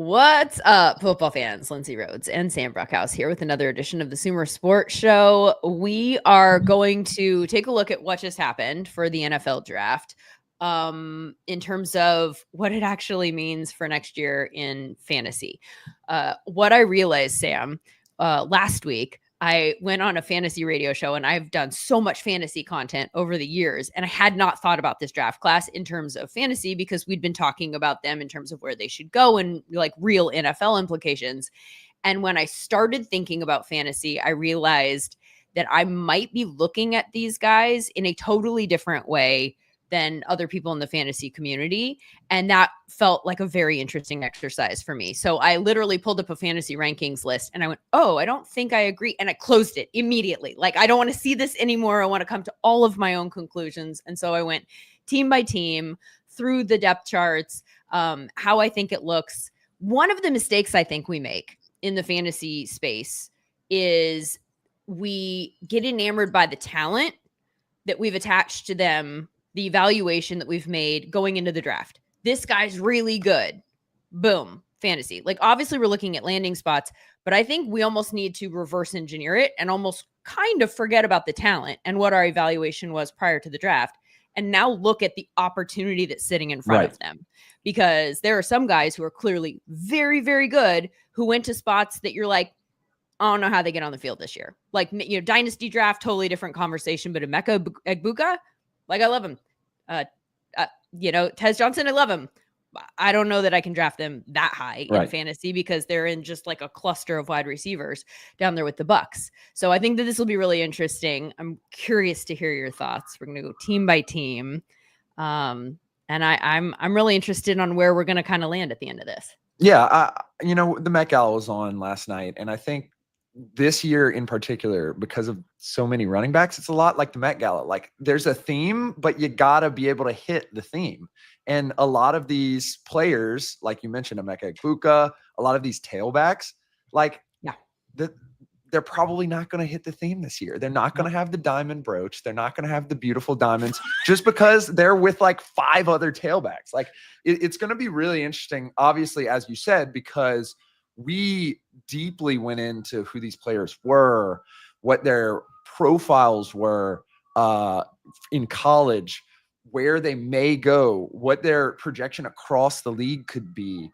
What's up, football fans? Lindsay Rhodes and Sam Bruchhaus here with another edition of the Sumer Sports Show. We are going to take a look at what just happened for the NFL draft in terms of what it actually means for next year in fantasy. What I realized, Sam, last week, I went on a fantasy radio show and I've done so much fantasy content over the years. And I had not thought about this draft class in terms of fantasy because we'd been talking about them in terms of where they should go and like real NFL implications. And when I started thinking about fantasy, I realized that I might be looking at these guys in a totally different way than other people in the fantasy community. And that felt like a very interesting exercise for me. So I literally pulled up a fantasy rankings list and I went, oh, I don't think I agree. And I closed it immediately. Like, I don't want to see this anymore. I want to come to all of my own conclusions. And so I went team by team through the depth charts, how I think it looks. One of the mistakes I think we make in the fantasy space is we get enamored by the talent that we've attached to them, the evaluation that we've made going into the draft. This guy's really good. Boom, fantasy. Like, obviously we're looking at landing spots, but I think we almost need to reverse engineer it and almost kind of forget about the talent and what our evaluation was prior to the draft. And now look at the opportunity that's sitting in front of them, because there are some guys who are clearly very, very good who went to spots that you're like, I don't know how they get on the field this year. Like, you know, dynasty draft, totally different conversation, but Emeka Egbuka, like, I love him. Tez Johnson, I love him. I don't know that I can draft them that high in fantasy because they're in just like a cluster of wide receivers down there with the Bucks. So I think that this will be really interesting. I'm curious to hear your thoughts. We're going to go team by team. And I'm really interested on where we're going to kind of land at the end of this. Yeah. The Met Gala was on last night, and I think this year in particular, because of so many running backs, it's a lot like the Met Gala. Like, there's a theme, but you got to be able to hit the theme. And a lot of these players, like you mentioned, Emeka Egbuka, a lot of these tailbacks, they're probably not going to hit the theme this year. They're not going to have the diamond brooch. They're not going to have the beautiful diamonds just because they're with like 5 other tailbacks. Like, it's going to be really interesting, obviously, as you said, because we deeply went into who these players were, what their profiles were in college, where they may go, what their projection across the league could be,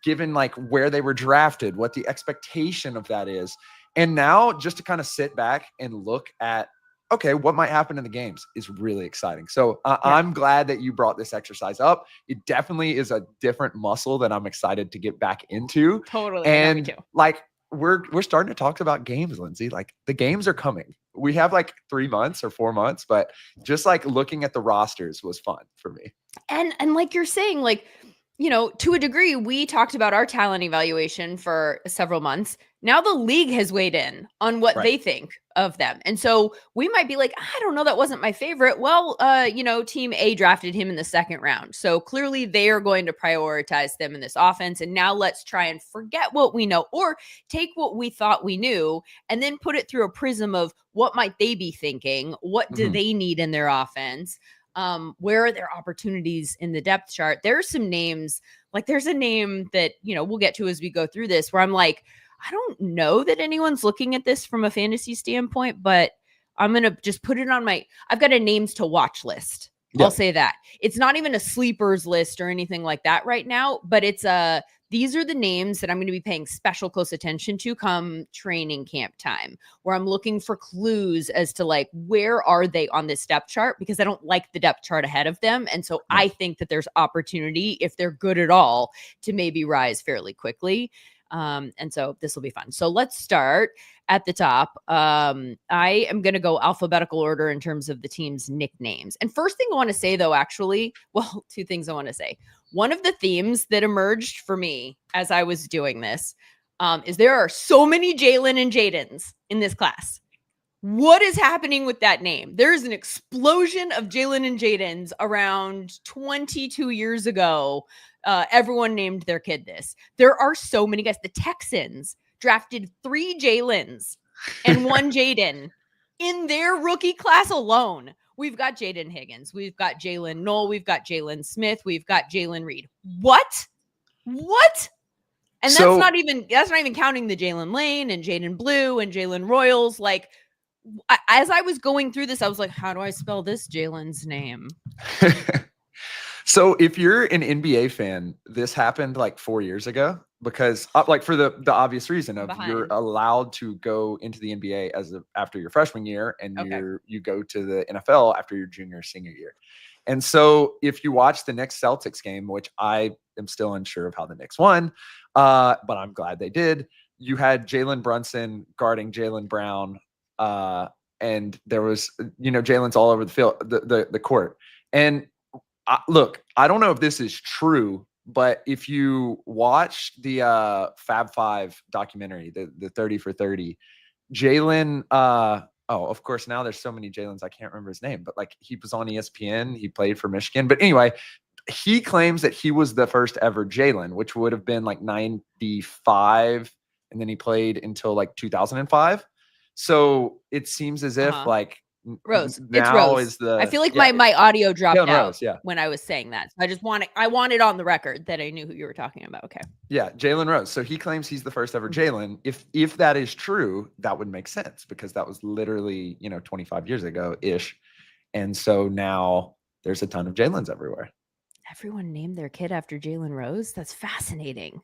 given like where they were drafted, what the expectation of that is. And now just to kind of sit back and look at, okay, what might happen in the games is really exciting. So I'm glad that you brought this exercise up. It definitely is a different muscle that I'm excited to get back into. Totally. And like, we're starting to talk about games, Lindsay. Like, the games are coming. We have like 3 months or 4 months, but just like looking at the rosters was fun for me. And like you're saying, like, you know, to a degree, we talked about our talent evaluation for several months. Now the league has weighed in on what they think of them. And so we might be like, I don't know, that wasn't my favorite. Well, team A drafted him in the 2nd round. So clearly they are going to prioritize them in this offense. And now let's try and forget what we know, or take what we thought we knew and then put it through a prism of what might they be thinking? What do they need in their offense? Where are their opportunities in the depth chart? There are some names, like there's a name that, we'll get to as we go through this, where I'm like, I don't know that anyone's looking at this from a fantasy standpoint, but I'm going to just put it on I've got a names to watch list. Yep. I'll say that. It's not even a sleepers list or anything like that right now, but these are the names that I'm going to be paying special close attention to come training camp time, where I'm looking for clues as to like, where are they on this depth chart? Because I don't like the depth chart ahead of them. And so I think that there's opportunity, if they're good at all, to maybe rise fairly quickly. And so this will be fun. So let's start at the top. I am going to go alphabetical order in terms of the team's nicknames. And first thing I want to say, though, two things I want to say. One of the themes that emerged for me as I was doing this is there are so many Jalen and Jadens in this class. What is happening with that name? There's an explosion of Jalen and Jadens around 22 years ago. Everyone named their kid this. There are so many guys. The Texans drafted 3 Jalens and 1 Jaden in their rookie class alone. We've got Jaden Higgins. We've got Jalen Knoll. We've got Jalen Smith. We've got Jalen Reed. What? And that's not even counting the Jalen Lane and Jaden Blue and Jalen Royals. Like, as I was going through this, I was like, how do I spell this Jalen's name? So if you're an NBA fan, this happened like 4 years ago because like for the obvious reason of you're allowed to go into the NBA after your freshman year and you go to the NFL after your junior, senior year. And so if you watch the Knicks Celtics game, which I am still unsure of how the Knicks won, but I'm glad they did, you had Jalen Brunson guarding Jaylen Brown. And there was, Jalen's all over the field, the court. And look, I don't know if this is true, but if you watch the Fab Five documentary, the 30 for 30, Jalen, of course, now there's so many Jalens, I can't remember his name, but like he was on ESPN, he played for Michigan. But anyway, he claims that he was the first ever Jalen, which would have been like 95. And then he played until like 2005. So it seems as if like Rhodes. Now it's is the. I feel like my audio dropped out Rhodes, when I was saying that. So I wanted on the record that I knew who you were talking about. Okay. Yeah, Jalen Rhodes. So he claims he's the first ever Jalen. If that is true, that would make sense because that was literally 25 years ago ish, and so now there's a ton of Jalens everywhere. Everyone named their kid after Jalen Rose. That's fascinating.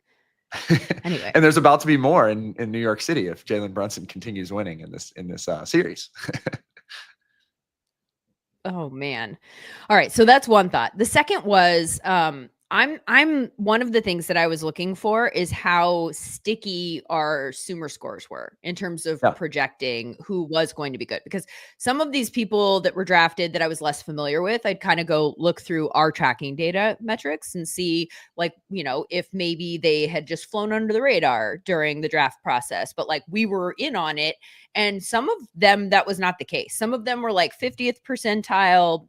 Anyway, and there's about to be more in New York City if Jalen Brunson continues winning in this series. Oh man. All right. So that's one thought. The second was, I'm one of the things that I was looking for is how sticky our Sumer scores were in terms of projecting who was going to be good, because some of these people that were drafted that I was less familiar with, I'd kind of go look through our tracking data metrics and see like, if maybe they had just flown under the radar during the draft process, but like we were in on it. And some of them, that was not the case. Some of them were like 50th percentile,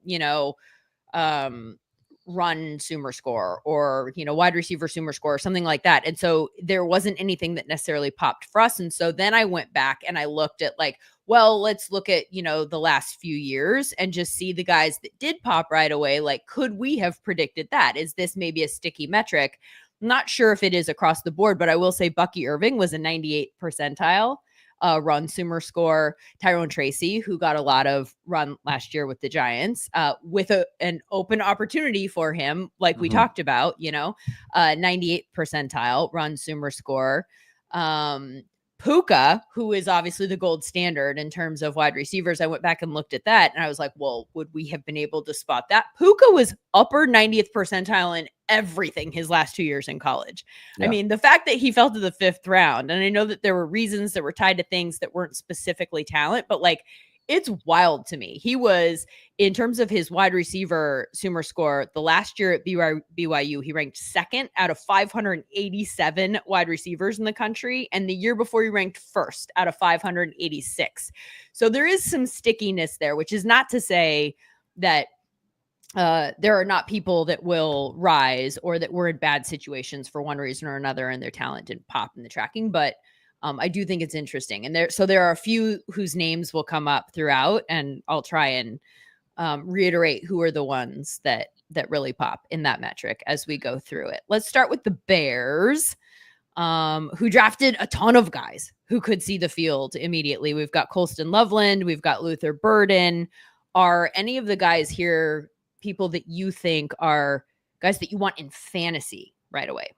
run Sumer score or, wide receiver Sumer score or something like that. And so there wasn't anything that necessarily popped for us. And so then I went back and I looked at like, well, let's look at, the last few years and just see the guys that did pop right away. Like, could we have predicted that? Is this maybe a sticky metric? I'm not sure if it is across the board, but I will say Bucky Irving was a 98th percentile run Sumer score. Tyrone Tracy, who got a lot of run last year with the Giants, with an open opportunity for him, like we talked about, 98th percentile run Sumer score. Puka, who is obviously the gold standard in terms of wide receivers. I went back and looked at that and I was like, well, would we have been able to spot that? Puka was upper 90th percentile in everything his last 2 years in college. Yeah. I mean, the fact that he fell to the 5th round, and I know that there were reasons that were tied to things that weren't specifically talent, but like, it's wild to me. He was, in terms of his wide receiver Sumer score, the last year at BYU, he ranked 2nd out of 587 wide receivers in the country. And the year before, he ranked 1st out of 586. So there is some stickiness there, which is not to say that there are not people that will rise or that were in bad situations for one reason or another and their talent didn't pop in the tracking. But I do think it's interesting. And there are a few whose names will come up throughout, and I'll try and reiterate who are the ones that really pop in that metric as we go through it. Let's start with the Bears, who drafted a ton of guys who could see the field immediately. We've got Colston Loveland. We've got Luther Burden. Are any of the guys here people that you think are guys that you want in fantasy right away?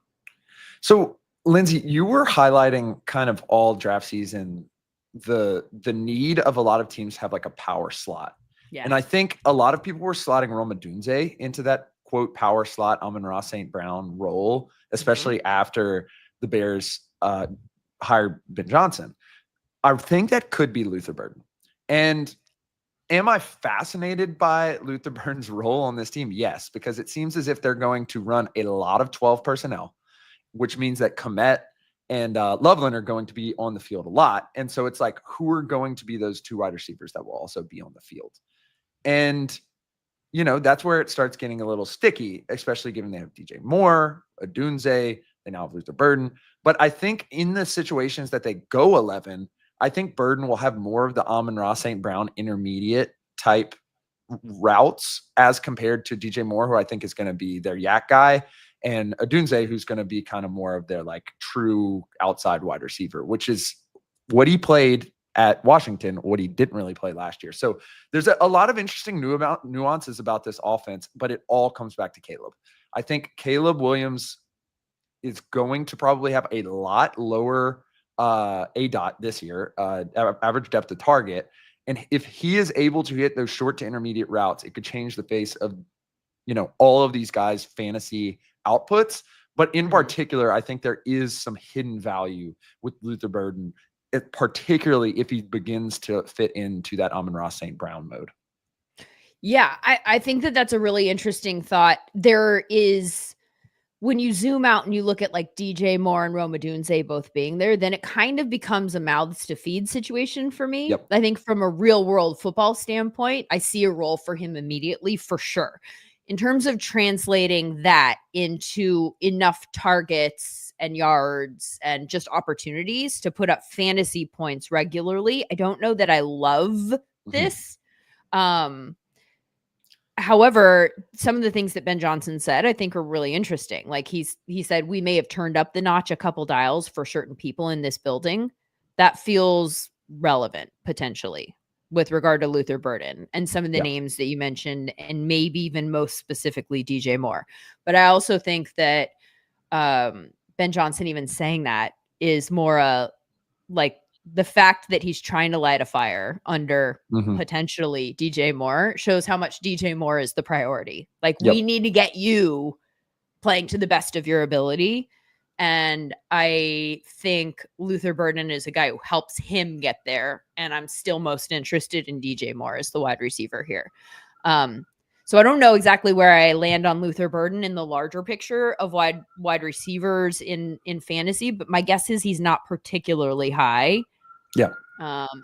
So, Lindsay, you were highlighting kind of all draft season the need of a lot of teams to have like a power slot. Yeah. And I think a lot of people were slotting Rome Odunze into that quote power slot Amon-Ra St. Brown role, especially after the Bears hired Ben Johnson. I think that could be Luther Burden. And am I fascinated by Luther Burden's role on this team? Yes, because it seems as if they're going to run a lot of 12 personnel, which means that Kmet and Loveland are going to be on the field a lot. And so it's like, who are going to be those two wide receivers that will also be on the field? And, that's where it starts getting a little sticky, especially given they have DJ Moore, Odunze, they now have Luther Burden. But I think in the situations that they go 11, I think Burden will have more of the Amon-Ra St. Brown intermediate type routes as compared to DJ Moore, who I think is going to be their yak guy. and Odunze, who's going to be kind of more of their like true outside wide receiver, which is what he played at Washington, what he didn't really play last year. So there's a lot of interesting nuances about this offense, but it all comes back to Caleb. I think Caleb Williams is going to probably have a lot lower ADOT this year, average depth of target. And if he is able to hit those short to intermediate routes, it could change the face of, all of these guys' fantasy outputs. But in particular, I think there is some hidden value with Luther Burden, particularly if he begins to fit into that Amon-Ra St. Brown mode. Yeah, I think that's a really interesting thought. There is, when you zoom out and you look at like DJ Moore and Rome Odunze both being there, then it kind of becomes a mouths to feed situation for me. Yep. I think from a real world football standpoint, I see a role for him immediately for sure. In terms of translating that into enough targets and yards and just opportunities to put up fantasy points regularly, I don't know that I love this. However, some of the things that Ben Johnson said, I think are really interesting. Like he said, we may have turned up the notch a couple dials for certain people in this building. That feels relevant potentially with regard to Luther Burden and some of the names that you mentioned, and maybe even most specifically DJ Moore. But I also think that Ben Johnson even saying that is more like the fact that he's trying to light a fire under potentially DJ Moore shows how much DJ Moore is the priority. Like we need to get you playing to the best of your ability. And I think Luther Burden is a guy who helps him get there. And I'm still most interested in DJ Moore as the wide receiver here. So I don't know exactly where I land on Luther Burden in the larger picture of wide receivers in fantasy, but my guess is he's not particularly high. Yeah.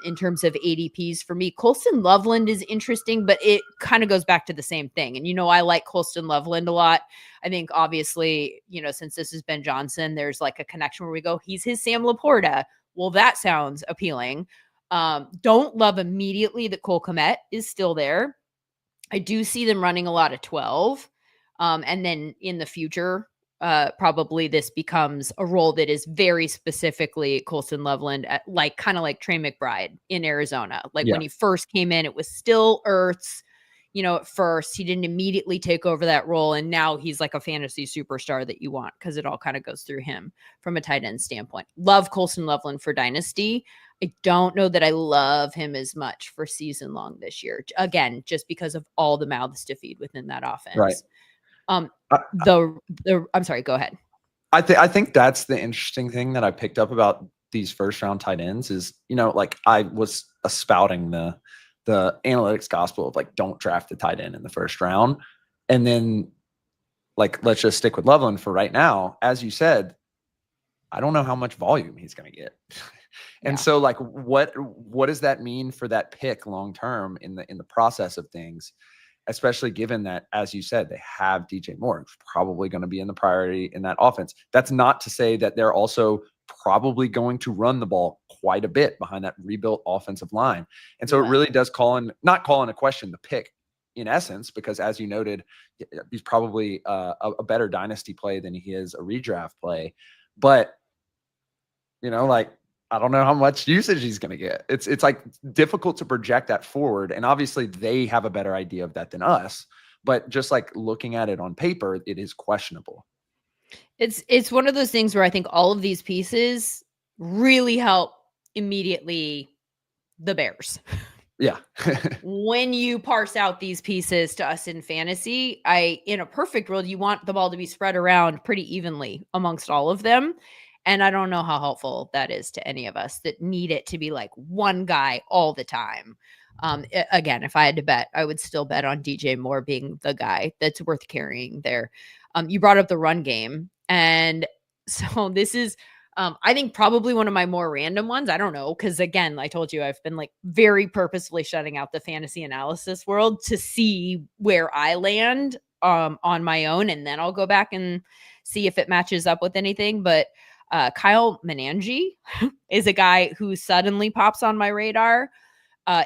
In terms of ADPs for me, Colston Loveland is interesting, but it kind of goes back to the same thing. And, I like Colston Loveland a lot. I think obviously, since this is Ben Johnson, there's like a connection where we go, he's his Sam Laporta. Well, that sounds appealing. Don't love immediately that Cole Kmet is still there. I do see them running a lot of 12. And then in the future, probably this becomes a role that is very specifically Colston Loveland, kind of like Trey McBride in Arizona. Like when he first came in, it was still Ertz. At first he didn't immediately take over that role. And now he's like a fantasy superstar that you want because it all kind of goes through him from a tight end standpoint. Love Colston Loveland for Dynasty. I don't know that I love him as much for season long this year. Again, just because of all the mouths to feed within that offense. Right. I'm sorry, go ahead. I think that's the interesting thing that I picked up about these first round tight ends is, like I was espouting the analytics gospel of like, don't draft the tight end in the first round. And then like, let's just stick with Loveland for right now. As you said, I don't know how much volume he's going to get. And so like, what does that mean for that pick long-term in the process of things? Especially given that, as you said, they have DJ Moore, who's probably going to be in the priority in that offense. That's not to say that they're also probably going to run the ball quite a bit behind that rebuilt offensive line. And so it really does not call into question the pick in essence, because as you noted, he's probably a better dynasty play than he is a redraft play. But, like, I don't know how much usage he's going to get. It's like difficult to project that forward. And obviously they have a better idea of that than us, but just like looking at it on paper, it is questionable. It's one of those things where I think all of these pieces really help immediately the Bears. Yeah. When you parse out these pieces to us in fantasy, in a perfect world, you want the ball to be spread around pretty evenly amongst all of them. And I don't know how helpful that is to any of us that need it to be like one guy all the time. Again, if I had to bet, I would still bet on DJ Moore being the guy that's worth carrying there. You brought up the run game. And so this is, I think probably one of my more random ones. I don't know. Cause again, I told you, I've been like very purposefully shutting out the fantasy analysis world to see where I land on my own. And then I'll go back and see if it matches up with anything. But Kyle Menangi is a guy who suddenly pops on my radar.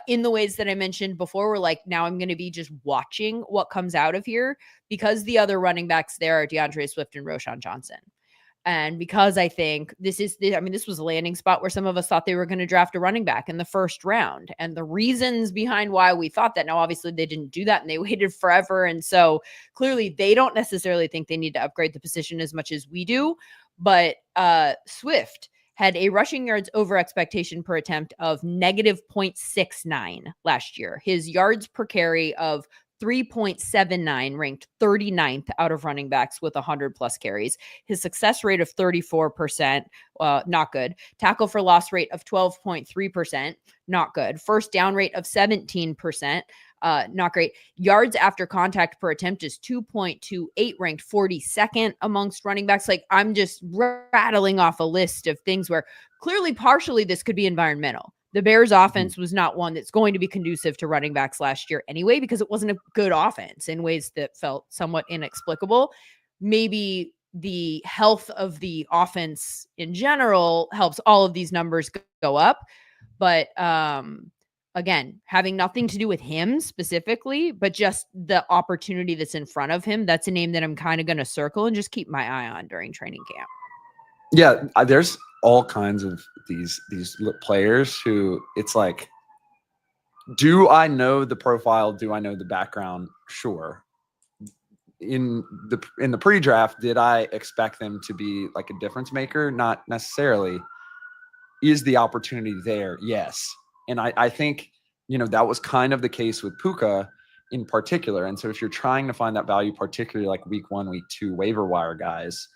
in the ways that I mentioned before. We're like, now I'm going to be just watching what comes out of here, because the other running backs there are DeAndre Swift and Roschon Johnson. And because I think this was a landing spot where some of us thought they were going to draft a running back in the first round. And the reasons behind why we thought that, now, obviously they didn't do that and they waited forever. And so clearly they don't necessarily think they need to upgrade the position as much as we do. But Swift had a rushing yards over expectation per attempt of negative 0.69 last year. His yards per carry of 3.79 ranked 39th out of running backs with 100 plus carries. His success rate of 34%, not good. Tackle for loss rate of 12.3%, not good. First down rate of 17%, not great. Yards after contact per attempt is 2.28, ranked 42nd amongst running backs. Like, I'm just rattling off a list of things where clearly partially this could be environmental. The Bears offense was not one that's going to be conducive to running backs last year anyway, because it wasn't a good offense in ways that felt somewhat inexplicable. Maybe the health of the offense in general helps all of these numbers go up. But again, having nothing to do with him specifically, but just the opportunity that's in front of him, that's a name that I'm kind of going to circle and just keep my eye on during training camp. Yeah, there's all kinds of these players who it's like, do I know the profile? Do I know the background? Sure. In the pre-draft, did I expect them to be like a difference maker? Not necessarily. Is the opportunity there? Yes. And I think, that was kind of the case with Puka in particular. And so if you're trying to find that value, particularly like week 1, week 2 waiver wire guys,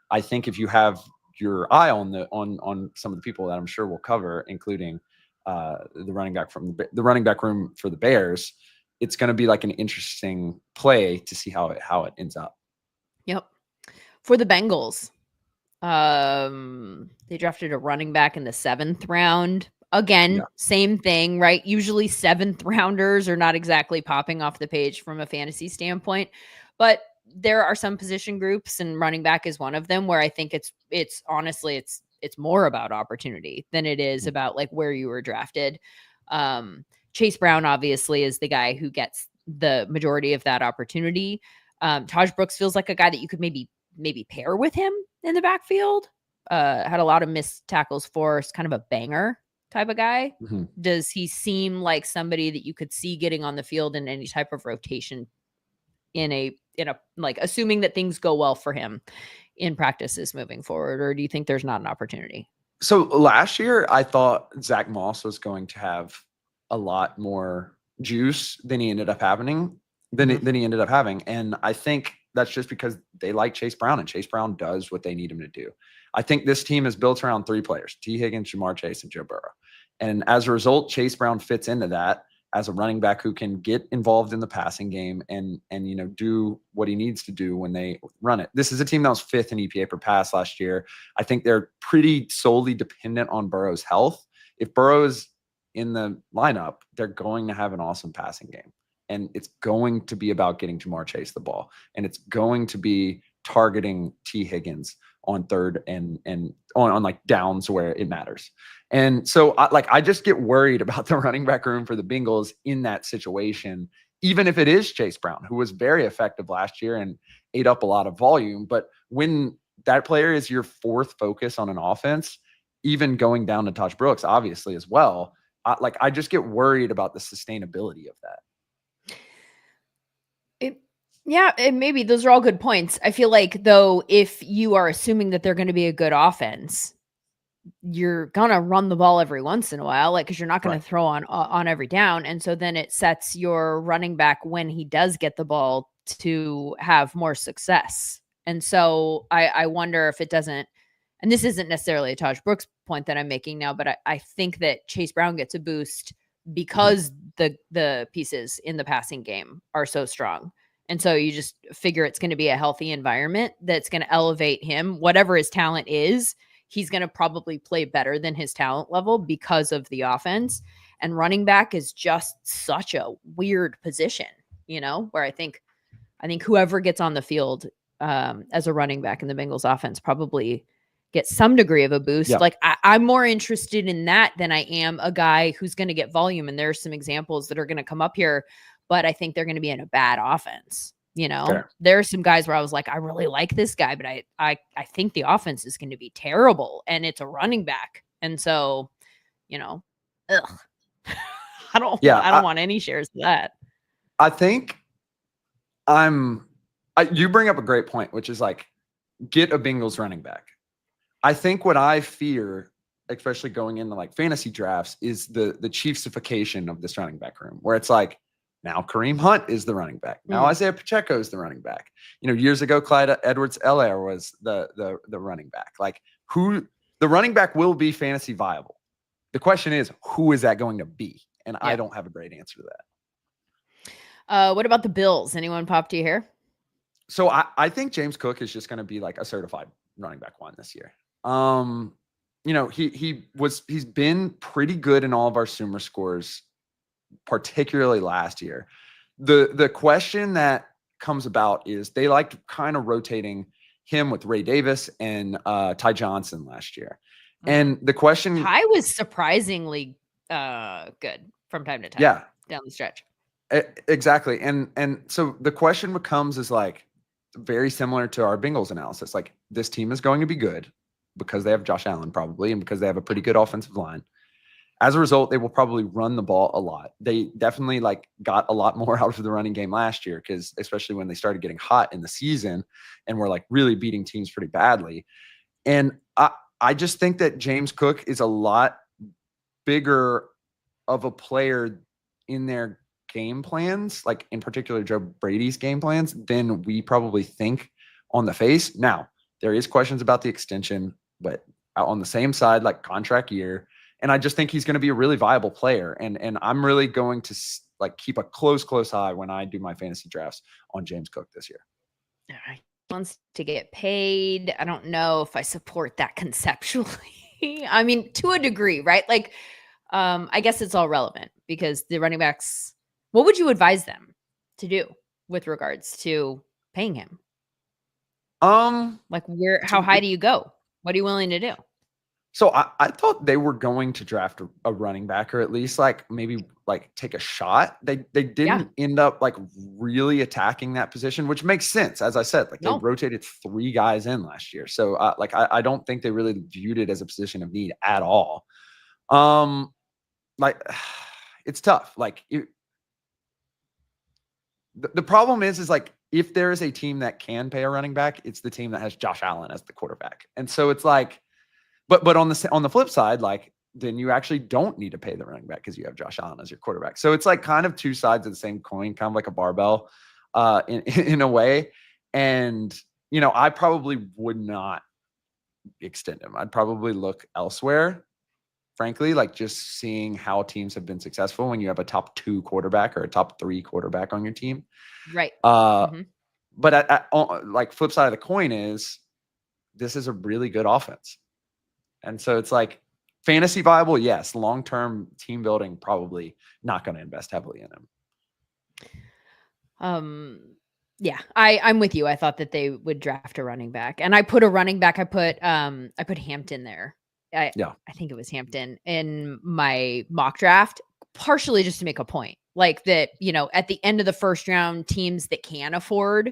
I think if you have your eye on some of the people that I'm sure we'll cover, including the running back from the running back room for the Bears, it's going to be like an interesting play to see how it ends up. Yep. For the Bengals, they drafted a running back in the 7th round. Again, same thing, right? Usually 7th rounders are not exactly popping off the page from a fantasy standpoint, but there are some position groups, and running back is one of them, where I think it's honestly, it's more about opportunity than it is about like where you were drafted. Chase Brown obviously is the guy who gets the majority of that opportunity. Taj Brooks feels like a guy that you could maybe pair with him in the backfield. Had a lot of missed tackles forced, kind of a banger type of guy. Mm-hmm. Does he seem like somebody that you could see getting on the field in any type of rotation in a like, assuming that things go well for him in practices moving forward? Or do you think there's not an opportunity? So last year, I thought Zach Moss was going to have a lot more juice than he ended up having. Than he ended up having, and I think that's just because they like Chase Brown, and Chase Brown does what they need him to do. I think this team is built around 3 players: T. Higgins, Jamar Chase, and Joe Burrow. And as a result, Chase Brown fits into that as a running back who can get involved in the passing game and do what he needs to do when they run it. This is a team that was 5th in EPA per pass last year. I think they're pretty solely dependent on Burrow's health. If Burrow's in the lineup, they're going to have an awesome passing game. And it's going to be about getting Jamar Chase the ball. And it's going to be targeting T. Higgins on 3rd and on like downs where it matters. And so I just get worried about the running back room for the Bengals in that situation, even if it is Chase Brown, who was very effective last year and ate up a lot of volume. But when that player is your 4th focus on an offense, even going down to Taj Brooks, obviously, as well, I just get worried about the sustainability of that. Yeah, and maybe those are all good points. I feel like, though, if you are assuming that they're going to be a good offense, you're going to run the ball every once in a while, like, because you're not going to throw on every down. And so then it sets your running back, when he does get the ball, to have more success. And so I wonder if it doesn't, and this isn't necessarily a Taj Brooks point that I'm making now, but I think that Chase Brown gets a boost because the pieces in the passing game are so strong. And so you just figure it's going to be a healthy environment that's going to elevate him. Whatever his talent is, he's going to probably play better than his talent level because of the offense. And running back is just such a weird position, where I think whoever gets on the field as a running back in the Bengals offense probably get some degree of a boost. Yeah. Like I'm more interested in that than I am a guy who's going to get volume. And there are some examples that are going to come up here, but I think they're going to be in a bad offense. You know, Fair. there are some guys where I was like, I really like this guy, but I think the offense is going to be terrible, and it's a running back. And so, you know, ugh. I don't want any shares of that. I think you bring up a great point, which is like, get a Bengals running back. I think what I fear, especially going into like fantasy drafts, is the Chiefsification of this running back room, where it's like, now Kareem Hunt is the running back. Now Isaiah Pacheco is the running back. You know, years ago, Clyde Edwards-Helaire was the running back. Like, who the running back will be fantasy viable. The question is, who is that going to be? And I don't have a great answer to that. What about the Bills? Anyone pop to you here? So I think James Cook is just going to be like a certified running back one this year. You know, he's been pretty good in all of our Sumer scores, particularly last year. The question that comes about is they liked kind of rotating him with Ray Davis and Ty Johnson last year. And the question, Ty was surprisingly good from time to time. Yeah, down the stretch. Exactly. And so the question becomes is like very similar to our Bengals analysis. Like, this team is going to be good because they have Josh Allen probably, and because they have a pretty good offensive line. As a result, they will probably run the ball a lot. They definitely like got a lot more out of the running game last year, because especially when they started getting hot in the season and were like really beating teams pretty badly. And I just think that James Cook is a lot bigger of a player in their game plans, like in particular Joe Brady's game plans, than we probably think on the face. Now, there is questions about the extension, but on the same side, like contract year. And I just think he's going to be a really viable player. And I'm really going to like keep a close eye when I do my fantasy drafts on James Cook this year. All right. Wants to get paid. I don't know if I support that conceptually. I mean, to a degree, right? Like, I guess it's all relevant because the running backs, what would you advise them to do with regards to paying him? Like, how high do you go? What are you willing to do? So I thought they were going to draft a running back, or at least like maybe like take a shot. They didn't end up like really attacking that position, which makes sense. As I said, like they rotated 3 guys in last year. So like I don't think they really viewed it as a position of need at all. Like it's tough. Like the problem is like, if there is a team that can pay a running back, it's the team that has Josh Allen as the quarterback. And so it's like, but on the flip side, like then you actually don't need to pay the running back because you have Josh Allen as your quarterback. So it's like kind of two sides of the same coin, kind of like a barbell in a way. And, you know, I probably would not extend him. I'd probably look elsewhere, frankly, like just seeing how teams have been successful when you have a top 2 quarterback or a top 3 quarterback on your team. Right. But like flip side of the coin is this is a really good offense. And so it's like fantasy viable, yes. Long-term team building, probably not going to invest heavily in him. Yeah, I'm with you. I thought that they would draft a running back, and I put a running back. I put Hampton there. I think it was Hampton in my mock draft, partially just to make a point, like that. You know, at the end of the first round, teams that can afford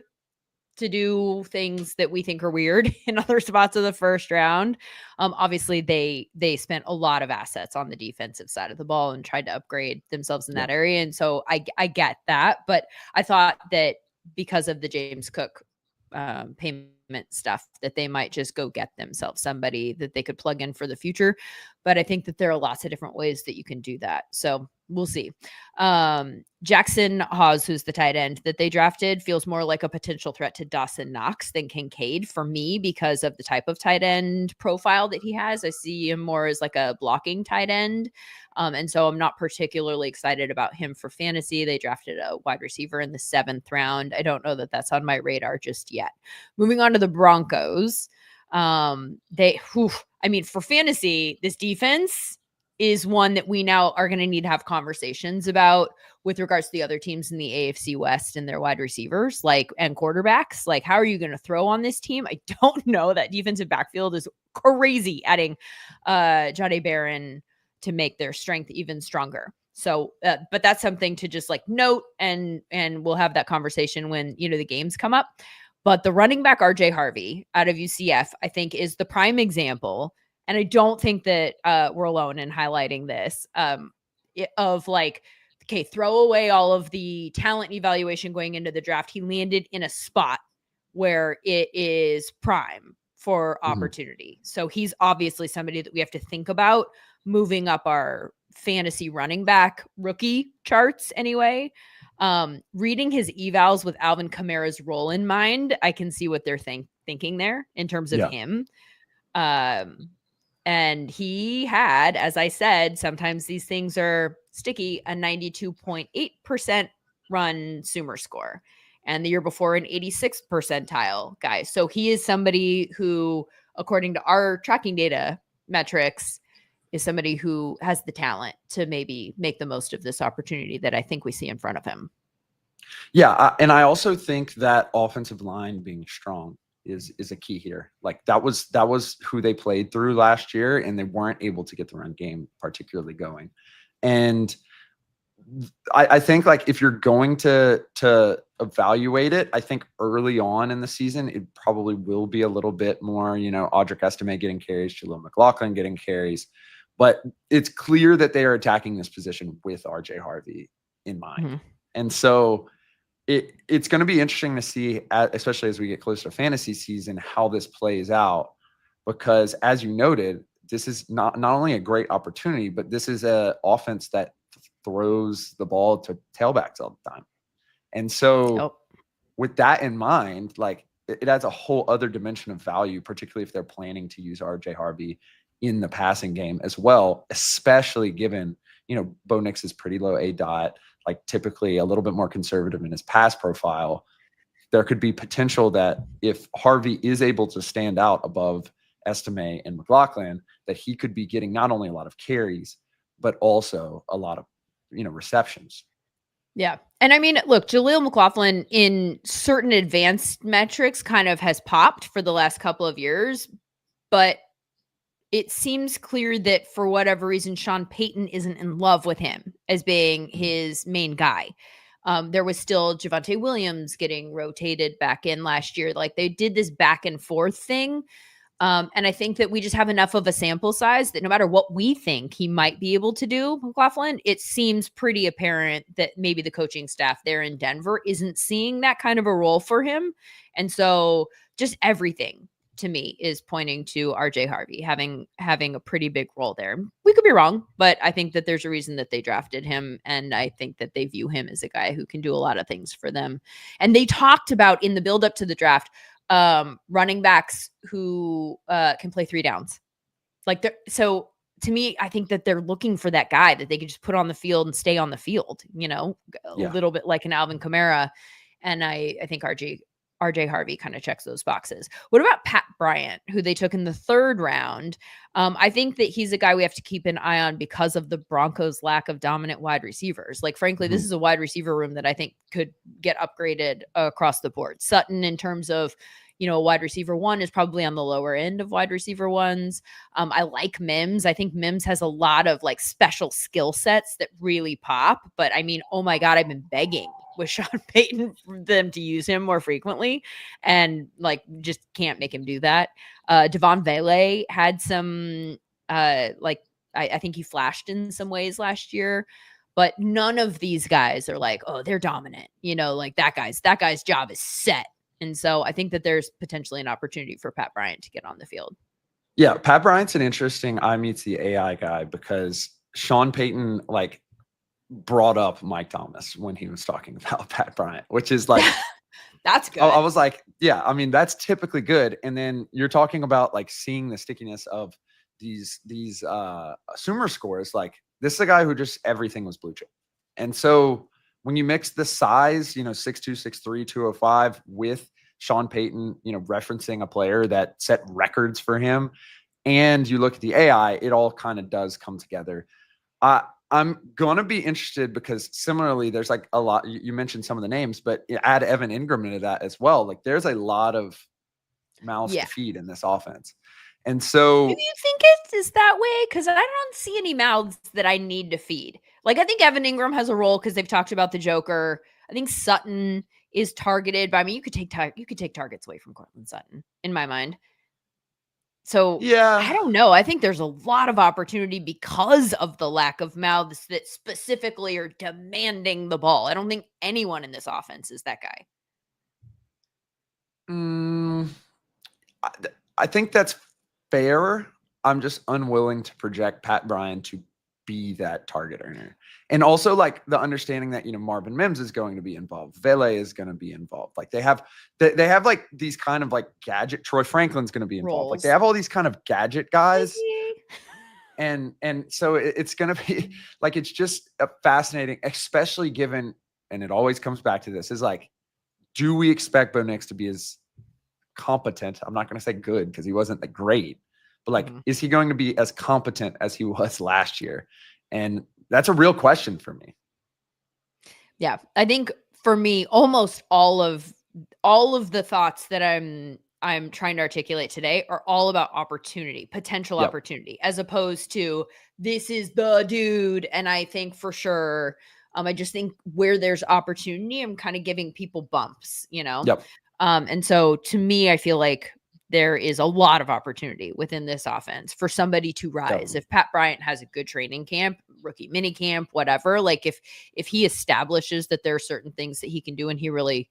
to do things that we think are weird in other spots of the first round. Obviously they spent a lot of assets on the defensive side of the ball and tried to upgrade themselves in that area. And so I get that, but I thought that because of the James Cook payment stuff, that they might just go get themselves somebody that they could plug in for the future. But I think that there are lots of different ways that you can do that. So we'll see. Jackson Hawes, who's the tight end that they drafted, feels more like a potential threat to Dawson Knox than Kincaid for me because of the type of tight end profile that he has. I see him more as like a blocking tight end. And so I'm not particularly excited about him for fantasy. They drafted a wide receiver in the 7th round. I don't know that that's on my radar just yet. Moving on to the Broncos. For fantasy, this defense is one that we now are going to need to have conversations about with regards to the other teams in the AFC West and their wide receivers, like, and quarterbacks. Like, how are you going to throw on this team? I don't know. That defensive backfield is crazy, adding Jahdae Barron to make their strength even stronger. So, but that's something to just like note, and we'll have that conversation when, you know, the games come up. But the running back RJ Harvey out of UCF, I think, is the prime example. And I don't think that we're alone in highlighting this of like, okay, throw away all of the talent evaluation going into the draft. He landed in a spot where it is prime for opportunity. So he's obviously somebody that we have to think about moving up our fantasy running back rookie charts anyway. Reading his evals with Alvin Kamara's role in mind, I can see what they're thinking there in terms of him. And he had, as I said, sometimes these things are sticky, a 92.8% run Sumer score. And the year before, an 86th percentile guy. So he is somebody who, according to our tracking data metrics, is somebody who has the talent to maybe make the most of this opportunity that I think we see in front of him. Yeah. And I also think that offensive line being strong is a key here. Like that was who they played through last year, and they weren't able to get the run game particularly going. And I think like if you're going to evaluate it, I think early on in the season, it probably will be a little bit more, you know, Audric Estime getting carries, Jaleel McLaughlin getting carries, but it's clear that they are attacking this position with RJ Harvey in mind. And so it's going to be interesting to see, especially as we get closer to fantasy season, how this plays out, because as you noted, this is not only a great opportunity, but this is an offense that throws the ball to tailbacks all the time. And so with that in mind, like it adds a whole other dimension of value, particularly if they're planning to use RJ Harvey in the passing game as well, especially given, you know, Bo Nix is pretty low ADOT, like typically a little bit more conservative in his pass profile. There could be potential that if Harvey is able to stand out above Estime and McLaughlin, that he could be getting not only a lot of carries, but also a lot of, you know, receptions. Yeah. And I mean, look, Jaleel McLaughlin in certain advanced metrics kind of has popped for the last couple of years, but it seems clear that for whatever reason, Sean Payton isn't in love with him as being his main guy. There was still Javonte Williams getting rotated back in last year. Like they did this back and forth thing. And I think that we just have enough of a sample size that no matter what we think he might be able to do, McLaughlin, it seems pretty apparent that maybe the coaching staff there in Denver isn't seeing that kind of a role for him. And so just everything to me is pointing to RJ Harvey having a pretty big role there. We could be wrong, but I think that there's a reason that they drafted him. And I think that they view him as a guy who can do a lot of things for them. And they talked about in the build up to the draft, running backs who can play 3 downs. Like so to me, I think that they're looking for that guy that they could just put on the field and stay on the field, you know, a little bit like an Alvin Kamara. And I think RJ Harvey kind of checks those boxes. What about Pat Bryant, who they took in the 3rd round? I think that he's a guy we have to keep an eye on because of the Broncos' lack of dominant wide receivers. Like, frankly, this is a wide receiver room that I think could get upgraded across the board. Sutton, in terms of, you know, wide receiver 1 is probably on the lower end of wide receiver 1s. I like Mims. I think Mims has a lot of like special skill sets that really pop. But I mean, oh my God, I've been begging with Sean Payton for them to use him more frequently, and like just can't make him do that. Devon Vele had some I think he flashed in some ways last year, but none of these guys are like, oh, they're dominant, you know, like that guy's job is set. And so I think that there's potentially an opportunity for Pat Bryant to get on the field. Yeah, Pat Bryant's an interesting I meets the AI guy, because Sean Payton like brought up Mike Thomas when he was talking about Pat Bryant, which is like, that's good. I was like, yeah, I mean, that's typically good. And then you're talking about like seeing the stickiness of these Sumer scores. Like this is a guy who just everything was blue chip. And so when you mix the size, you know, 6'2", 6'3", 205 with Sean Payton, you know, referencing a player that set records for him, and you look at the AI, it all kind of does come together. I'm going to be interested because similarly, there's like a lot, you mentioned some of the names, but add Evan Ingram into that as well. Like there's a lot of mouths to feed in this offense. And so, do you think it is that way? Because I don't see any mouths that I need to feed. Like I think Evan Ingram has a role because they've talked about the Joker. I think Sutton is targeted, but I mean, you could take targets away from Cortland Sutton in my mind. So yeah, I don't know. I think there's a lot of opportunity because of the lack of mouths that specifically are demanding the ball. I don't think anyone in this offense is that guy. I think that's fair. I'm just unwilling to project Pat Bryant to be that target earner. And also like the understanding that, Marvin Mims is going to be involved. Vele is going to be involved. Like they have like these kind of like gadget. Troy Franklin's going to be involved. Like they have all these kind of gadget guys. And so it's going to be like, it's just fascinating, especially given, and it always comes back to this, is like, do we expect Bo Nix to be as competent? I'm not going to say good because he wasn't that great, but like, is he going to be as competent as he was last year? And that's a real question for me. Yeah. I think for me, almost all of the thoughts that I'm trying to articulate today are all about opportunity, potential opportunity, as opposed to this is the dude. And I think for sure, I just think where there's opportunity, I'm kind of giving people bumps, Yep. And so to me, I feel like there is a lot of opportunity within this offense for somebody to rise. Definitely. If Pat Bryant has a good training camp, rookie mini camp, whatever, like if he establishes that there are certain things that he can do and he really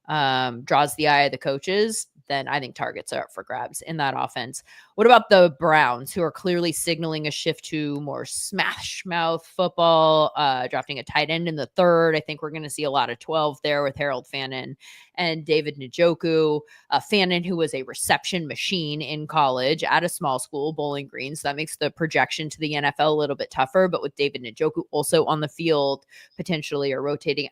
draws the eye of the coaches, then I think targets are up for grabs in that offense. What about the Browns, who are clearly signaling a shift to more smash mouth football, drafting a tight end in the third? I think we're going to see a lot of 12 there with Harold Fannin and David Njoku. Fannin, who was a reception machine in college at a small school, Bowling Green, so that makes the projection to the NFL a little bit tougher. But with David Njoku also on the field, potentially or rotating,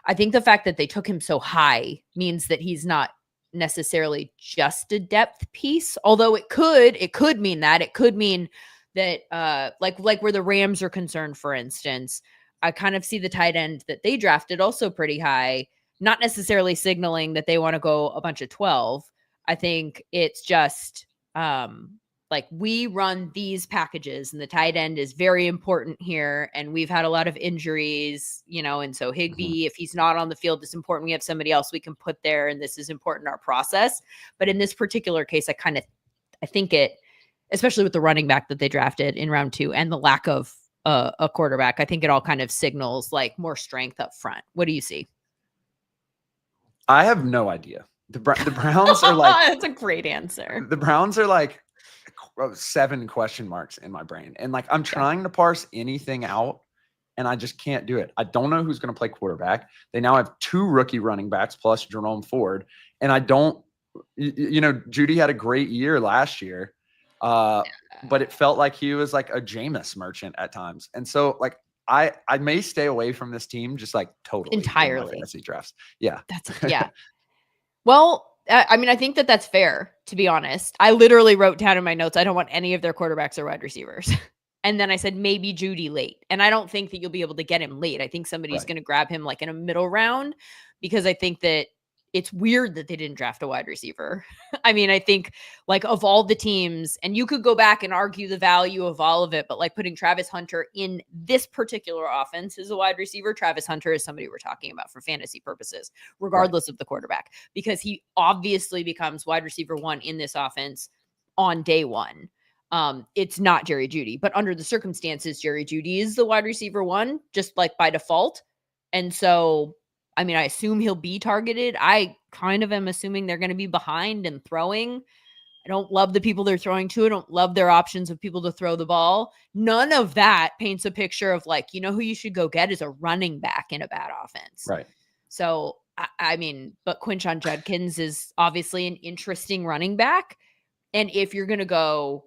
I think the fact that they took him so high means that he's not necessarily just a depth piece, although it could mean that. It could mean that like where the Rams are concerned, for instance, I kind of see the tight end that they drafted also pretty high, not necessarily signaling that they want to go a bunch of 12. I think it's just like we run these packages and the tight end is very important here. And we've had a lot of injuries, and so Higbee, if he's not on the field, it's important we have somebody else we can put there. And this is important in our process. But in this particular case, I think it, especially with the running back that they drafted in round 2 and the lack of a quarterback, I think it all kind of signals like more strength up front. What do you see? I have no idea. The Browns are like, that's a great answer. The Browns are like 7 question marks in my brain. And like, I'm trying to parse anything out and I just can't do it. I don't know who's going to play quarterback. They now have 2 rookie running backs plus Jerome Ford. And I don't, Judy had a great year last year. But it felt like he was like a Jameis merchant at times. And so like, I may stay away from this team, just like totally entirely in fantasy drafts. Yeah. Yeah. Well, I mean, I think that's fair, to be honest. I literally wrote down in my notes, I don't want any of their quarterbacks or wide receivers. And then I said, maybe Judy late. And I don't think that you'll be able to get him late. I think somebody's going to grab him like in a middle round, because I think that it's weird that they didn't draft a wide receiver. I mean, I think like of all the teams, and you could go back and argue the value of all of it, but like putting Travis Hunter in this particular offense as a wide receiver, Travis Hunter is somebody we're talking about for fantasy purposes, regardless of the quarterback, because he obviously becomes wide receiver 1 in this offense on day 1. It's not Jerry Jeudy, but under the circumstances, Jerry Jeudy is the wide receiver 1, just like by default. And so, I mean, I assume he'll be targeted. I kind of am assuming they're going to be behind and throwing. I don't love the people they're throwing to. I don't love their options of people to throw the ball. None of that paints a picture of like, who you should go get is a running back in a bad offense. Right. So, I mean, but Quinshon Judkins is obviously an interesting running back. And if you're going to go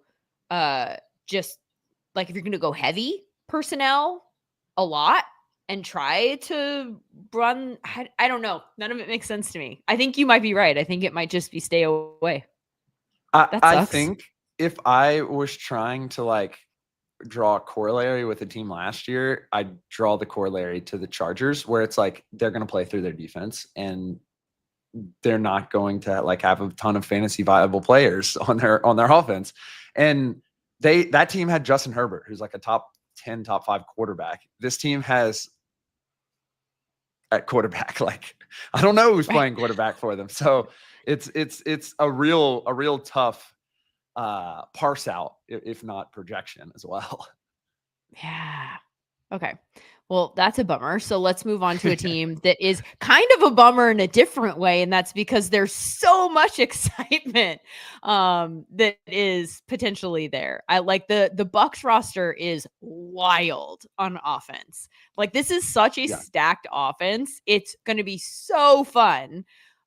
just like, if you're going to go heavy personnel a lot, and try to run, I don't know. None of it makes sense to me. I think you might be right. I think it might just be stay away. I think if I was trying to like draw a corollary with a team last year, I draw the corollary to the Chargers, where it's like they're going to play through their defense and they're not going to like have a ton of fantasy viable players on their offense. And that team had Justin Herbert, who's like a top 10, top 5 quarterback. This team has at quarterback, like I don't know who's playing quarterback for them. So it's a real tough parse out, if not projection as well. Yeah. Okay. Well, that's a bummer. So let's move on to a team that is kind of a bummer in a different way. And that's because there's so much excitement that is potentially there. I like the Bucs roster is wild on offense. Like this is such a stacked offense. It's going to be so fun.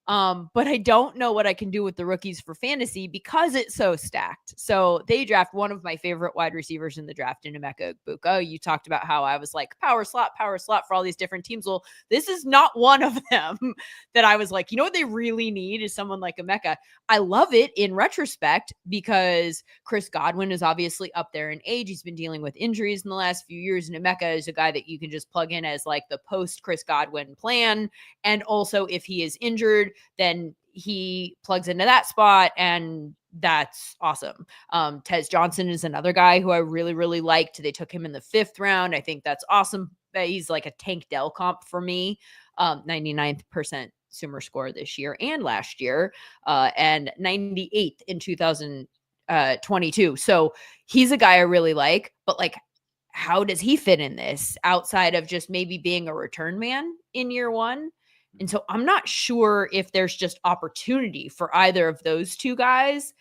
But I don't know what I can do with the rookies for fantasy because it's so stacked. So they draft one of my favorite wide receivers in the draft in Emeka Egbuka. You talked about how I was like power slot for all these different teams. Well, this is not one of them that I was like, you know what they really need is someone like Emeka. I love it in retrospect because Chris Godwin is obviously up there in age. He's been dealing with injuries in the last few years. And Emeka is a guy that you can just plug in as like the post Chris Godwin plan. And also if he is injured, then he plugs into that spot and that's awesome. Tez Johnson is another guy who I really, really liked. They took him in the 5th round. I think that's awesome. He's like a Tank Dell comp for me. 99th consumer score this year and last year, and 98th in 2022. So he's a guy I really like, but like, how does he fit in this outside of just maybe being a return man in year 1? And so I'm not sure if there's just opportunity for either of those two guys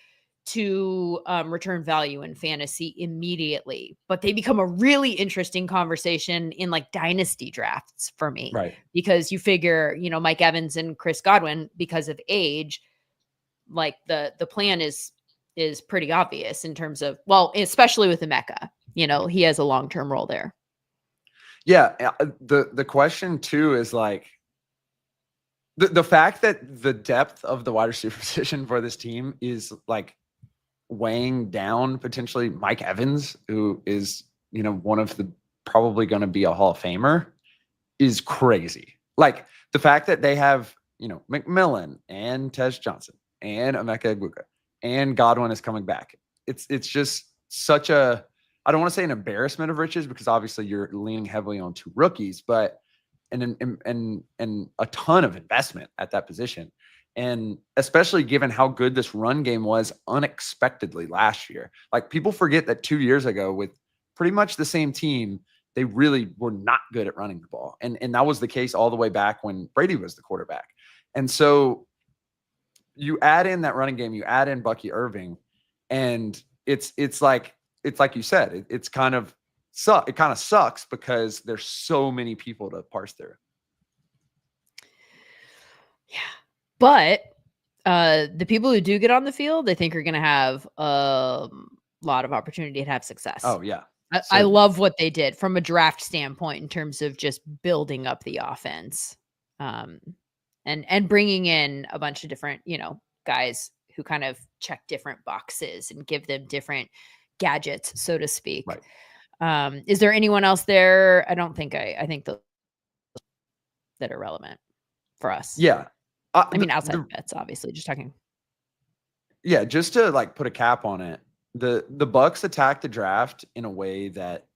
to return value in fantasy immediately, but they become a really interesting conversation in like dynasty drafts for me, right? Because you figure, you know, Mike Evans and Chris Godwin, because of age, like the plan is pretty obvious in terms of, well, especially with Emeka, you know, he has a long-term role there. Yeah. The question too is like, the fact that the depth of the wide receiver position for this team is like weighing down potentially Mike Evans, who is, you know, one of the probably going to be a Hall of Famer, is crazy. Like the fact that they have, you know, McMillan and Tez Johnson and Emeka Egbuka and Godwin is coming back. It's just such a, I don't want to say an embarrassment of riches because obviously you're leaning heavily on 2 rookies, but and a ton of investment at that position. And especially given how good this run game was unexpectedly last year. Like people forget that 2 years ago with pretty much the same team, they really were not good at running the ball. And that was the case all the way back when Brady was the quarterback. And so you add in that running game, you add in Bucky Irving, and it's like you said, it's kind of it kind of sucks because there's so many people to parse through. Yeah. But the people who do get on the field, I think are going to have a lot of opportunity to have success. Oh, yeah. I love what they did from a draft standpoint in terms of just building up the offense and bringing in a bunch of different, you know, guys who kind of check different boxes and give them different gadgets, so to speak. Right. Is there anyone else there? I don't think I think that are relevant for us. Yeah. I mean, outside of bets, obviously, just talking. Yeah. Just to like put a cap on it. The Bucs attacked the draft in a way that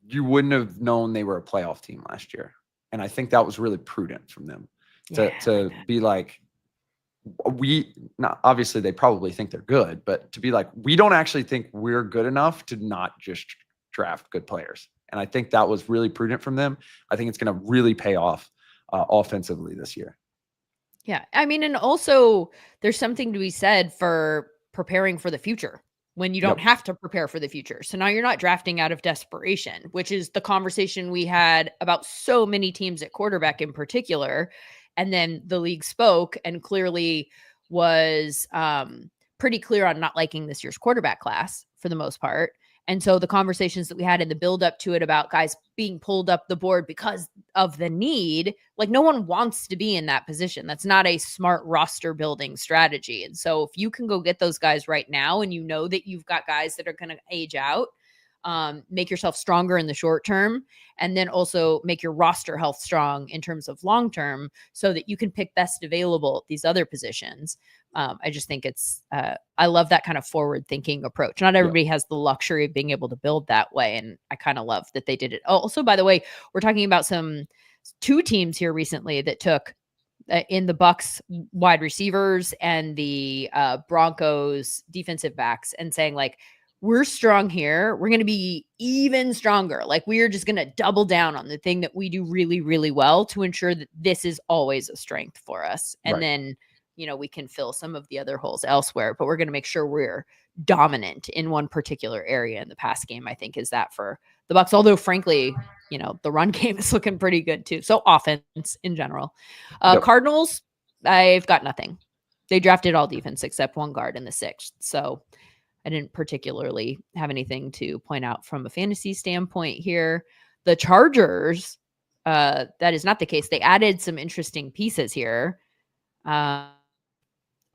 you wouldn't have known they were a playoff team last year. And I think that was really prudent from them to be like, obviously they probably think they're good, but to be like, we don't actually think we're good enough to not just draft good players. And I think that was really prudent from them. I think it's going to really pay off offensively this year. Yeah. I mean, and also there's something to be said for preparing for the future when you don't have to prepare for the future. So now you're not drafting out of desperation, which is the conversation we had about so many teams at quarterback in particular. And then the league spoke and clearly was pretty clear on not liking this year's quarterback class for the most part. And so the conversations that we had in the build up to it about guys being pulled up the board because of the need, like no one wants to be in that position. That's not a smart roster building strategy. And so if you can go get those guys right now and you know that you've got guys that are going to age out, make yourself stronger in the short term, and then also make your roster health strong in terms of long term so that you can pick best available at these other positions. I just think I love that kind of forward thinking approach. Not everybody has the luxury of being able to build that way. And I kind of love that they did it. Oh, also, by the way, we're talking about two teams here recently that took in the Bucks wide receivers and the Broncos defensive backs and saying like, we're strong here. We're going to be even stronger. Like we are just going to double down on the thing that we do really, really well to ensure that this is always a strength for us. And then, we can fill some of the other holes elsewhere, but we're going to make sure we're dominant in one particular area in the pass game. I think is that for the Bucks. Although frankly, the run game is looking pretty good too. So offense in general, Cardinals, I've got nothing. They drafted all defense except one guard in the 6th. So I didn't particularly have anything to point out from a fantasy standpoint here. The Chargers, that is not the case. They added some interesting pieces here.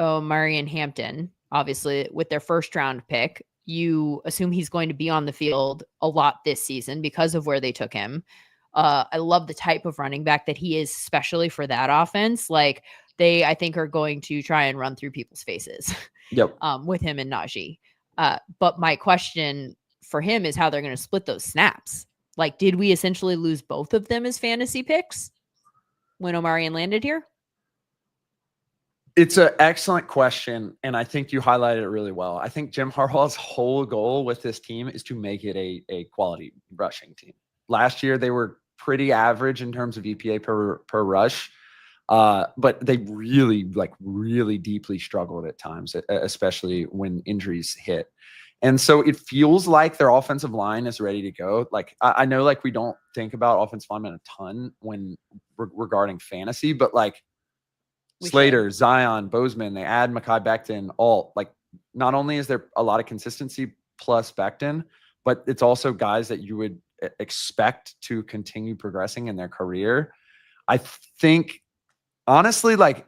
Marion Hampton, obviously with their first round pick, you assume he's going to be on the field a lot this season because of where they took him. I love the type of running back that he is, especially for that offense. Like they, I think, are going to try and run through people's faces with him and Najee. But my question for him is how they're going to split those snaps. Like, did we essentially lose both of them as fantasy picks when Omarion landed here? It's an excellent question, and I think you highlighted it really well. I think Jim Harbaugh's whole goal with this team is to make it a quality rushing team. Last year, they were pretty average in terms of EPA per rush, but they really deeply struggled at times, especially when injuries hit. And so it feels like their offensive line is ready to go. Like I know, like we don't think about offensive linemen a ton when regarding fantasy, but like Slater, Zion, Bozeman, they add Mekhi Becton, all like not only is there a lot of consistency plus Becton, but it's also guys that you would expect to continue progressing in their career. I think honestly, like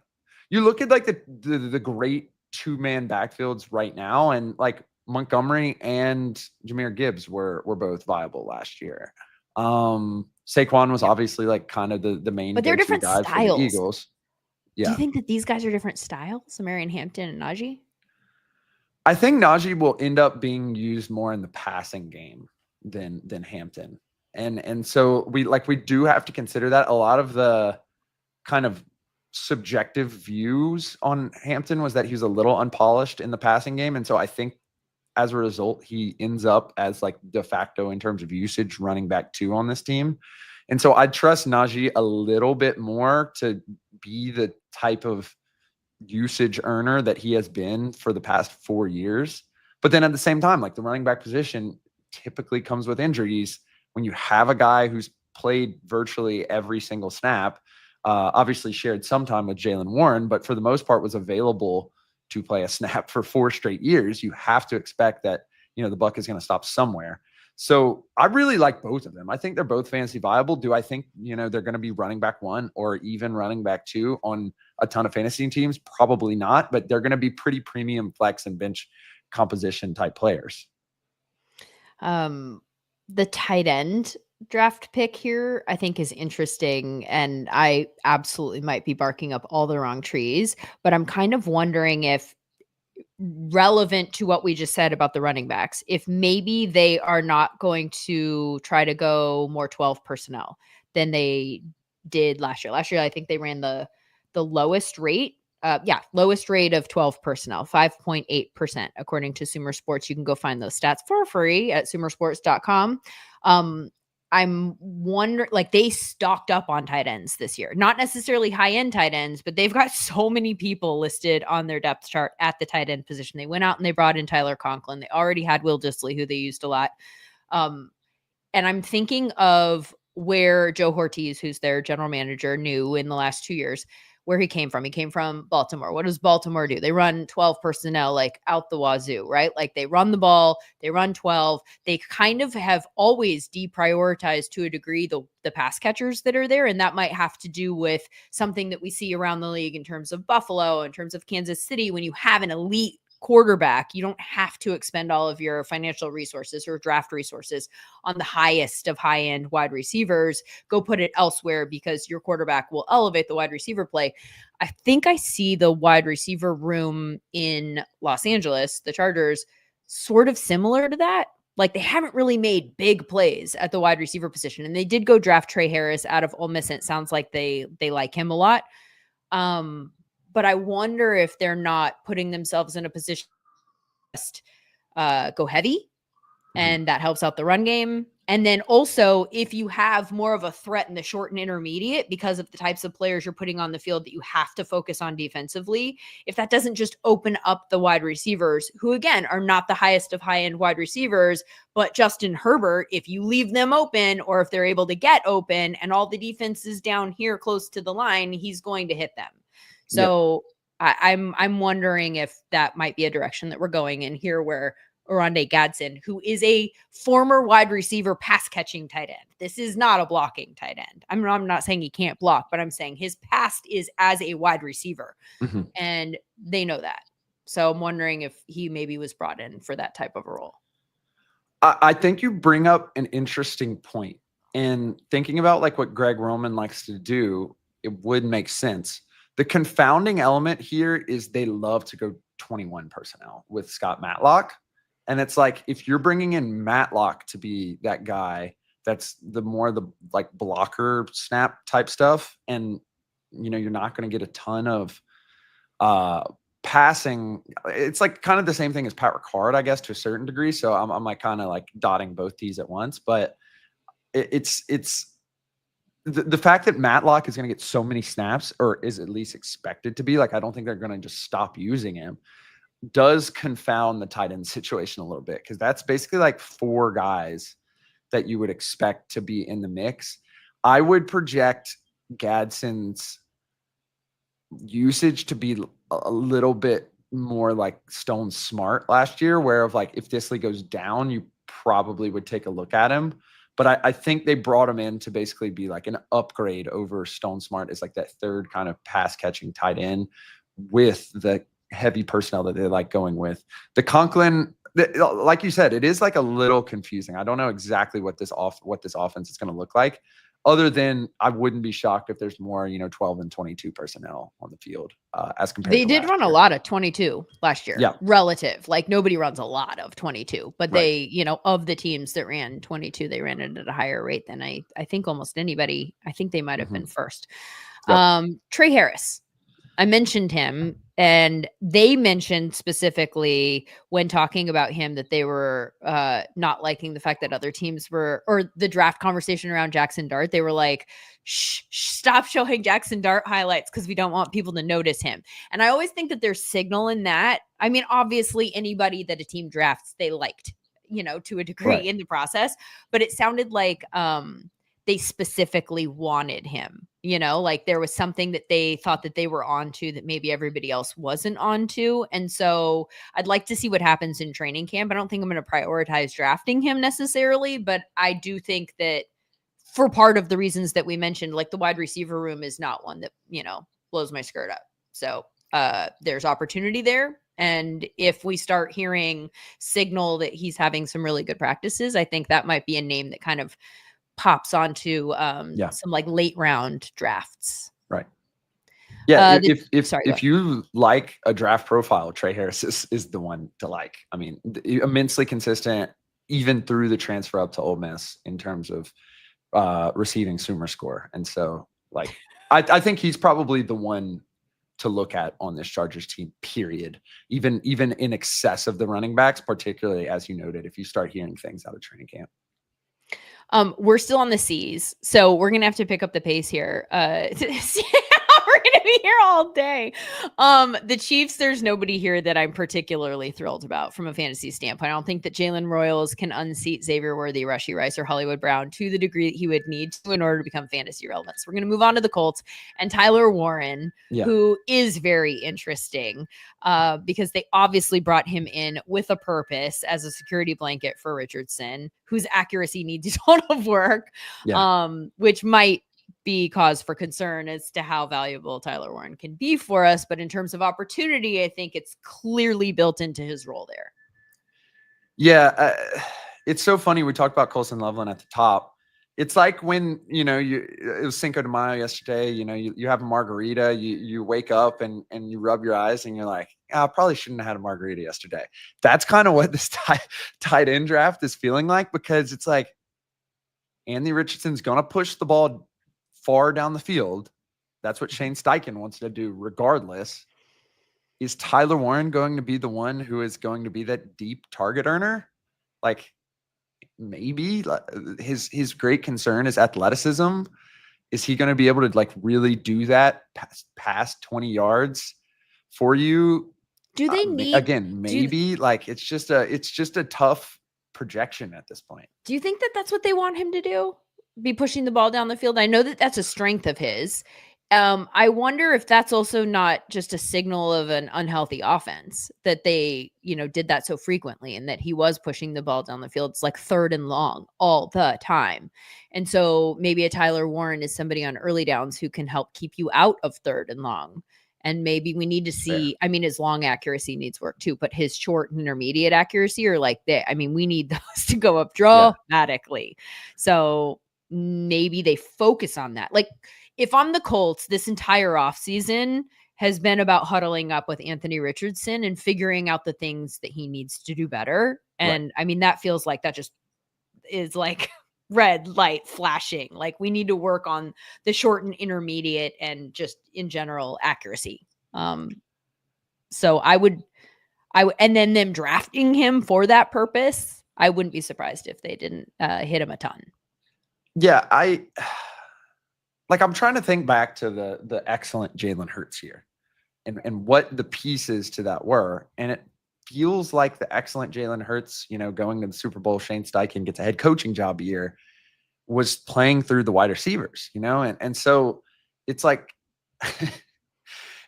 you look at like the great 2-man backfields right now, and like Montgomery and Jahmyr Gibbs were both viable last year. Saquon was obviously like kind of the main, but they're different styles for the Eagles. Yeah. Do you think that these guys are different styles, Marion Hampton and Najee? I think Najee will end up being used more in the passing game than Hampton. And so we do have to consider that. A lot of the kind of subjective views on Hampton was that he was a little unpolished in the passing game. And so I think as a result, he ends up as like de facto in terms of usage running back 2 on this team. And so I'd trust Najee a little bit more to be the type of usage earner that he has been for the past 4 years. But then at the same time, like the running back position typically comes with injuries. When you have a guy who's played virtually every single snap, obviously shared some time with Jaylen Warren, but for the most part was available to play a snap for 4 straight years, you have to expect that, the buck is going to stop somewhere. So I really like both of them. I think they're both fantasy viable. Do I think, they're going to be running back 1 or even running back 2 on a ton of fantasy teams? Probably not, but they're going to be pretty premium flex and bench composition type players. The tight end draft pick here, I think, is interesting. And I absolutely might be barking up all the wrong trees, but I'm kind of wondering if relevant to what we just said about the running backs, if maybe they are not going to try to go more 12 personnel than they did last year. Last year, I think they ran the lowest rate. Lowest rate of 12 personnel, 5.8%, according to Sumer Sports. You can go find those stats for free at sumersports.com. I'm wondering, like, they stocked up on tight ends this year, not necessarily high-end tight ends, but they've got so many people listed on their depth chart at the tight end position. They went out and they brought in Tyler Conklin. They already had Will Dissly, who they used a lot. And I'm thinking of where Joe Ortiz, who's their general manager, knew in the last 2 years, where he came from. He came from Baltimore. What does Baltimore do? They run 12 personnel like out the wazoo, right? Like they run the ball, they run 12. They kind of have always deprioritized to a degree the pass catchers that are there. And that might have to do with something that we see around the league in terms of Buffalo, in terms of Kansas City. When you have an elite quarterback, you don't have to expend all of your financial resources or draft resources on the highest of high-end wide receivers. Go put it elsewhere because your quarterback will elevate the wide receiver play. I think I see the wide receiver room in Los Angeles, the Chargers, sort of similar to that. Like they haven't really made big plays at the wide receiver position. And they did go draft Trey Harris out of Ole Miss. And it sounds like they like him a lot. But I wonder if they're not putting themselves in a position to just go heavy, and that helps out the run game. And then also, if you have more of a threat in the short and intermediate because of the types of players you're putting on the field that you have to focus on defensively, if that doesn't just open up the wide receivers, who again are not the highest of high-end wide receivers, but Justin Herbert, if you leave them open or if they're able to get open and all the defense is down here close to the line, he's going to hit them. So I'm wondering if that might be a direction that we're going in here, where Oronde Gadsden, who is a former wide receiver pass catching tight end. This is not a blocking tight end. I'm not saying he can't block, but I'm saying his past is as a wide receiver, and they know that. So I'm wondering if he maybe was brought in for that type of a role. I think you bring up an interesting point, and thinking about like what Greg Roman likes to do, it would make sense. The confounding element here is they love to go 21 personnel with Scott Matlock. And it's like, if you're bringing in Matlock to be that guy, that's the like blocker snap type stuff. And, you're not going to get a ton of passing. It's like kind of the same thing as Pat Ricard, I guess, to a certain degree. So I'm like kind of like dotting both T's at once, but it's the fact that Matlock is going to get so many snaps, or is at least expected to be, like, I don't think they're going to just stop using him, does confound the tight end situation a little bit, because that's basically like 4 guys that you would expect to be in the mix. I would project Gadsden's usage to be a little bit more like Stone Smart last year, where of like, if Disley goes down, you probably would take a look at him. But I think they brought him in to basically be like an upgrade over Stone Smart as like that third kind of pass catching tight end with the heavy personnel that they like going with. The Conklin, like you said, it is like a little confusing. I don't know exactly what this offense is going to look like, other than I wouldn't be shocked if there's more, 12 and 22 personnel on the field as compared to They did run a lot of 22 last year. Yeah. Relative. Like nobody runs a lot of 22, but they, of the teams that ran 22, they ran it at a higher rate than I think almost anybody. I think they might have been first. Yep. Trey Harris, I mentioned him, and they mentioned specifically when talking about him that they were not liking the fact that other teams were, or the draft conversation around Jackson Dart. They were like, stop showing Jackson Dart highlights because we don't want people to notice him. And I always think that there's signal in that. I mean, obviously anybody that a team drafts, they liked, to a degree in the process, but it sounded like they specifically wanted him, like there was something that they thought that they were onto that maybe everybody else wasn't onto. And so I'd like to see what happens in training camp. I don't think I'm going to prioritize drafting him necessarily, but I do think that for part of the reasons that we mentioned, like the wide receiver room is not one that, blows my skirt up. So there's opportunity there. And if we start hearing signal that he's having some really good practices, I think that might be a name that kind of pops onto some like late round drafts. Right. Yeah. If you like a draft profile, Trey Harris is the one to like. I mean, immensely consistent, even through the transfer up to Ole Miss in terms of receiving Sumer score. And so like, I think he's probably the one to look at on this Chargers team, period. Even in excess of the running backs, particularly as you noted, if you start hearing things out of training camp. We're still on the C's, so we're going to have to pick up the pace here. We're going to be here all day. The Chiefs, there's nobody here that I'm particularly thrilled about from a fantasy standpoint. I don't think that Jalen Royals can unseat Xavier Worthy, Rashee Rice, or Hollywood Brown to the degree that he would need to in order to become fantasy relevant. So we're going to move on to the Colts and Tyler Warren, who is very interesting because they obviously brought him in with a purpose as a security blanket for Richardson, whose accuracy needs a ton of work, which might be cause for concern as to how valuable Tyler Warren can be for us. But in terms of opportunity, I think it's clearly built into his role there. Yeah. It's so funny. We talked about Colson Loveland at the top. It's like when, it was Cinco de Mayo yesterday, you have a margarita, you wake up and you rub your eyes and you're like, I probably shouldn't have had a margarita yesterday. That's kind of what this tight end draft is feeling like, because it's like Anthony Richardson's going to push the ball far down the field. That's what Shane Steichen wants to do regardless. Is Tyler Warren going to be the one who is going to be that deep target earner? Like, maybe his great concern is athleticism. Is he going to be able to really do that past 20 yards for you? Do they need maybe it's just a tough projection at this point. Do you think that that's what they want him to do? Be pushing the ball down the field? I know that that's a strength of his. I wonder if that's also not just a signal of an unhealthy offense, that they, did that so frequently and that he was pushing the ball down the field. It's like 3rd and long all the time. And so maybe a Tyler Warren is somebody on early downs who can help keep you out of 3rd and long. And maybe we need to see, his long accuracy needs work too, but his short and intermediate accuracy are we need those to go up dramatically. So maybe they focus on that. Like, if I'm the Colts, this entire offseason has been about huddling up with Anthony Richardson and figuring out the things that he needs to do better. And that feels like that just is like red light flashing. Like, we need to work on the short and intermediate and just in general accuracy. So I would, and then them drafting him for that purpose, I wouldn't be surprised if they didn't hit him a ton. Yeah, I'm trying to think back to the excellent Jalen Hurts here and what the pieces to that were. And it feels like the excellent Jalen Hurts, going to the Super Bowl, Shane Steichen gets a head coaching job a year, was playing through the wide receivers, and so it's like,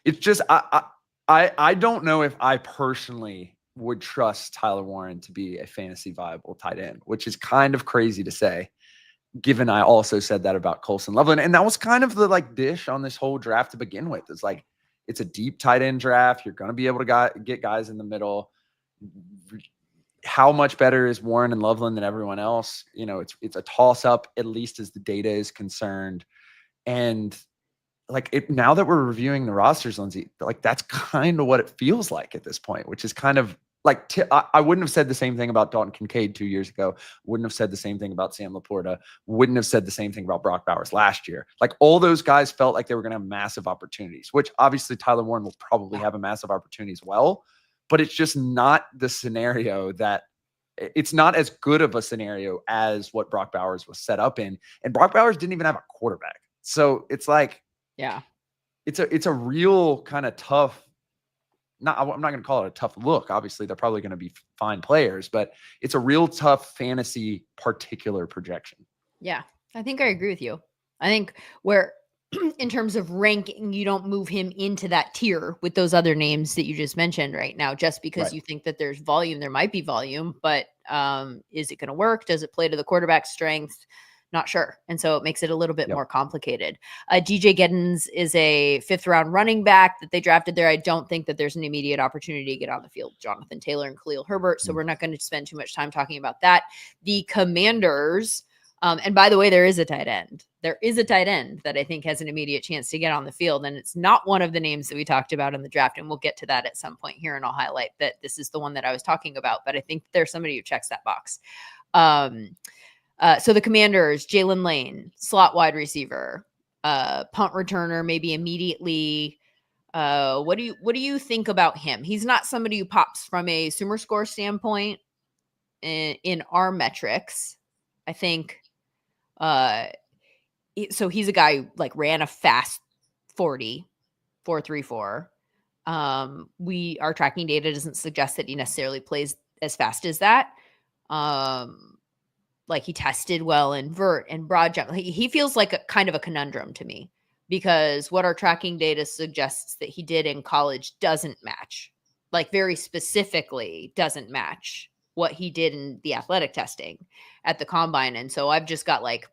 it's just, I don't know if I personally would trust Tyler Warren to be a fantasy viable tight end, which is kind of crazy to say, given I also said that about Colson Loveland. And that was kind of the dish on this whole draft to begin with. It's like, it's a deep tight end draft. You're going to be able to get guys in the middle. How much better is Warren and Loveland than everyone else? It's a toss up, at least as the data is concerned. And now that we're reviewing the rosters, Lindsay, that's kind of what it feels like at this point, which is kind of I wouldn't have said the same thing about Dalton Kincaid 2 years ago. Wouldn't have said the same thing about Sam Laporta. Wouldn't have said the same thing about Brock Bowers last year. All those guys felt like they were going to have massive opportunities, which obviously Tyler Warren will probably have a massive opportunity as well. But it's just not the scenario it's not as good of a scenario as what Brock Bowers was set up in. And Brock Bowers didn't even have a quarterback. So it's it's a real kind of tough, I'm not going to call it a tough look. Obviously, they're probably going to be fine players, but it's a real tough fantasy particular projection. Yeah, I think I agree with you. I think where in terms of ranking, you don't move him into that tier with those other names that you just mentioned right now, just because you think that there's volume. There might be volume, but is it going to work? Does it play to the quarterback's strength? Not sure. And so it makes it a little bit more complicated. DJ Giddens is a 5th round running back that they drafted there. I don't think that there's an immediate opportunity to get on the field. Jonathan Taylor and Khalil Herbert. So we're not going to spend too much time talking about that. The Commanders, and by the way, there is a tight end. There is a tight end that I think has an immediate chance to get on the field. And it's not one of the names that we talked about in the draft. And we'll get to that at some point here. And I'll highlight that this is the one that I was talking about. But I think there's somebody who checks that box. So the Commanders, Jalen Lane, slot wide receiver, punt returner, maybe immediately. What do you think about him? He's not somebody who pops from a Sumer score standpoint in our metrics. I think. So he's a guy who ran a fast 40 4.34. Our tracking data doesn't suggest that he necessarily plays as fast as that. Like he tested well in vert and broad jump. He feels like a kind of a conundrum to me, because what our tracking data suggests that he did in college doesn't match, like very specifically doesn't match what he did in the athletic testing at the combine. And so I've just got like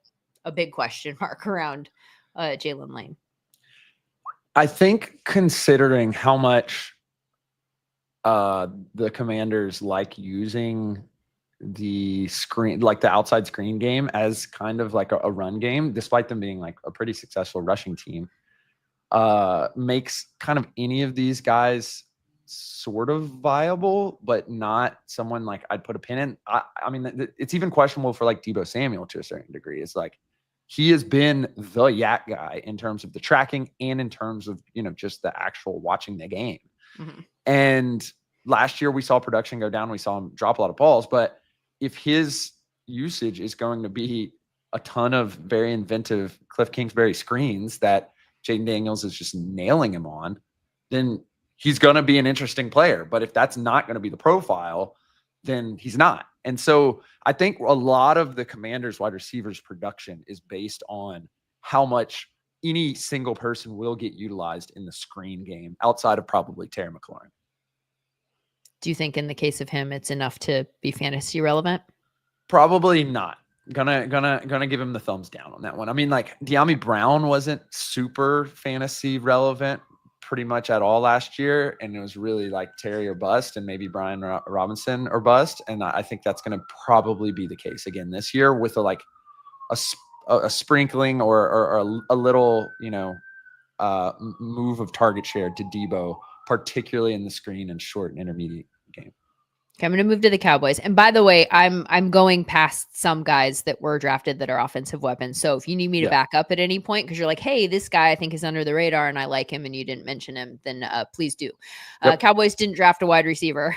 a big question mark around Jalen Lane. I think considering how much the Commanders like using the screen, like the outside screen game as kind of like a run game, despite them being like a pretty successful rushing team, makes kind of any of these guys sort of viable, but not someone like I'd put a pin in. I mean, it's even questionable for like Deebo Samuel to a certain degree. It's like he has been the yak guy in terms of the tracking and in terms of, you know, just the actual watching the game. Mm-hmm. And last year we saw production go down. We saw him drop a lot of balls, but if his usage is going to be a ton of very inventive Cliff Kingsbury screens that Jaden Daniels is just nailing him on, then he's going to be an interesting player. But if that's not going to be the profile, then he's not. And so I think a lot of the Commanders wide receivers production is based on how much any single person will get utilized in the screen game outside of probably Terry McLaurin. Do you think in the case of him, it's enough to be fantasy relevant? Probably not. Gonna give him the thumbs down on that one. I mean, like De'Ami Brown wasn't super fantasy relevant pretty much at all last year, and it was really like Terry or bust, and maybe Brian Robinson or bust. And I think that's going to probably be the case again this year with a sprinkling or a little, you know, move of target share to Deebo, particularly in the screen and short and intermediate game. Okay, I'm going to move to the Cowboys. And by the way, I'm going past some guys that were drafted that are offensive weapons. So if you need me to back up at any point because you're like, hey, this guy I think is under the radar and I like him and you didn't mention him, then please do. Cowboys didn't draft a wide receiver.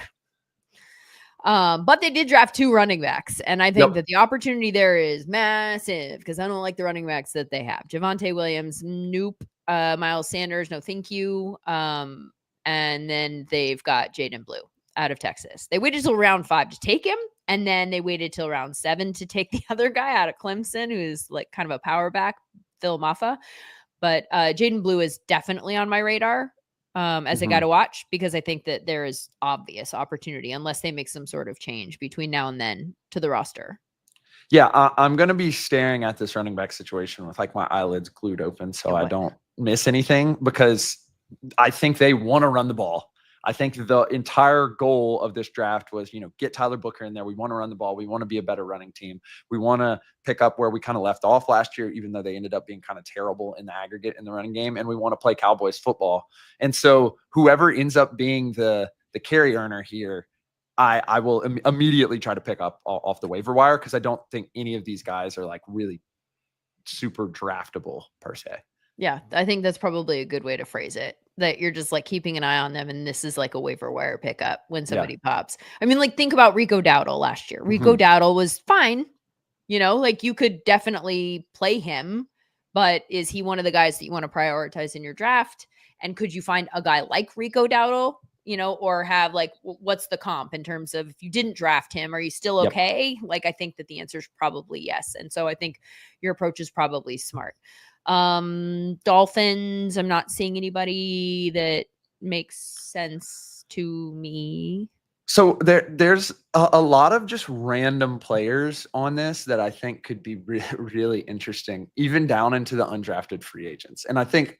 But they did draft 2 running backs. And I think that the opportunity there is massive because I don't like the running backs that they have. Javonte Williams, nope. Miles Sanders, no thank you. And then they've got Jaden Blue out of Texas. They waited till round 5 to take him. And then they waited till round 7 to take the other guy out of Clemson, who's like kind of a power back, Phil Maffa. But Jaden Blue is definitely on my radar as a guy to watch because I think that there is obvious opportunity unless they make some sort of change between now and then to the roster. Yeah, I'm going to be staring at this running back situation with like my eyelids glued open so I don't miss anything because I think they want to run the ball. I think the entire goal of this draft was, you know, get Tyler Booker in there. We want to run the ball. We want to be a better running team. We want to pick up where we kind of left off last year, even though they ended up being kind of terrible in the aggregate in the running game. And we want to play Cowboys football. And so whoever ends up being the carry earner here, I will immediately try to pick up off the waiver wire because I don't think any of these guys are like really super draftable per se. Yeah, I think that's probably a good way to phrase it. That you're just like keeping an eye on them, and this is like a waiver wire pickup when somebody pops. I mean, like think about Rico Dowdle last year. Rico Dowdle was fine, you know, like you could definitely play him, but is he one of the guys that you want to prioritize in your draft? And could you find a guy like Rico Dowdle, you know, or have like what's the comp in terms of if you didn't draft him, are you still okay? Like I think that the answer is probably yes, and so I think your approach is probably smart. Dolphins, I'm not seeing anybody that makes sense to me. So there's a lot of just random players on this that I think could be really interesting, even down into the undrafted free agents. And I think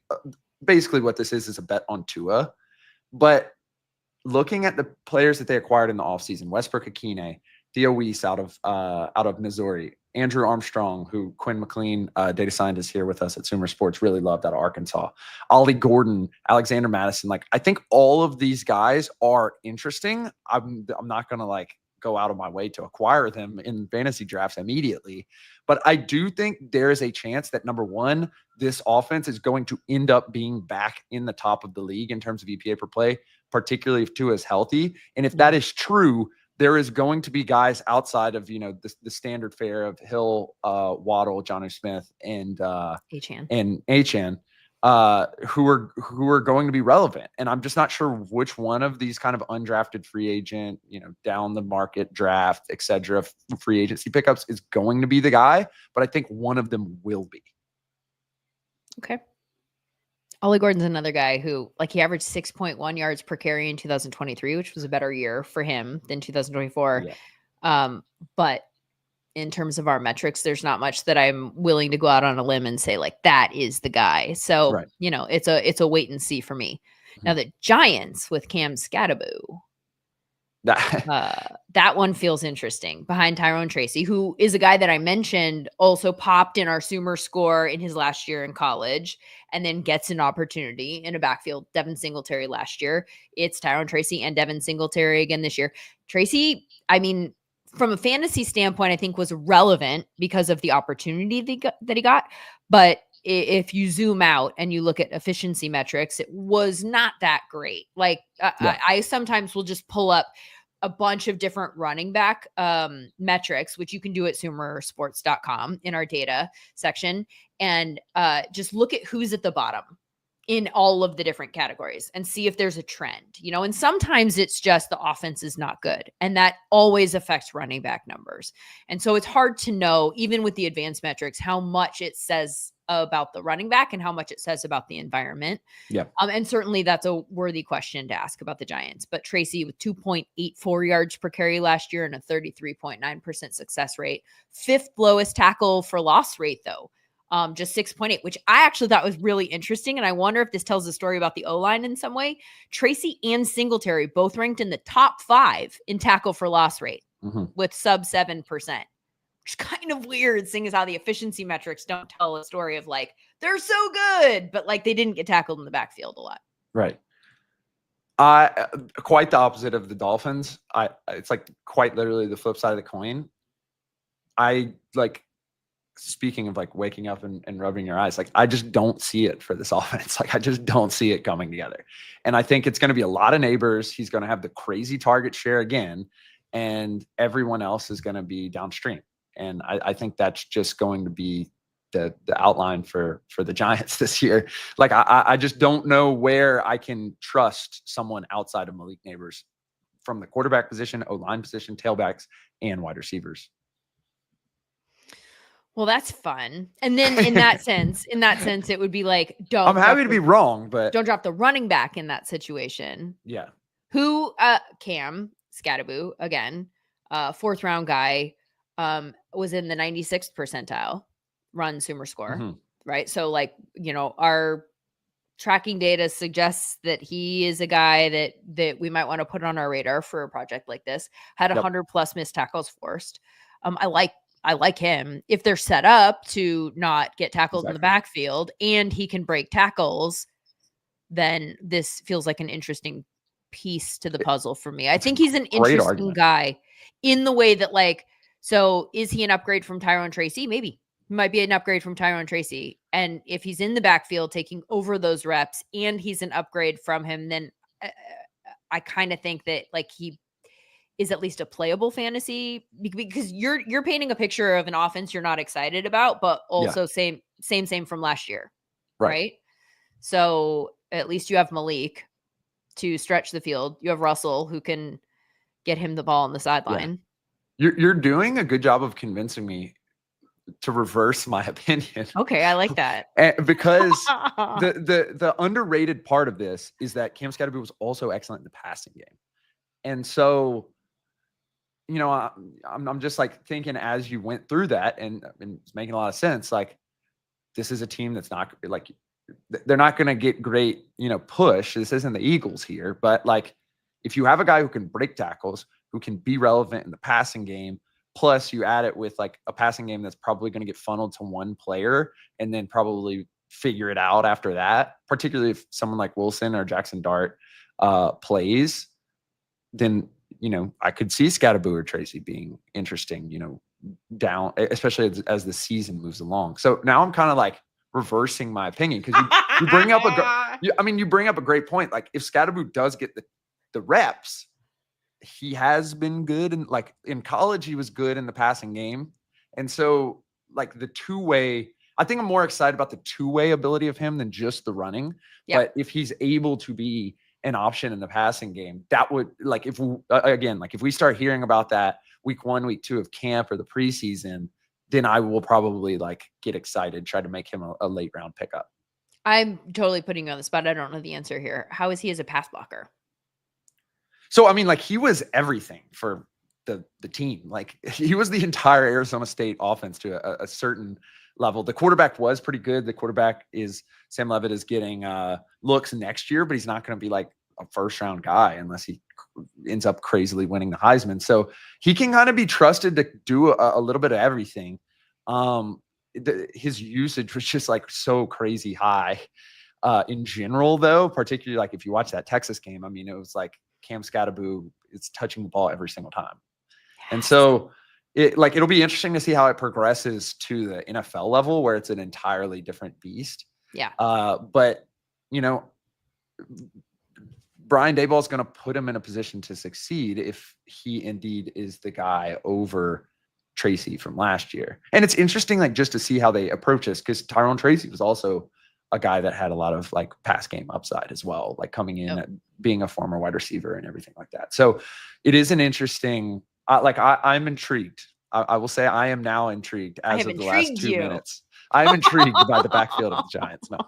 basically what this is a bet on Tua. But looking at the players that they acquired in the offseason, Westbrook-Akine, Theo Weiss out of Missouri, Andrew Armstrong, who Quinn McLean, data scientist here with us at Sumer Sports, really loved out of Arkansas. Ollie Gordon, Alexander Madison. Like, I think all of these guys are interesting. I'm not going to like go out of my way to acquire them in fantasy drafts immediately. But I do think there is a chance that, number one, this offense is going to end up being back in the top of the league in terms of EPA per play, particularly if Tua is healthy. And if that is true, there is going to be guys outside of, you know, the standard fare of Hill, Waddle, Jonnu Smith, and Achane who are going to be relevant. And I'm just not sure which one of these kind of undrafted free agent, down the market draft, et cetera, free agency pickups is going to be the guy. But I think one of them will be. Okay. Ollie Gordon's another guy who, he averaged 6.1 yards per carry in 2023, which was a better year for him than 2024. Yeah. But in terms of our metrics, there's not much that I'm willing to go out on a limb and say that is the guy. So, right. It's a wait and see for me. Mm-hmm. Now the Giants with Cam Scattaboo, that one feels interesting behind Tyrone Tracy, who is a guy that I mentioned also popped in our Sumer score in his last year in college and then gets an opportunity in a backfield. Devin Singletary last year. It's Tyrone Tracy and Devin Singletary again this year. Tracy, from a fantasy standpoint, I think was relevant because of the opportunity that he got. But if you zoom out and you look at efficiency metrics, it was not that great. I sometimes will just pull up a bunch of different running back metrics, which you can do at sumersports.com in our data section, and just look at who's at the bottom in all of the different categories and see if there's a trend, and sometimes it's just the offense is not good. And that always affects running back numbers. And so it's hard to know, even with the advanced metrics, how much it says about the running back and how much it says about the environment. Yeah. And certainly that's a worthy question to ask about the Giants. But Tracy with 2.84 yards per carry last year and a 33.9% success rate, 5th lowest tackle for loss rate though. Just 6.8, which I actually thought was really interesting. And I wonder if this tells a story about the O-line in some way. Tracy and Singletary both ranked in the top 5 in tackle for loss rate with sub 7%, which is kind of weird, seeing as how the efficiency metrics don't tell a story of they're so good, but they didn't get tackled in the backfield a lot. Right. Quite the opposite of the Dolphins. It's quite literally the flip side of the coin. Speaking of waking up and rubbing your eyes, I just don't see it for this offense. I just don't see it coming together. And I think it's going to be a lot of neighbors. He's going to have the crazy target share again, and everyone else is going to be downstream. And I think that's just going to be the outline for the Giants this year. I just don't know where I can trust someone outside of Malik Neighbors from the quarterback position, O-line position, tailbacks, and wide receivers. Well, that's fun. And then in that sense, it would be don't. I'm happy to be wrong, but don't drop the running back in that situation. Yeah. Who, Cam Scattaboo, again, 4th round guy, was in the 96th percentile run Sumer score, right? So our tracking data suggests that he is a guy that we might want to put on our radar for a project like this. Had 100 plus missed tackles forced. I like him if they're set up to not get tackled in the backfield and he can break tackles. Then this feels like an interesting piece to the puzzle for me. I think he's an interesting guy in the way that so is he an upgrade from Tyrone Tracy? Maybe he might be an upgrade from Tyrone Tracy. And if he's in the backfield taking over those reps and he's an upgrade from him, then I kind of think that he is at least a playable fantasy, because you're painting a picture of an offense you're not excited about, but also same from last year. Right. So at least you have Malik to stretch the field. You have Russell who can get him the ball on the sideline. Yeah. You're doing a good job of convincing me to reverse my opinion. Okay. I like that. Because the underrated part of this is that Cam Scatterby was also excellent in the passing game. And so, I'm just thinking as you went through that, and it's making a lot of sense. This is a team that's not they're not going to get great, push. This isn't the Eagles here, but if you have a guy who can break tackles, who can be relevant in the passing game, plus you add it with a passing game that's probably going to get funneled to one player and then probably figure it out after that, particularly if someone like Wilson or Jackson Dart plays, then I could see Scattaboo or Tracy being interesting, down, especially as the season moves along. So now I'm kind of reversing my opinion, because you bring up you bring up a great point. If Scattaboo does get the reps, he has been good, and in college he was good in the passing game, and so the two-way I think I'm more excited about the two-way ability of him than just the running. Yeah. But if he's able to be an option in the passing game, that would, like, if we, again, like if we start hearing about that week 1, week 2 of camp or the preseason, then I will probably like get excited, try to make him a late round pickup. I'm totally putting you on the spot. I don't know the answer here. How is he as a pass blocker? So, I mean, like he was everything for the team. Like he was the entire Arizona State offense to a certain level. The quarterback was pretty good. The quarterback is Sam Leavitt is getting looks next year, but he's not going to be like a first round guy unless he ends up crazily winning the Heisman. So he can kind of be trusted to do a little bit of everything. His usage was just like so crazy high in general, though, particularly like if you watch that Texas game, I mean, it was like Cam Scattaboo is touching the ball every single time. And so it'll be interesting to see how it progresses to the NFL level where it's an entirely different beast. Yeah. But, you know, Brian Daboll is going to put him in a position to succeed if he indeed is the guy over Tracy from last year. And it's interesting, like, just to see how they approach this, because Tyrone Tracy was also a guy that had a lot of like pass game upside as well, like coming in being a former wide receiver and everything like that. So it is an interesting, I'm intrigued. I will say I am now intrigued as of the last 2 minutes. I'm intrigued by the backfield of the Giants. No.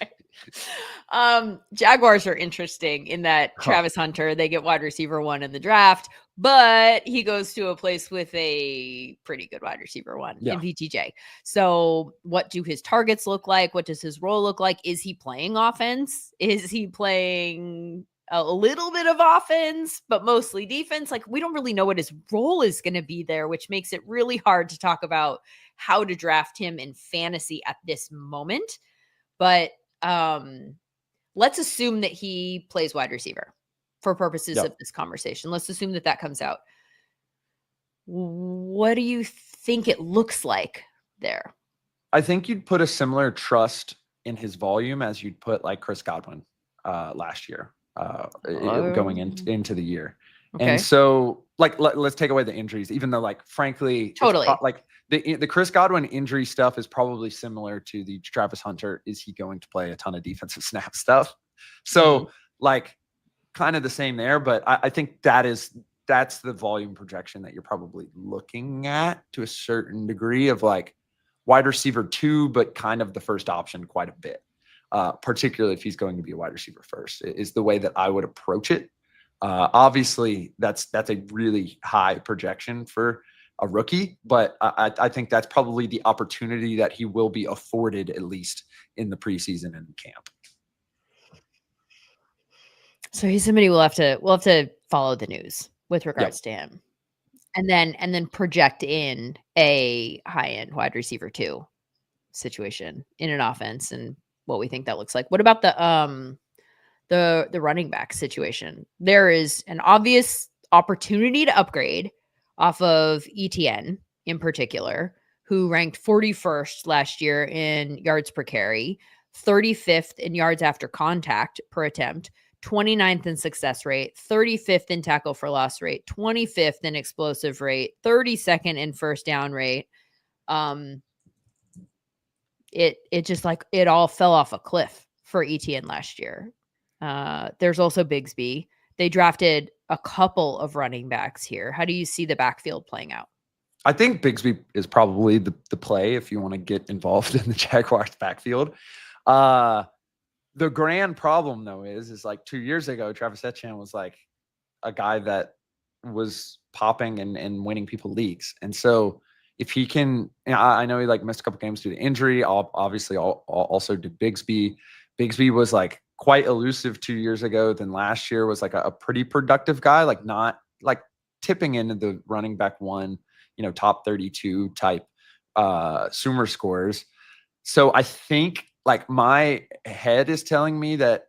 Okay. Jaguars are interesting in that Travis Hunter, they get wide receiver 1 in the draft, but he goes to a place with a pretty good wide receiver 1 in VTJ. So what do his targets look like? What does his role look like? Is he playing offense? Is he playing a little bit of offense, but mostly defense? Like, we don't really know what his role is going to be there, which makes it really hard to talk about how to draft him in fantasy at this moment. But let's assume that he plays wide receiver for purposes of this conversation. Let's assume that that comes out. What do you think it looks like there? I think you'd put a similar trust in his volume as you'd put like Chris Godwin last year going into the year. Okay. And so like, let's take away the injuries, even though like, frankly, totally like the Chris Godwin injury stuff is probably similar to the Travis Hunter. Is he going to play a ton of defensive snap stuff? So like kind of the same there, but I think that's the volume projection that you're probably looking at to a certain degree of like wide receiver 2, but kind of the first option quite a bit. Particularly if he's going to be a wide receiver first, is the way that I would approach it. Obviously that's a really high projection for a rookie, but I think that's probably the opportunity that he will be afforded, at least in the preseason and camp. So he's somebody we'll have to follow the news with regards to him, and then project in a high-end wide receiver 2 situation in an offense and what we think that looks like. What about the running back situation? There is an obvious opportunity to upgrade off of ETN in particular, who ranked 41st last year in yards per carry, 35th in yards after contact per attempt, 29th in success rate, 35th in tackle for loss rate, 25th in explosive rate, 32nd in first down rate. It just like it all fell off a cliff for ETN last year. There's also Bigsby. They drafted a couple of running backs here. How do you see the backfield playing out? I think Bigsby is probably the play if you want to get involved in the Jaguars backfield. The grand problem though is like 2 years ago, Travis Etienne was like a guy that was popping and winning people leagues. And so if he can, I know he like missed a couple games due to injury. Obviously also did Bigsby. Bigsby was like quite elusive 2 years ago. Then last year was like a pretty productive guy, like not like tipping into the running back 1, top 32 type Sumer scores. So I think like my head is telling me that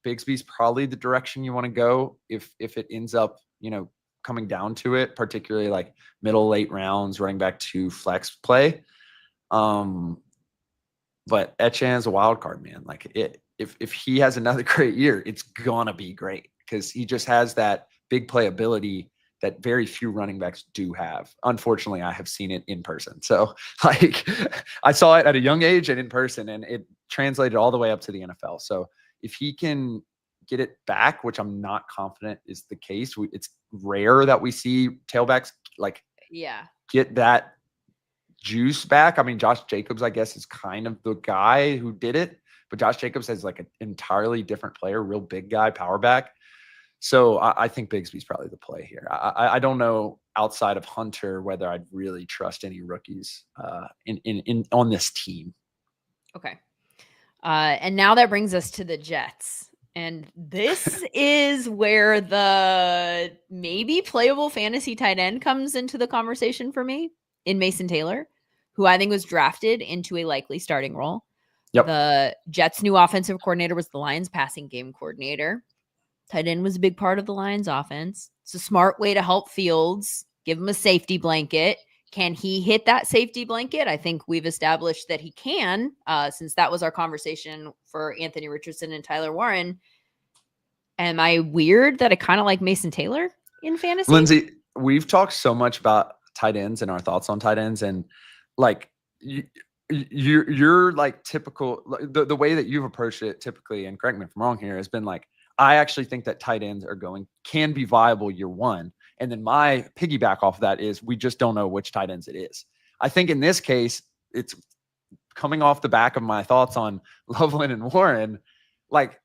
Bigsby's probably the direction you want to go if it ends up, coming down to it, particularly like middle, late rounds, running back 2 flex play. But Etienne's a wild card, man. Like if he has another great year, it's gonna be great because he just has that big play ability that very few running backs do have. Unfortunately, I have seen it in person. So like I saw it at a young age and in person, and it translated all the way up to the NFL. So if he can get it back, which I'm not confident is the case, it's rare that we see tailbacks like get that juice back. I mean, Josh Jacobs, I guess, is kind of the guy who did it, but Josh Jacobs is like an entirely different player, real big guy, power back. So I think Bigsby's probably the play here. I don't know outside of Hunter whether I'd really trust any rookies in on this team. Okay. And now that brings us to the Jets. And this is where the maybe playable fantasy tight end comes into the conversation for me in Mason Taylor, who I think was drafted into a likely starting role. Yep. The Jets' new offensive coordinator was the Lions' passing game coordinator. Tight end was a big part of the Lions' offense. It's a smart way to help Fields, give him a safety blanket. Can he hit that safety blanket? I think we've established that he can, since that was our conversation for Anthony Richardson and Tyler Warren. Am I weird that I kind of like Mason Taylor in fantasy? Lindsay, we've talked so much about tight ends and our thoughts on tight ends, and like you're like typical, the way that you've approached it typically, and correct me if I'm wrong here, has been like, I actually think that tight ends can be viable year one. And then my piggyback off of that is we just don't know which tight ends it is. I think in this case, it's coming off the back of my thoughts on Loveland and Warren. Like,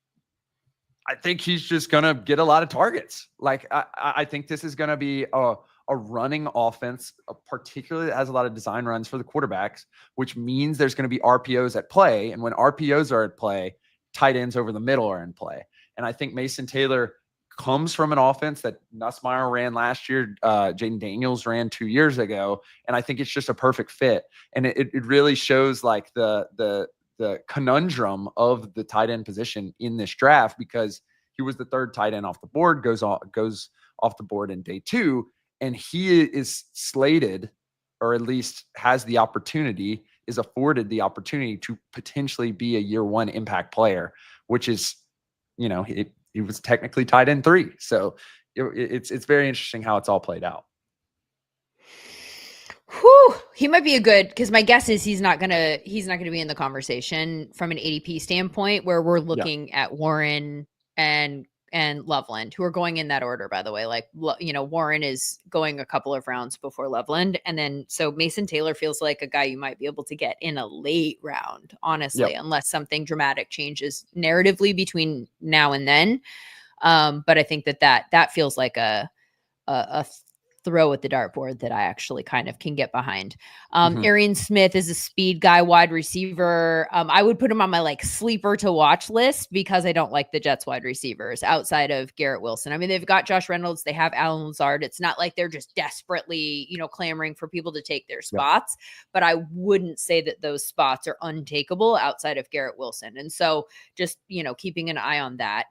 I think he's just going to get a lot of targets. Like, I think this is going to be a running offense, particularly that has a lot of design runs for the quarterbacks, which means there's going to be RPOs at play. And when RPOs are at play, tight ends over the middle are in play. And I think Mason Taylor comes from an offense that Nussmeier ran last year, Jaden Daniels ran 2 years ago, and I think it's just a perfect fit. And it really shows like the conundrum of the tight end position in this draft, because he was the third tight end off the board, goes off the board in day 2, and he is slated, or at least has the opportunity, is afforded the opportunity to potentially be a year 1 impact player, which is, you know, he was technically tight end 3. So it's very interesting how it's all played out. Whew, he might be a good, because my guess is he's not gonna be in the conversation from an ADP standpoint, where we're looking at Warren and Loveland, who are going in that order, by the way. Like, you know, Warren is going a couple of rounds before Loveland, and then so Mason Taylor feels like a guy you might be able to get in a late round, honestly, unless something dramatic changes narratively between now and then. But I think that feels like a throw at the dartboard that I actually kind of can get behind. Arian Smith is a speed guy, wide receiver. I would put him on my like sleeper to watch list, because I don't like the Jets wide receivers outside of Garrett Wilson. I mean, they've got Josh Reynolds, they have Alan Lazard. It's not like they're just desperately, you know, clamoring for people to take their spots, but I wouldn't say that those spots are untakeable outside of Garrett Wilson. And so just, you know, keeping an eye on that.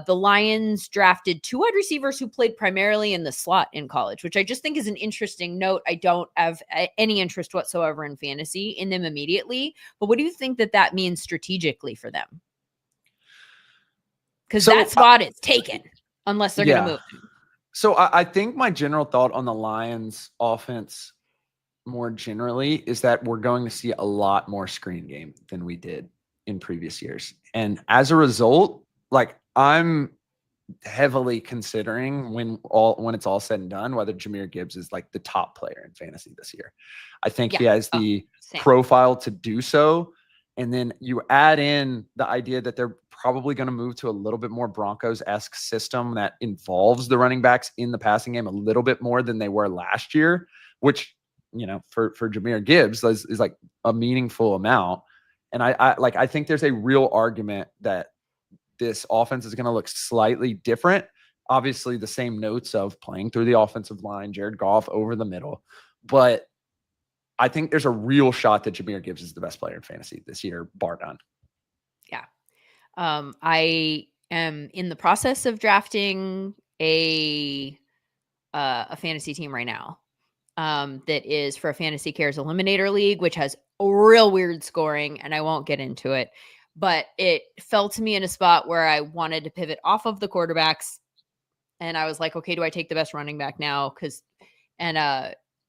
The Lions drafted 2 wide receivers who played primarily in the slot in college, which I just think is an interesting note. I don't have any interest whatsoever in fantasy in them immediately, but what do you think that means strategically for them? Because that spot is taken unless they're going to move him. So I think my general thought on the Lions offense more generally is that we're going to see a lot more screen game than we did in previous years. And as a result, like, I'm heavily considering when it's all said and done, whether Jahmyr Gibbs is like the top player in fantasy this year. I think he has the profile to do so. And then you add in the idea that they're probably going to move to a little bit more Broncos-esque system that involves the running backs in the passing game a little bit more than they were last year, which, you know, for Jahmyr Gibbs is like a meaningful amount. And I think there's a real argument that this offense is going to look slightly different. Obviously, the same notes of playing through the offensive line, Jared Goff over the middle. But I think there's a real shot that Jahmyr Gibbs is the best player in fantasy this year, bar none. Yeah. I am in the process of drafting a fantasy team right now. That is for a Fantasy Cares Eliminator League, which has real weird scoring, and I won't get into it. But it fell to me in a spot where I wanted to pivot off of the quarterbacks And I was like, okay, do I take the best running back now?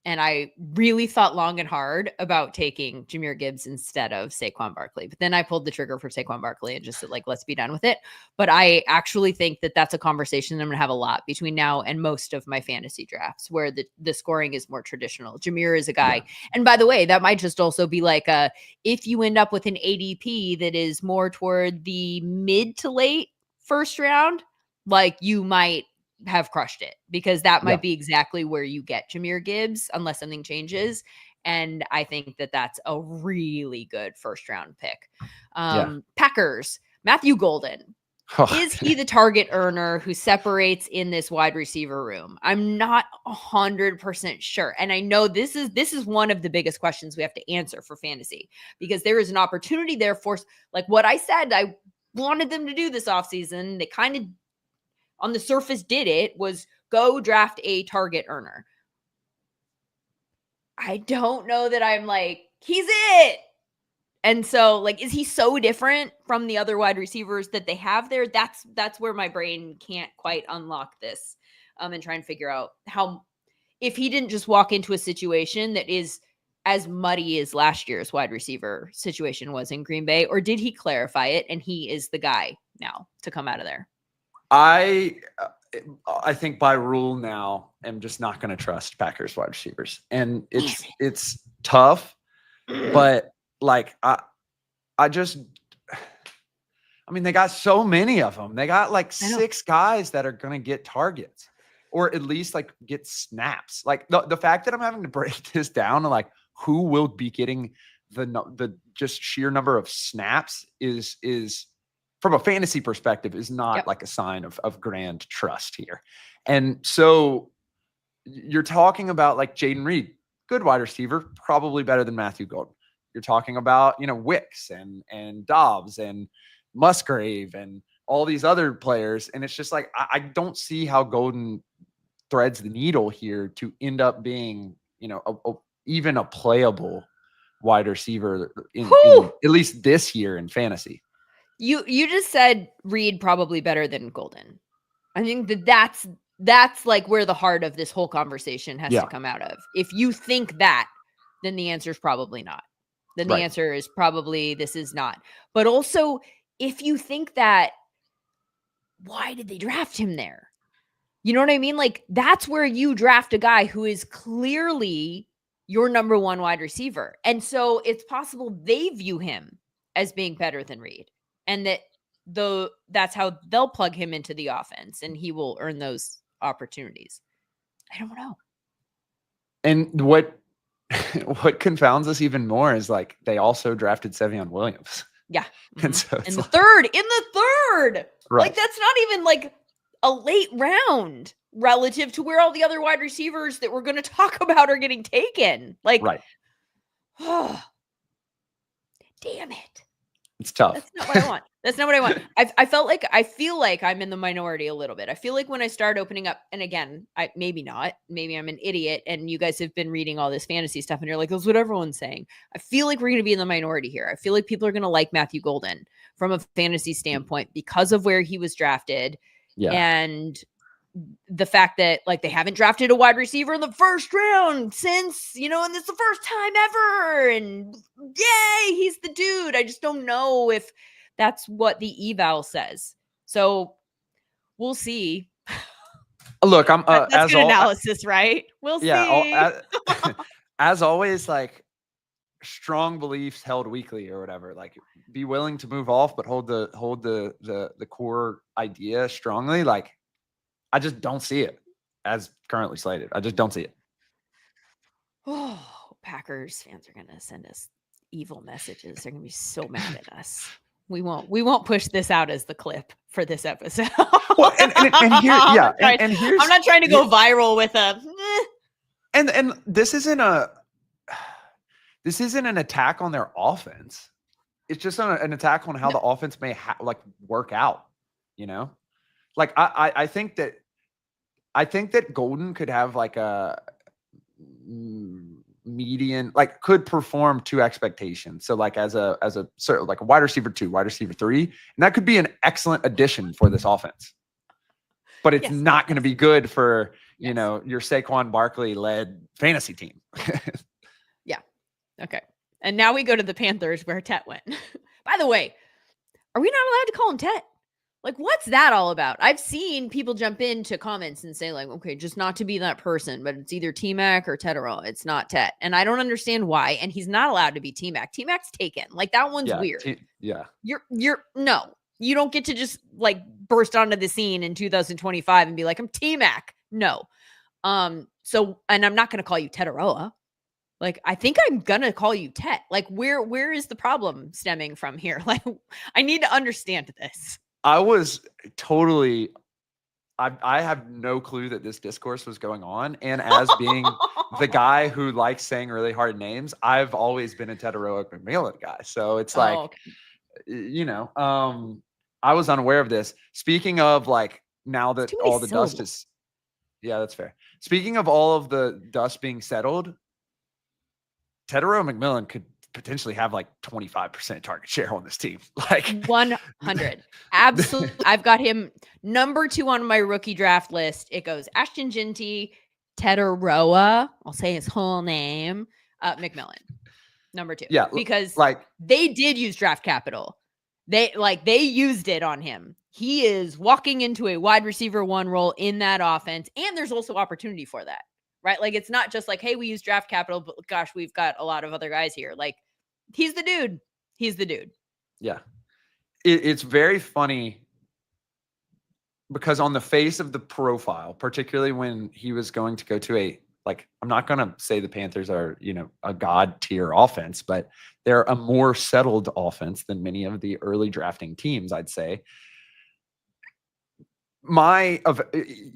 And I really thought long and hard about taking Jahmyr Gibbs instead of Saquon Barkley. But then I pulled the trigger for Saquon Barkley and just said, like, let's be done with it. But I actually think that that's a conversation I'm going to have a lot between now and most of my fantasy drafts, where the scoring is more traditional. Jahmyr is a guy. Yeah. And by the way, that might just also be like if you end up with an ADP that is more toward the mid to late first round, like you might have crushed it, because that might be exactly where you get Jahmyr Gibbs unless something changes. And I think that that's a really good first round pick. Packers, Matthew Golden. Is he the target earner who separates in this wide receiver room? I'm not 100% sure. And I know this is one of the biggest questions we have to answer for fantasy, because there is an opportunity there for, like what I said, I wanted them to do this offseason. They kind of on the surface did it, was go draft a target earner. I don't know that I'm like, he's it. And so, like, is he so different from the other wide receivers that they have there? That's where my brain can't quite unlock this and try and figure out how, if he didn't just walk into a situation that is as muddy as last year's wide receiver situation was in Green Bay, or did he clarify it and he is the guy now to come out of there? I think by rule now, I'm just not going to trust Packers wide receivers, and it's tough, but like I mean, they got so many of them. They got like 6 guys that are going to get targets, or at least like get snaps. Like the fact that I'm having to break this down to like who will be getting the just sheer number of snaps is from a fantasy perspective is not like a sign of grand trust here. And so you're talking about like Jaden Reed, good wide receiver, probably better than Matthew Golden. You're talking about, Wicks and Dobbs and Musgrave and all these other players. And it's just like, I don't see how Golden threads the needle here to end up being, even a playable wide receiver in at least this year in fantasy. You just said Reed probably better than Golden. I think that's like where the heart of this whole conversation has to come out of. If you think that, then the answer is probably not. Then the answer is probably this is not. But also, if you think that, why did they draft him there? You know what I mean? Like, that's where you draft a guy who is clearly your number one wide receiver. And so it's possible they view him as being better than Reed. And that's how they'll plug him into the offense and he will earn those opportunities. I don't know. And what confounds us even more is like they also drafted Sevion Williams. Yeah. Mm-hmm. And so in the third. Right. Like that's not even like a late round relative to where all the other wide receivers that we're going to talk about are getting taken. Like, oh, damn it. It's tough. That's not what I want. I feel like I'm in the minority a little bit. I feel like when I start opening up, and again, maybe not, maybe I'm an idiot and you guys have been reading all this fantasy stuff and you're like, that's what everyone's saying. I feel like we're going to be in the minority here. I feel like people are going to like Matthew Golden from a fantasy standpoint because of where he was drafted. Yeah. And the fact that like they haven't drafted a wide receiver in the first round since, and it's the first time ever, and yay, he's the dude. I just don't know if that's what the eval says. So we'll see. Look, I'm that's good analysis, right? We'll see. As always, like strong beliefs held weakly or whatever. Like be willing to move off, but hold the core idea strongly. Like I just don't see it as currently slated. I just don't see it. Oh, Packers fans are going to send us evil messages. They're going to be so mad at us. We won't push this out as the clip for this episode. Well, and here, yeah, and here's, I'm not trying to go viral with a. And this isn't an attack on their offense. It's just an attack on how the offense may work out. Like I think that Golden could have like a median, like could perform to expectations. So like as a sort of like a wide receiver 2, wide receiver 3, and that could be an excellent addition for this offense. but it's Yes, not going to be good for, yes. you know, your Saquon Barkley led fantasy team. Yeah. Okay. And now we go to the Panthers where Tet went. By the way, are we not allowed to call him Tet? Like, what's that all about? I've seen people jump into comments and say, like, okay, just not to be that person, but it's either T-Mac or Teteroa. It's not Tet. And I don't understand why. And he's not allowed to be T-Mac. T-Mac's taken. Like, that one's weird. No, you don't get to just like burst onto the scene in 2025 and be like, I'm T-Mac. No. So, and I'm not going to call you Teteroa. Like, I think I'm going to call you Tet. Like, where is the problem stemming from here? Like, I need to understand this. I was totally, I have no clue that this discourse was going on. And as being the guy who likes saying really hard names, I've always been a Teteroa McMillan guy. So it's like, okay. You know, I was unaware of this. Speaking of like, now that all the dust is, yeah, that's fair. Speaking of all of the dust being settled, Teteroa McMillan could potentially have like 25% target share on this team. Like 100. Absolutely. I've got him number 2 on my rookie draft list. It goes Ashton Ginty, Teteroa. I'll say his whole name. McMillan. Number 2. Yeah. Because like they did use draft capital. They used it on him. He is walking into a wide receiver 1 role in that offense. And there's also opportunity for that. Right? Like, it's not just like, hey, we use draft capital, but gosh, we've got a lot of other guys here. Like, he's the dude. He's the dude. Yeah. It's very funny because on the face of the profile, particularly when he was going to go to I'm not going to say the Panthers are, you know, a god tier offense, but they're a more settled offense than many of the early drafting teams, I'd say. My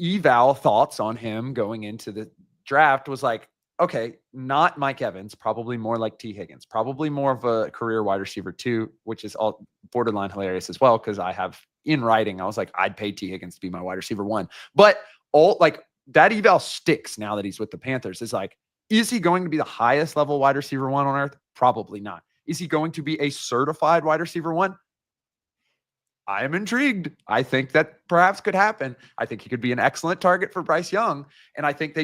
eval thoughts on him going into the draft was like, okay, not Mike Evans, probably more like T. Higgins, probably more of a career wide receiver 2, which is all borderline hilarious as well. Cause I have in writing, I was like, I'd pay T. Higgins to be my wide receiver 1, but all like that eval sticks now that he's with the Panthers. Is like, is he going to be the highest level wide receiver 1 on earth? Probably not. Is he going to be a certified wide receiver 1? I am intrigued. I think that perhaps could happen. I think he could be an excellent target for Bryce Young. And I think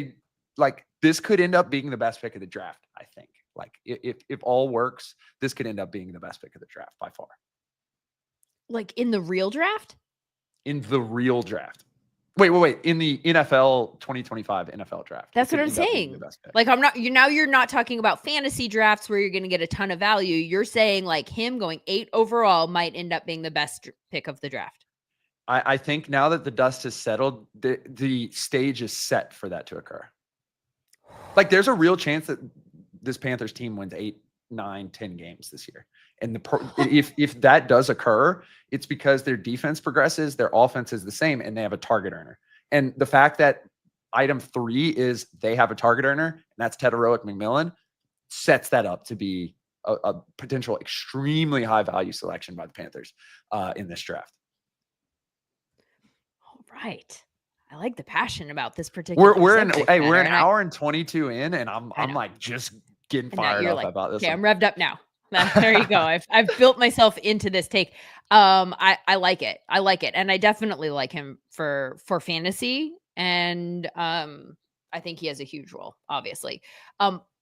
this could end up being the best pick of the draft. I think like if all works, this could end up being the best pick of the draft by far. Like in the real draft? In the real draft. Wait. In the NFL 2025 NFL draft. That's what I'm saying. Like you're not talking about fantasy drafts where you're going to get a ton of value. You're saying like him going 8 overall might end up being the best pick of the draft. I think now that the dust has settled, the stage is set for that to occur. Like there's a real chance that this Panthers team wins 8, 9, 10 games this year. And if that does occur, it's because their defense progresses, their offense is the same, and they have a target earner. And the fact that item 3 is they have a target earner, and that's Teteroa McMillan, sets that up to be a potential extremely high value selection by the Panthers in this draft. All right. I like the passion about this particular. We're an hour and 22 in, and I'm like just getting fired up about this. Okay, I'm revved up now. There you go. I've built myself into this take. I like it. I like it. And I definitely like him for fantasy. And I think he has a huge role, obviously.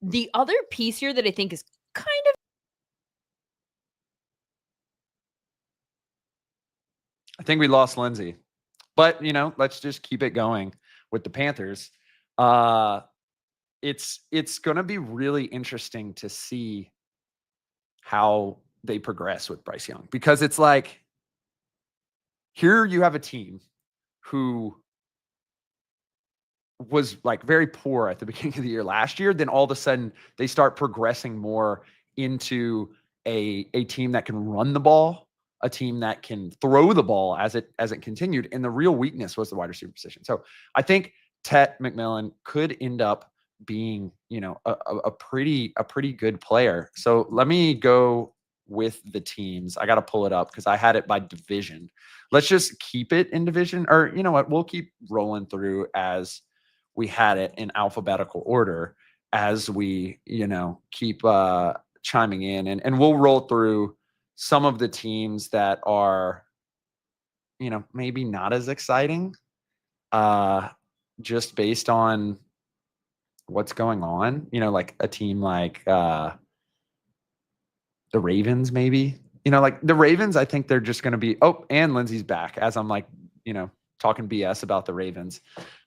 The other piece here that I think is kind of I think we lost Lindsay. But, you know, let's just keep it going with the Panthers. It's going to be really interesting to see how they progress with Bryce Young, because it's like, here you have a team who was like very poor at the beginning of the year last year. Then all of a sudden they start progressing more into a team that can run the ball, a team that can throw the ball as it continued. And the real weakness was the wide receiver position. So I think Tet McMillan could end up being, you know, a pretty good player. So let me go with the teams. I got to pull it up because I had it by division. Let's just keep it in division, or you know what? We'll keep rolling through as we had it in alphabetical order as we, you know, keep chiming in, and we'll roll through some of the teams that are, you know, maybe not as exciting. just based on what's going on, like a team like the Ravens, maybe, like the Ravens, I think they're just going to be, and Lindsay's back as I'm like, talking BS about the Ravens,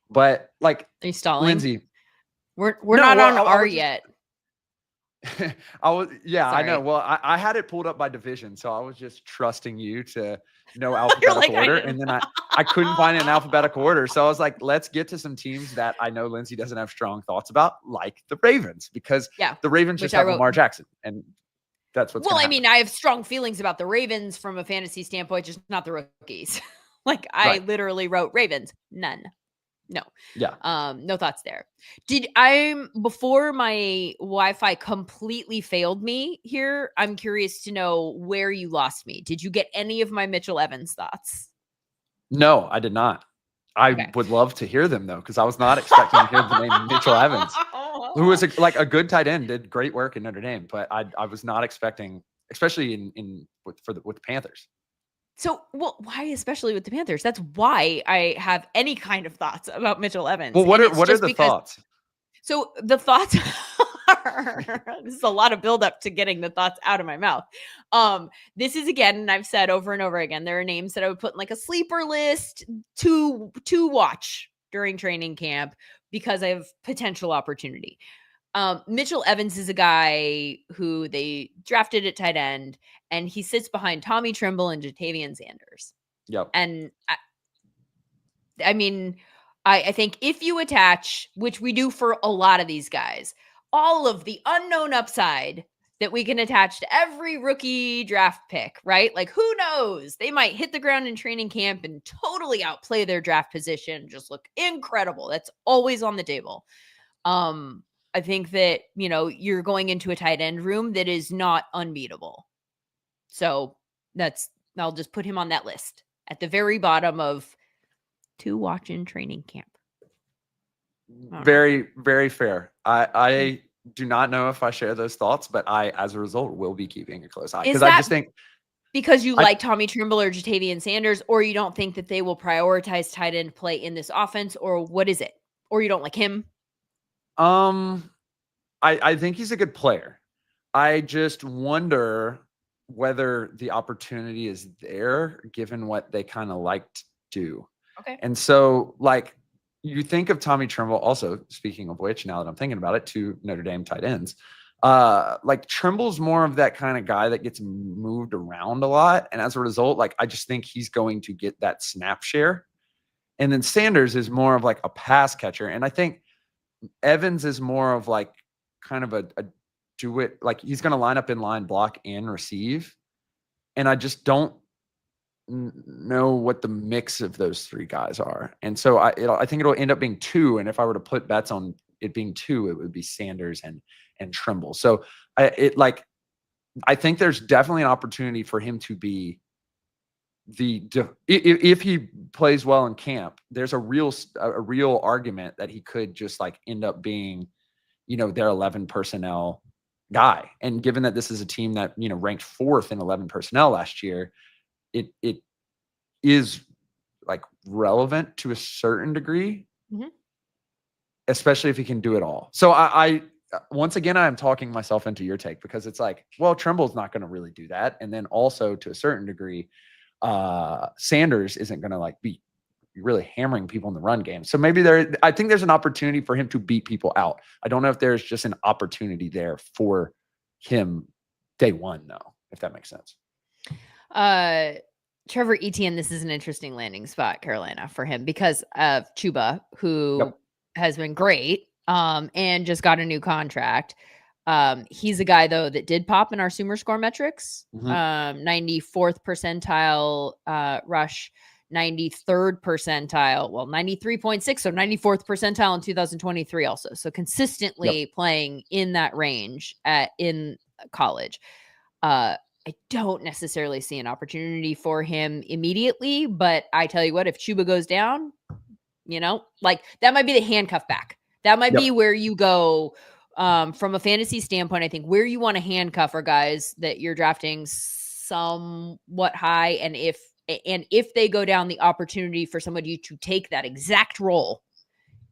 but like, are you stalling? Lindsay, we're not on R yet. Sorry. I know. Well, I had it pulled up by division, so I was just trusting you to know alphabetical order, and then I couldn't find it in alphabetical order. So I was like, let's get to some teams that I know Lindsay doesn't have strong thoughts about, like the Ravens, because the Ravens just have Lamar Jackson, and that's what's I mean, I have strong feelings about the Ravens from a fantasy standpoint, just not the rookies. Like I literally wrote Ravens, none. No. Yeah. No thoughts there. Before my Wi-Fi completely failed me here, I'm curious to know where you lost me. Did you get any of my Mitchell Evans thoughts? No, I did not. I would love to hear them though, because I was not expecting to hear the name Mitchell Evans, who was a good tight end, did great work in Notre Dame, but I was not expecting, especially with the Panthers. So, why especially with the Panthers? That's why I have any kind of thoughts about Mitchell Evans. Well, what are the thoughts? So the thoughts are, this is a lot of buildup to getting the thoughts out of my mouth. This is, again, and I've said over and over again, there are names that I would put in like a sleeper list to watch during training camp because I have potential opportunity. Mitchell Evans is a guy who they drafted at tight end, and he sits behind Tommy Tremble and Jatavian Sanders. Yep. And I mean, I think if you attach, which we do for a lot of these guys, all of the unknown upside that we can attach to every rookie draft pick, right? Like, who knows? They might hit the ground in training camp and totally outplay their draft position, just look incredible. That's always on the table. I think that, you're going into a tight end room that is not unbeatable. So I'll just put him on that list at the very bottom of to watch in training camp. Very, very fair. I do not know if I share those thoughts, but I, as a result, will be keeping a close eye, because I just think because you like Tommy Tremble or Jatavian Sanders, or you don't think that they will prioritize tight end play in this offense, or what is it? Or you don't like him? I think he's a good player. I just wonder whether the opportunity is there given what they kind of like to do. Okay. And so, like, you think of Tommy Tremble, also, speaking of which, now that I'm thinking about it, two Notre Dame tight ends. Like, Tremble's more of that kind of guy that gets moved around a lot. And as a result, like, I just think he's going to get that snap share. And then Sanders is more of like a pass catcher. And I think Evans is more of like kind of a do it, like he's going to line up in line, block and receive. And I just don't know what the mix of those three guys are. And so I think it'll end up being two. And if I were to put bets on it being two, it would be Sanders and Tremble. So I think there's definitely an opportunity for him to be if he plays well in camp, there's a real argument that he could just like end up being, their 11 personnel guy. And given that this is a team that, ranked 4th in 11 personnel last year, it is like relevant to a certain degree, especially if he can do it all. So I once again, I'm talking myself into your take, because it's like, well, Tremble's not going to really do that. And then also to a certain degree, Sanders isn't going to like be really hammering people in the run game. So maybe I think there's an opportunity for him to beat people out. I don't know if there's just an opportunity there for him day one, though, if that makes sense. Trevor Etienne, this is an interesting landing spot, Carolina, for him because of Chuba, who has been great and just got a new contract. He's a guy, though, that did pop in our Sumer score metrics. 94th percentile rush, 93rd percentile, 93.6, so 94th percentile in 2023 also. So consistently playing in that range in college. I don't necessarily see an opportunity for him immediately, but I tell you what, if Chuba goes down, like that might be the handcuff back. That might be where you go from a fantasy standpoint. I think where you want to handcuff are guys that you're drafting somewhat high. And if And if they go down, the opportunity for somebody to take that exact role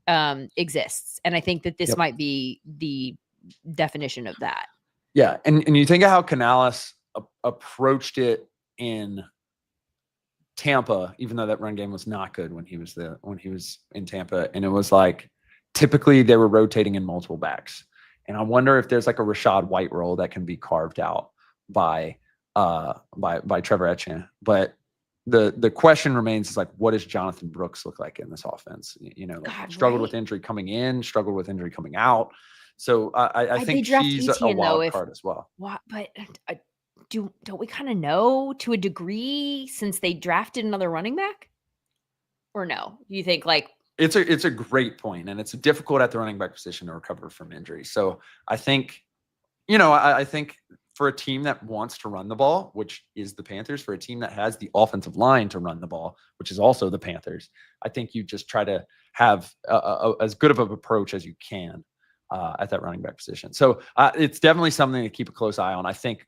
exists. And I think that this might be the definition of that. Yeah. And you think of how Canales approached it in Tampa, even though that run game was not good when he was in Tampa. And it was like, typically they were rotating in multiple backs. And I wonder if there's like a Rashad White role that can be carved out by Trevor Etienne. But the question remains is like, what does Jonathan Brooks look like in this offense? You know, like struggled with injury coming in, struggled with injury coming out. So I think she's a wild card as well. But don't we kind of know to a degree since they drafted another running back? Or no? You think like it's a great point, and it's difficult at the running back position to recover from injury. So I think, I think for a team that wants to run the ball, which is the Panthers, for a team that has the offensive line to run the ball, which is also the Panthers, I think you just try to have as good of an approach as you can at that running back position. So it's definitely something to keep a close eye on. I think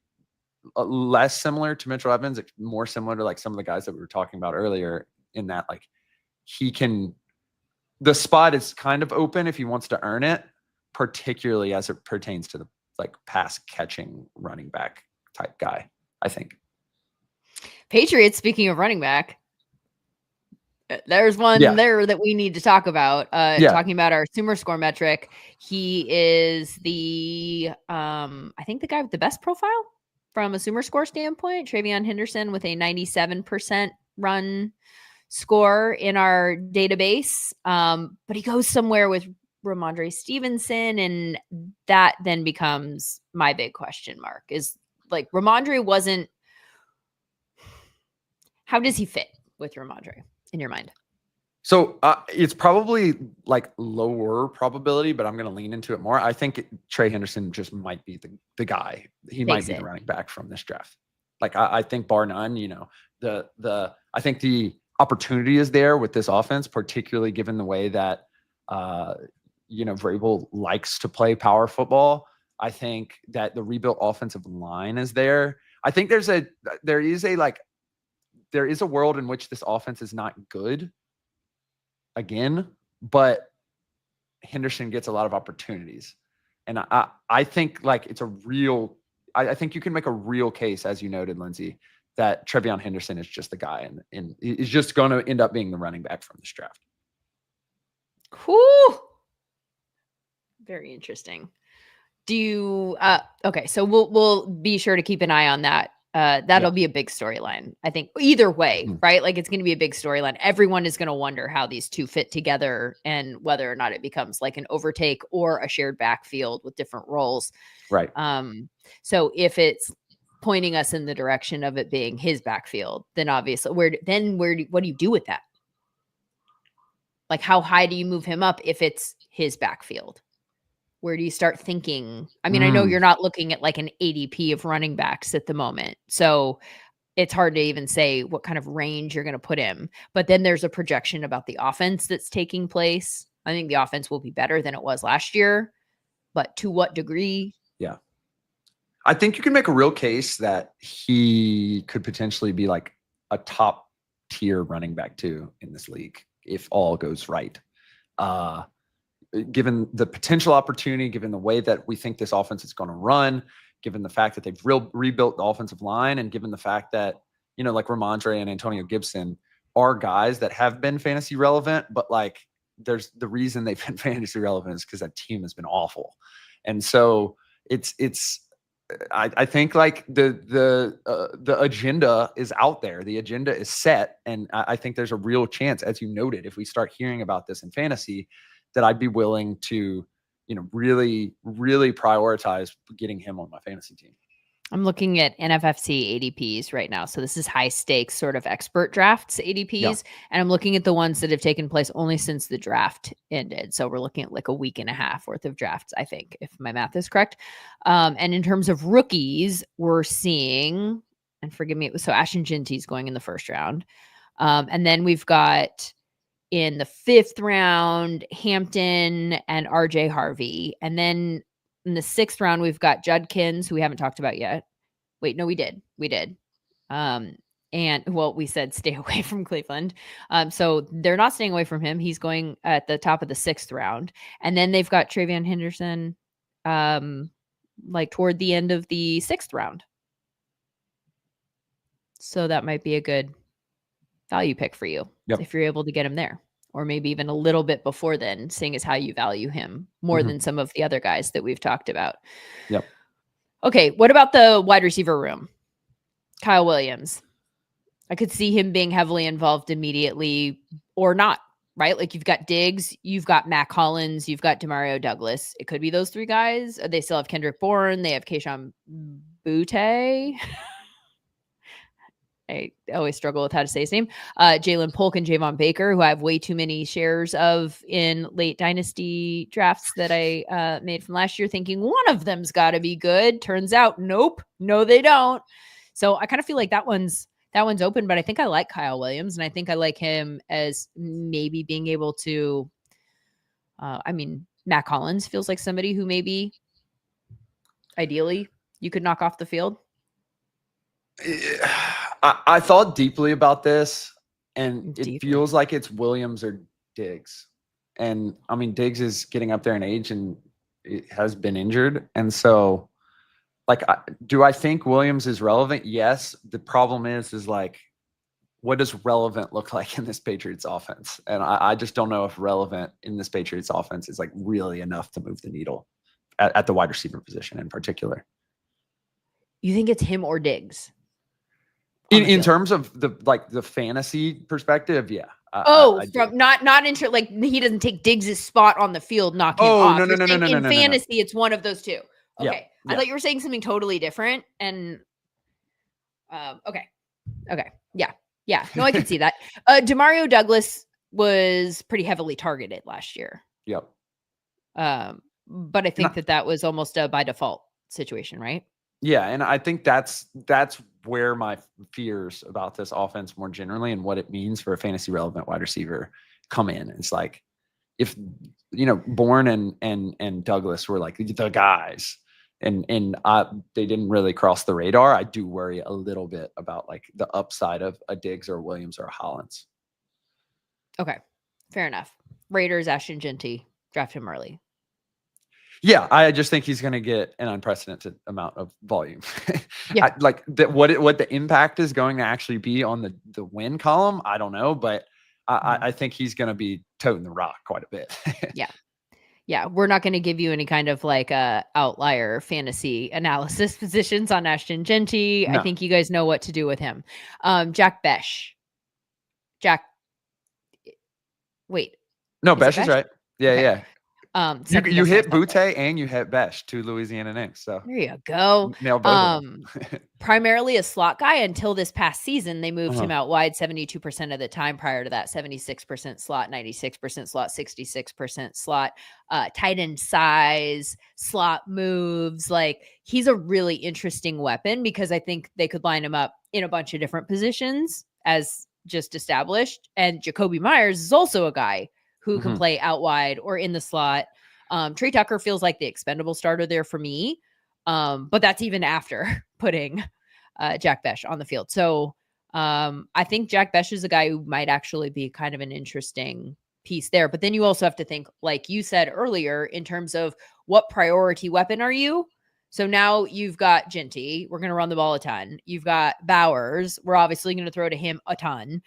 less similar to Mitchell Evans, more similar to like some of the guys that we were talking about earlier, in that like the spot is kind of open if he wants to earn it, particularly as it pertains to the like pass catching running back type guy, I think. Patriots, speaking of running back, there's one there that we need to talk about. Talking about our Sumer score metric. He is the I think the guy with the best profile from a Sumer score standpoint, Travion Henderson, with a 97% run score in our database. But he goes somewhere with Ramondre Stevenson, and that then becomes my big question mark. Is like Ramondre wasn't. How does he fit with Ramondre in your mind? So it's probably like lower probability, but I'm going to lean into it more. I think Trey Henderson just might be the guy. He might be the running back from this draft. Like I think bar none, I think the opportunity is there with this offense, particularly given the way that, Vrabel likes to play power football. I think that the rebuilt offensive line is there. I think there is a world in which this offense is not good again, but Henderson gets a lot of opportunities. And I think like it's I think you can make a real case, as you noted, Lindsay, that Travion Henderson is just the guy and is just going to end up being the running back from this draft. Whew. Very interesting. Do you, okay. So we'll be sure to keep an eye on that. That'll be a big storyline, I think, either way, right? Like it's going to be a big storyline. Everyone is going to wonder how these two fit together and whether or not it becomes like an overtake or a shared backfield with different roles. Right. So if it's pointing us in the direction of it being his backfield, then obviously what do you do with that? Like how high do you move him up if it's his backfield? Where do you start thinking? I mean, I know you're not looking at like an ADP of running backs at the moment, so it's hard to even say what kind of range you're going to put him. But then there's a projection about the offense that's taking place. I think the offense will be better than it was last year, but to what degree? Yeah. I think you can make a real case that he could potentially be like a top tier running back too in this league if all goes right. Given the potential opportunity, given the way that we think this offense is going to run, given the fact that they've rebuilt the offensive line, and given the fact that, like Ramondre and Antonio Gibson are guys that have been fantasy relevant, but like there's the reason they've been fantasy relevant is because that team has been awful. And so I think like the agenda is out there. The agenda is set. And I think there's a real chance, as you noted, if we start hearing about this in fantasy, that I'd be willing to, really, really prioritize getting him on my fantasy team. I'm looking at NFFC ADPs right now. So this is high stakes sort of expert drafts ADPs. And I'm looking at the ones that have taken place only since the draft ended. So we're looking at like a week and a half worth of drafts, I think, if my math is correct. And in terms of rookies, we're seeing, and forgive me, so Ashton Jinty's going in the first round. And then we've got in the 5th round, Hampton and RJ Harvey. And then in the 6th round, we've got Judkins, who we haven't talked about yet. Wait, no, we did. And well, we said stay away from Cleveland. So they're not staying away from him. He's going at the top of the 6th round. And then they've got Travion Henderson like toward the end of the 6th round. So that might be a good value pick for you if you're able to get him there. Or maybe even a little bit before then, seeing as how you value him more than some of the other guys that we've talked about. Yep. Okay, what about the wide receiver room? Kyle Williams. I could see him being heavily involved immediately or not, right? Like you've got Diggs, you've got Matt Collins, you've got Demario Douglas. It could be those 3 guys. They still have Kendrick Bourne. They have Kayshon Boutte. I always struggle with how to say his name. Jalen Polk and Javon Baker, who I have way too many shares of in late dynasty drafts that I made from last year, thinking one of them's got to be good. Turns out, nope, no, they don't. So I kind of feel like that one's open, but I think I like Kyle Williams, and I think I like him as maybe being able to. Matt Collins feels like somebody who maybe, ideally, you could knock off the field. I thought deeply about this, and it feels like it's Williams or Diggs. And I mean, Diggs is getting up there in age and it has been injured. And so, like, do I think Williams is relevant? Yes. The problem is like, what does relevant look like in this Patriots offense? And I just don't know if relevant in this Patriots offense is like really enough to move the needle at the wide receiver position in particular. You think it's him or Diggs? In terms of the fantasy perspective, yeah. Not into like he doesn't take Diggs' spot on the field, knock him off. No. In fantasy, it's one of those 2. Okay, yeah. I thought you were saying something totally different, and okay, yeah. No, I can see that. Demario Douglas was pretty heavily targeted last year. Yep. But I think that was almost a by default situation, right? Yeah, and I think that's where my fears about this offense more generally and what it means for a fantasy relevant wide receiver come in. It's like if Bourne and Douglas were like the guys and they didn't really cross the radar, I do worry a little bit about like the upside of a Diggs or Williams or a Hollins. Okay, fair enough. Raiders, Ashton Genty, draft him early. Yeah, I just think he's going to get an unprecedented amount of volume. Yeah. What the impact is going to actually be on the win column, I don't know, but I think he's going to be toting the rock quite a bit. Yeah, we're not going to give you any kind of like outlier fantasy analysis positions on Ashton Genty. No. I think you guys know what to do with him. Jack Besh. Wait. No, Besh is right. Yeah, okay. Yeah. You hit Boutte and you hit Besh, 2 Louisiana names. So there you go. Nailed both primarily a slot guy until this past season. They moved him out wide 72% of the time. Prior to that, 76% slot, 96% slot, 66% slot. Tight end size, slot moves. Like he's a really interesting weapon because I think they could line him up in a bunch of different positions as just established. And Jacoby Myers is also a guy who can play out wide or in the slot. Trey Tucker feels like the expendable starter there for me. But that's even after putting Jack Besh on the field. So I think Jack Besh is a guy who might actually be kind of an interesting piece there. But then you also have to think, like you said earlier, in terms of what priority weapon are you? So now you've got Genty. We're going to run the ball a ton. You've got Bowers. We're obviously going to throw to him a ton.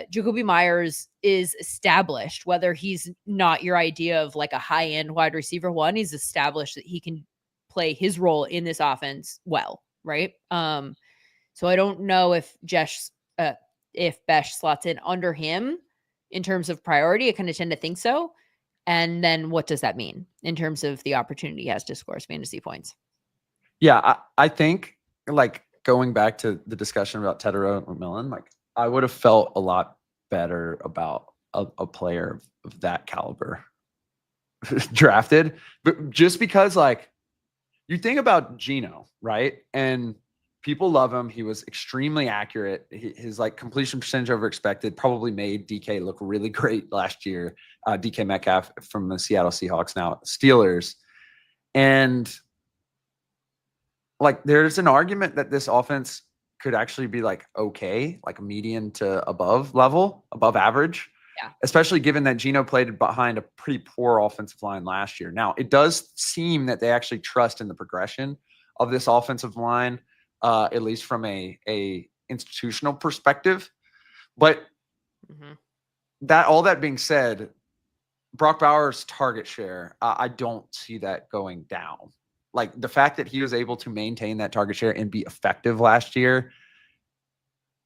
Jacoby Myers is established, whether he's not your idea of like a high-end wide receiver one, he's established that he can play his role in this offense well, right? So I don't know if Besh slots in under him in terms of priority. I kind of tend to think so. And then what does that mean in terms of the opportunity he has to score fantasy points? Yeah, I think like going back to the discussion about Tetero and McMillan, like I would have felt a lot better about a player of that caliber drafted, but just because like you think about Geno, right? And people love him. He was extremely accurate. His like completion percentage over expected probably made DK look really great last year. DK Metcalf from the Seattle Seahawks, now Steelers. And like, there's an argument that this offense could actually be like okay, like a median to above average. Yeah. Especially given that Geno played behind a pretty poor offensive line last year. Now, it does seem that they actually trust in the progression of this offensive line, at least from a institutional perspective. But all that being said, Brock Bowers' target share, I don't see that going down. Like the fact that he was able to maintain that target share and be effective last year,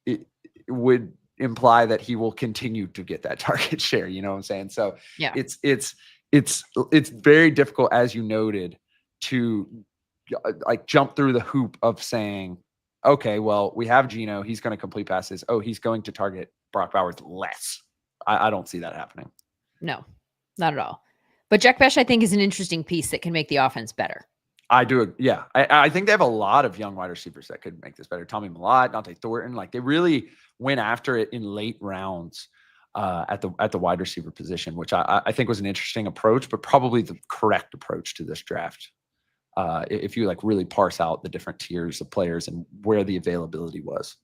it would imply that he will continue to get that target share. You know what I'm saying? So yeah, it's very difficult, as you noted, to like jump through the hoop of saying, okay, well, we have Geno, he's going to complete passes. Oh, he's going to target Brock Bowers less. I don't see that happening. No, not at all. But Jack Besh, I think, is an interesting piece that can make the offense better. I do. Yeah. I think they have a lot of young wide receivers that could make this better. Tommy Millott, Dante Thornton, like they really went after it in late rounds at the wide receiver position, which I think was an interesting approach, but probably the correct approach to this draft. If you like really parse out the different tiers of players and where the availability was.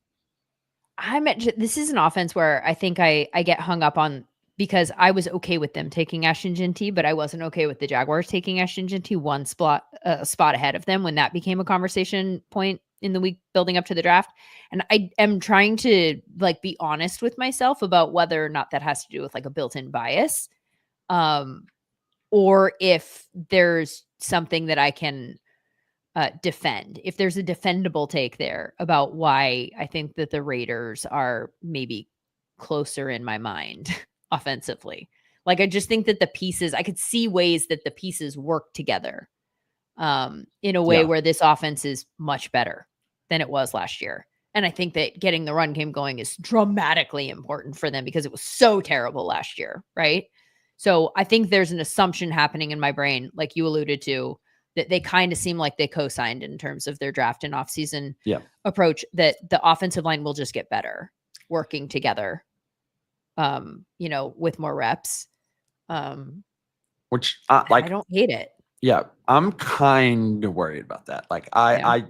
This is an offense where I think I get hung up on, because I was okay with them taking Ashton Jeanty, but I wasn't okay with the Jaguars taking Ashton Jeanty one spot ahead of them when that became a conversation point in the week building up to the draft. And I am trying to like be honest with myself about whether or not that has to do with like a built-in bias, or if there's something that I can defend. If there's a defendable take there about why I think that the Raiders are maybe closer in my mind offensively. Like, I just think that the pieces, I could see ways that the pieces work together in a way where this offense is much better than it was last year. And I think that getting the run game going is dramatically important for them because it was so terrible last year, right? So I think there's an assumption happening in my brain, like you alluded to, that they kind of seem like they co-signed in terms of their draft and offseason approach, that the offensive line will just get better working together, with more reps. Which I don't hate it. Yeah, I'm kind of worried about that. Like I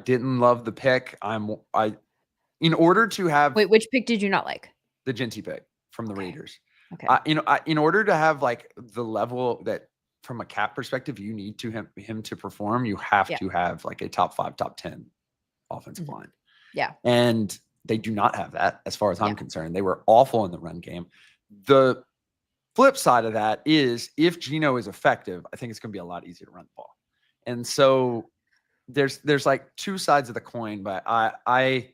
didn't love the pick. In order to have Wait, which pick did you not like? The Jeanty pick from the Raiders. Okay. In order to have like the level that from a cap perspective you need to him to perform, you have to have like a top 5, top 10 offensive line. Yeah. And they do not have that as far as I'm concerned. They were awful in the run game. The flip side of that is if Geno is effective, I think it's going to be a lot easier to run the ball. And so there's like two sides of the coin, but I'm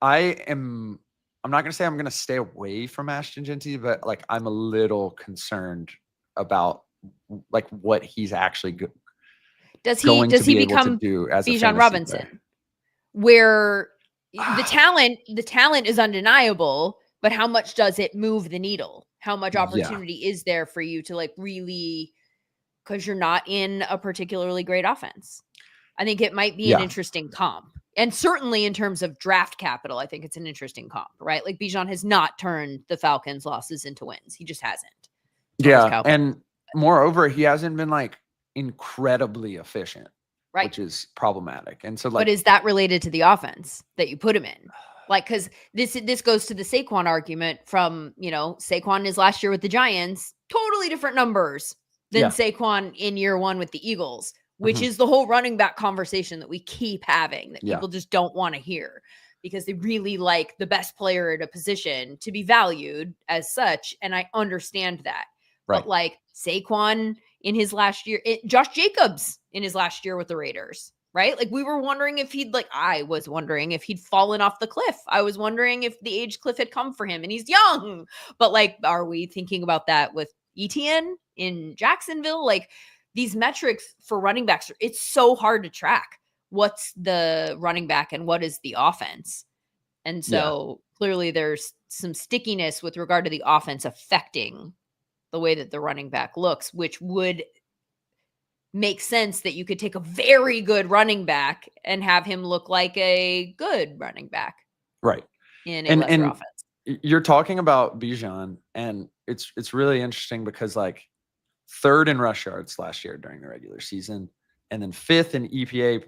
not going to say I'm going to stay away from Ashton Jeanty, but like I'm a little concerned about like what he's actually does he become Bijan Robinson player, where the talent is undeniable, but how much does it move the needle? How much opportunity is there for you to like really, because you're not in a particularly great offense? I think it might be an interesting comp. And certainly in terms of draft capital, I think it's an interesting comp, right? Like Bijan has not turned the Falcons' losses into wins. He just hasn't. Yeah. And moreover, he hasn't been like incredibly efficient, right? Which is problematic. And so like, but is that related to the offense that you put him in? Like, because this goes to the Saquon argument from, Saquon is last year with the Giants, totally different numbers than Saquon in year one with the Eagles, which is the whole running back conversation that we keep having that people just don't want to hear because they really like the best player at a position to be valued as such. And I understand that. Right. But like Saquon in his last year, Josh Jacobs in his last year with the Raiders, right? Like I was wondering if he'd fallen off the cliff. I was wondering if the age cliff had come for him and he's young. But like, are we thinking about that with Etienne in Jacksonville? Like these metrics for running backs, it's so hard to track what's the running back and what is the offense. And so clearly there's some stickiness with regard to the offense affecting the way that the running back looks, which would make sense that you could take a very good running back and have him look like a good running back. Right. In a lesser offense. You're talking about Bijan, and it's really interesting because like 3rd in rush yards last year during the regular season, and then 5th in EPA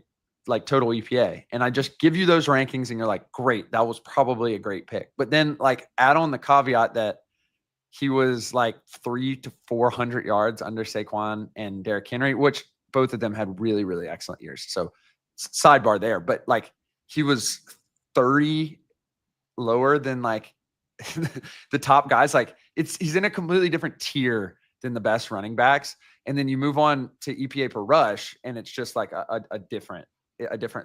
like total EPA. And I just give you those rankings and you're like, great, that was probably a great pick. But then like add on the caveat that he was like 300 to 400 yards under Saquon and Derrick Henry, which both of them had really, really excellent years. So sidebar there, but like he was 30 lower than like the top guys. Like he's in a completely different tier than the best running backs. And then you move on to EPA per rush, and it's just like a different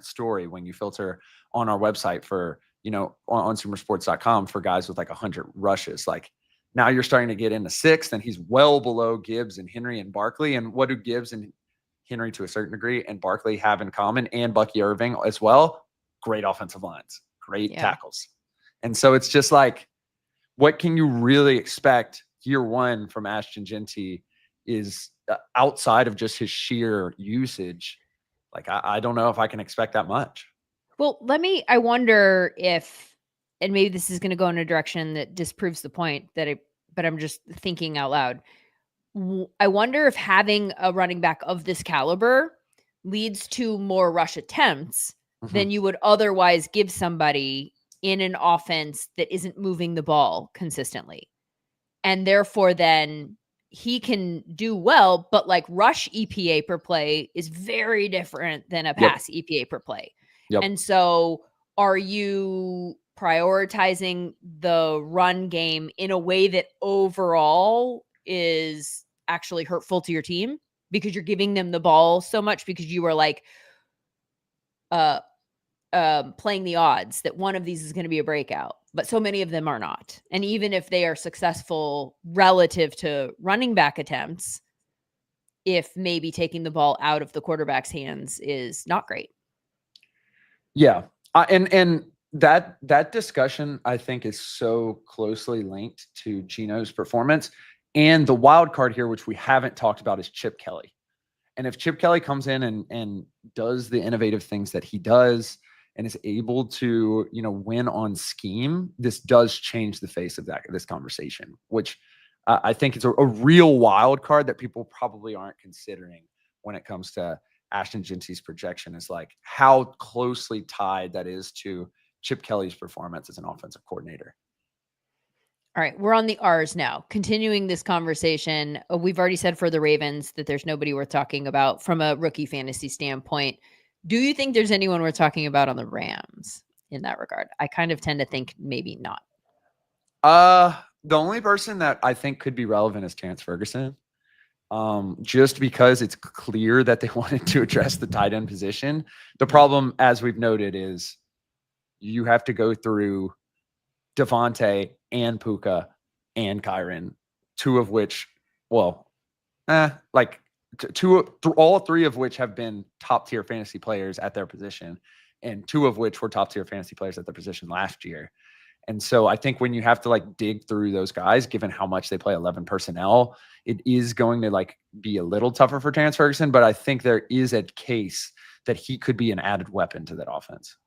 story when you filter on our website for, on consumersports.com for guys with like 100 rushes. Like now you're starting to get into sixth, and he's well below Gibbs and Henry and Barkley. And what do Gibbs and Henry to a certain degree and Barkley have in common, and Bucky Irving as well? Great offensive lines, great tackles. And so it's just like, what can you really expect year one from Ashton Jeanty is outside of just his sheer usage. Like, I don't know if I can expect that much. Well, I wonder if, and maybe this is going to go in a direction that disproves the point but I'm just thinking out loud. I wonder if having a running back of this caliber leads to more rush attempts than you would otherwise give somebody in an offense that isn't moving the ball consistently. And therefore then he can do well, but like rush EPA per play is very different than a pass EPA per play. And so are you prioritizing the run game in a way that overall is actually hurtful to your team because you're giving them the ball so much because you are like playing the odds that one of these is going to be a breakout, but so many of them are not. And even if they are successful relative to running back attempts, if maybe taking the ball out of the quarterback's hands is not great. Yeah. And that discussion, I think, is so closely linked to Geno's performance. And the wild card here, which we haven't talked about, is Chip Kelly. And if Chip Kelly comes in and does the innovative things that he does and is able to, win on scheme, this does change the face of this conversation, which I think is a real wild card that people probably aren't considering when it comes to Ashton Jeanty's projection, is like how closely tied that is to Chip Kelly's performance as an offensive coordinator. All right, we're on the R's now. Continuing this conversation, we've already said for the Ravens that there's nobody worth talking about from a rookie fantasy standpoint. Do you think there's anyone worth talking about on the Rams in that regard? I kind of tend to think maybe not. The only person that I think could be relevant is Terrence Ferguson, just because it's clear that they wanted to address the tight end position. The problem, as we've noted, is you have to go through Devontae and Puka and Kyron, two of which, all three of which have been top tier fantasy players at their position, and two of which were top tier fantasy players at their position last year. And so I think when you have to dig through those guys, given how much they play 11 personnel, it is going to be a little tougher for Terrence Ferguson, but I think there is a case that he could be an added weapon to that offense.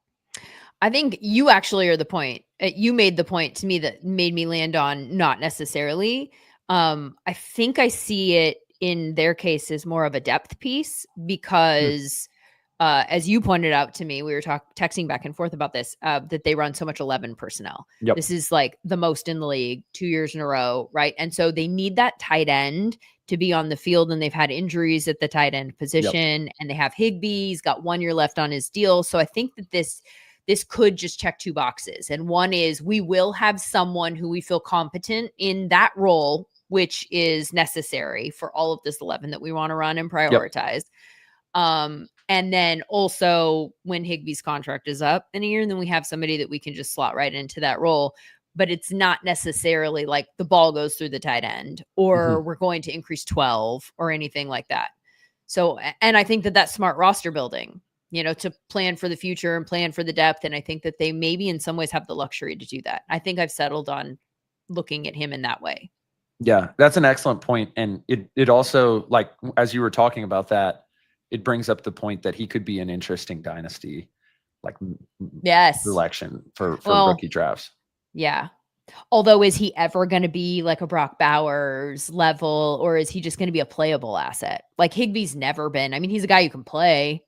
I think you actually are the point. You made the point to me that made me land on not necessarily. I think I see it in their case as more of a depth piece because as you pointed out to me, we were texting back and forth about this, that they run so much 11 personnel. Yep. This is like the most in the league 2 years in a row. Right. And so they need that tight end to be on the field, and they've had injuries at the tight end position, and they have Higbee. He's got 1 year left on his deal. So I think that this could just check two boxes. And one is we will have someone who we feel competent in that role, which is necessary for all of this 11 that we want to run and prioritize. Yep. And then also when Higbee's contract is up in a year, and then we have somebody that we can just slot right into that role. But it's not necessarily like the ball goes through the tight end or we're going to increase 12 or anything like that. So, and I think that that's smart roster building, to plan for the future and plan for the depth. And I think that they maybe in some ways have the luxury to do that. I think I've settled on looking at him in that way. Yeah, that's an excellent point. And it also, as you were talking about that, it brings up the point that he could be an interesting dynasty, selection for rookie drafts. Yeah. Although, is he ever going to be like a Brock Bowers level, or is he just going to be a playable asset? Like Higbee's never been. I mean, he's a guy you can play,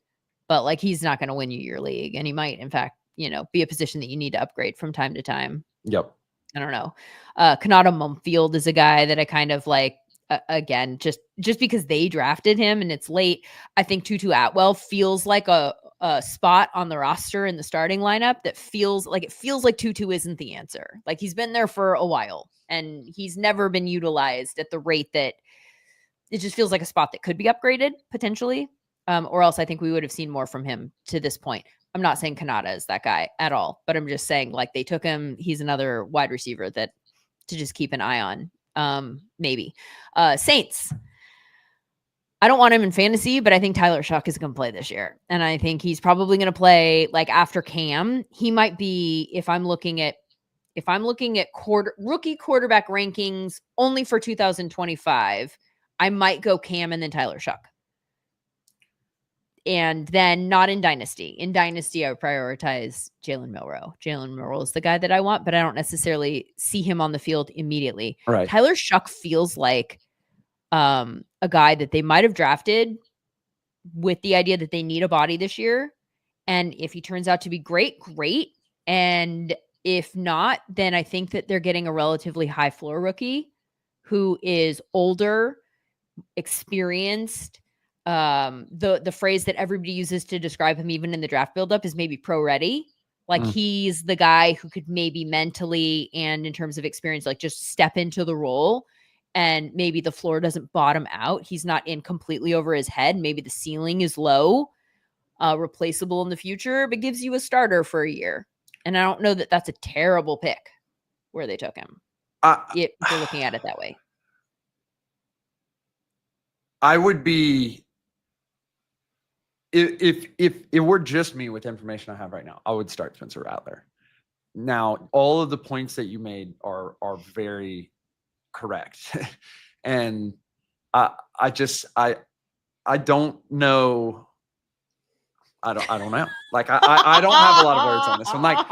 but like he's not going to win you your league, and he might, in fact, be a position that you need to upgrade from time to time. Yep. I don't know. Kanata Mumfield is a guy that I kind of like. Again, just because they drafted him and it's late, I think Tutu Atwell feels like a spot on the roster in the starting lineup that feels like Tutu isn't the answer. Like he's been there for a while and he's never been utilized at the rate that it just feels like a spot that could be upgraded potentially. Or else I think we would have seen more from him to this point. I'm not saying Kanata is that guy at all, but I'm just saying like they took him. He's another wide receiver that to just keep an eye on. Maybe. Saints. I don't want him in fantasy, but I think Tyler Shuck is going to play this year. And I think he's probably going to play like after Cam. He might be, if I'm looking at rookie quarterback rankings only for 2025, I might go Cam and then Tyler Shuck. And then not in Dynasty. In Dynasty, I would prioritize Jalen Milroe. Jalen Milroe is the guy that I want, but I don't necessarily see him on the field immediately. Right. Tyler Shuck feels like a guy that they might have drafted with the idea that they need a body this year. And if he turns out to be great. And if not, then I think that they're getting a relatively high floor rookie who is older, experienced. The phrase that everybody uses to describe him, even in the draft buildup, is maybe pro ready. Like he's the guy who could maybe mentally and in terms of experience, like just step into the role and maybe the floor doesn't bottom out. He's not in completely over his head. Maybe the ceiling is low, replaceable in the future, but gives you a starter for a year. And I don't know that that's a terrible pick where they took him. If you're looking at it that way. I would be, if it were just me with the information I have right now, I would start Spencer Rattler. Now, all of the points that you made are very correct. And I don't know. I don't know. Like I don't have a lot of words on this one. Like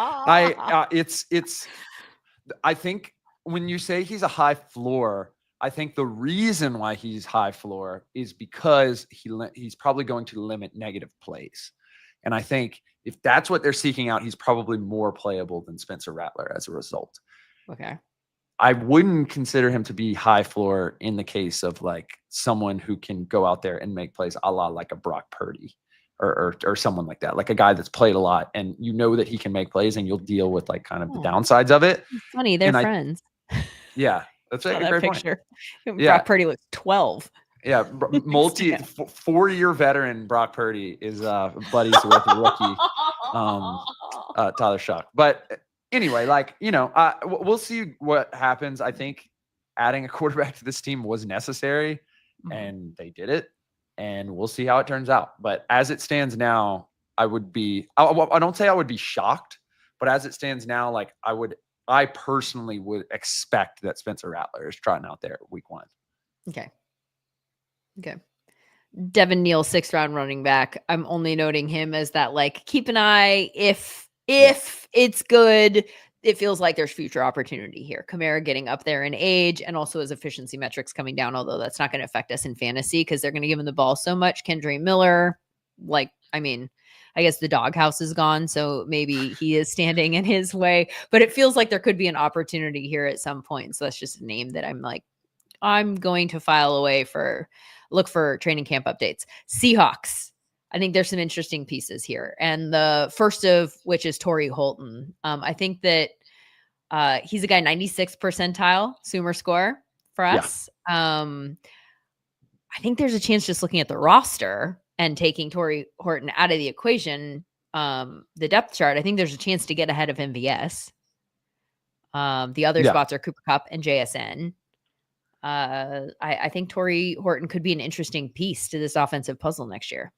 I think when you say he's a high floor, I think the reason why he's high floor is because he's probably going to limit negative plays. And I think if that's what they're seeking out, he's probably more playable than Spencer Rattler as a result. Okay. I wouldn't consider him to be high floor in the case of like someone who can go out there and make plays a la like a Brock Purdy or someone like that, like a guy that's played a lot and you know that he can make plays and you'll deal with like kind of the downsides of it. It's funny. They're friends. Yeah. That's a great picture. Point. Brock Purdy looks 12. Yeah. 4-year veteran Brock Purdy is buddies with rookie Tyler Shuck. But anyway, like, we'll see what happens. I think adding a quarterback to this team was necessary and they did it. And we'll see how it turns out. But as it stands now, I don't say I would be shocked, but as it stands now, like I personally would expect that Spencer Rattler is trotting out there week 1. Okay. Devin Neal, 6th round running back. I'm only noting him as that, like, keep an eye. If it's good, it feels like there's future opportunity here. Kamara getting up there in age and also his efficiency metrics coming down, although that's not going to affect us in fantasy because they're going to give him the ball so much. Kendre Miller, I guess the doghouse is gone, so maybe he is standing in his way, but it feels like there could be an opportunity here at some point. So that's just a name that I'm like, I'm going to file away look for training camp updates. Seahawks. I think there's some interesting pieces here. And the first of which is Torrey Holton. I think that he's a guy 96th percentile Sumer score for us. Yeah. I think there's a chance just looking at the roster and taking Torrey Holton out of the equation, the depth chart, I think there's a chance to get ahead of MVS. The other spots are Cooper Kupp and JSN. I think Torrey Holton could be an interesting piece to this offensive puzzle next year.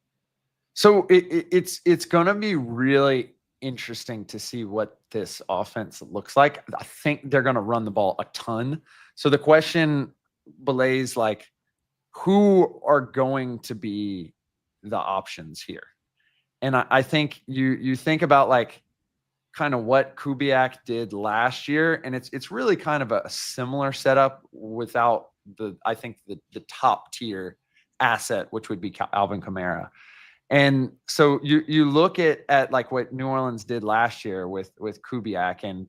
So it's going to be really interesting to see what this offense looks like. I think they're going to run the ball a ton. So the question belays, like, who are going to be the options here? And I think you think about like kind of what Kubiak did last year, and it's really kind of a similar setup without the top tier asset, which would be Alvin Kamara. And so you look at like what New Orleans did last year with Kubiak, and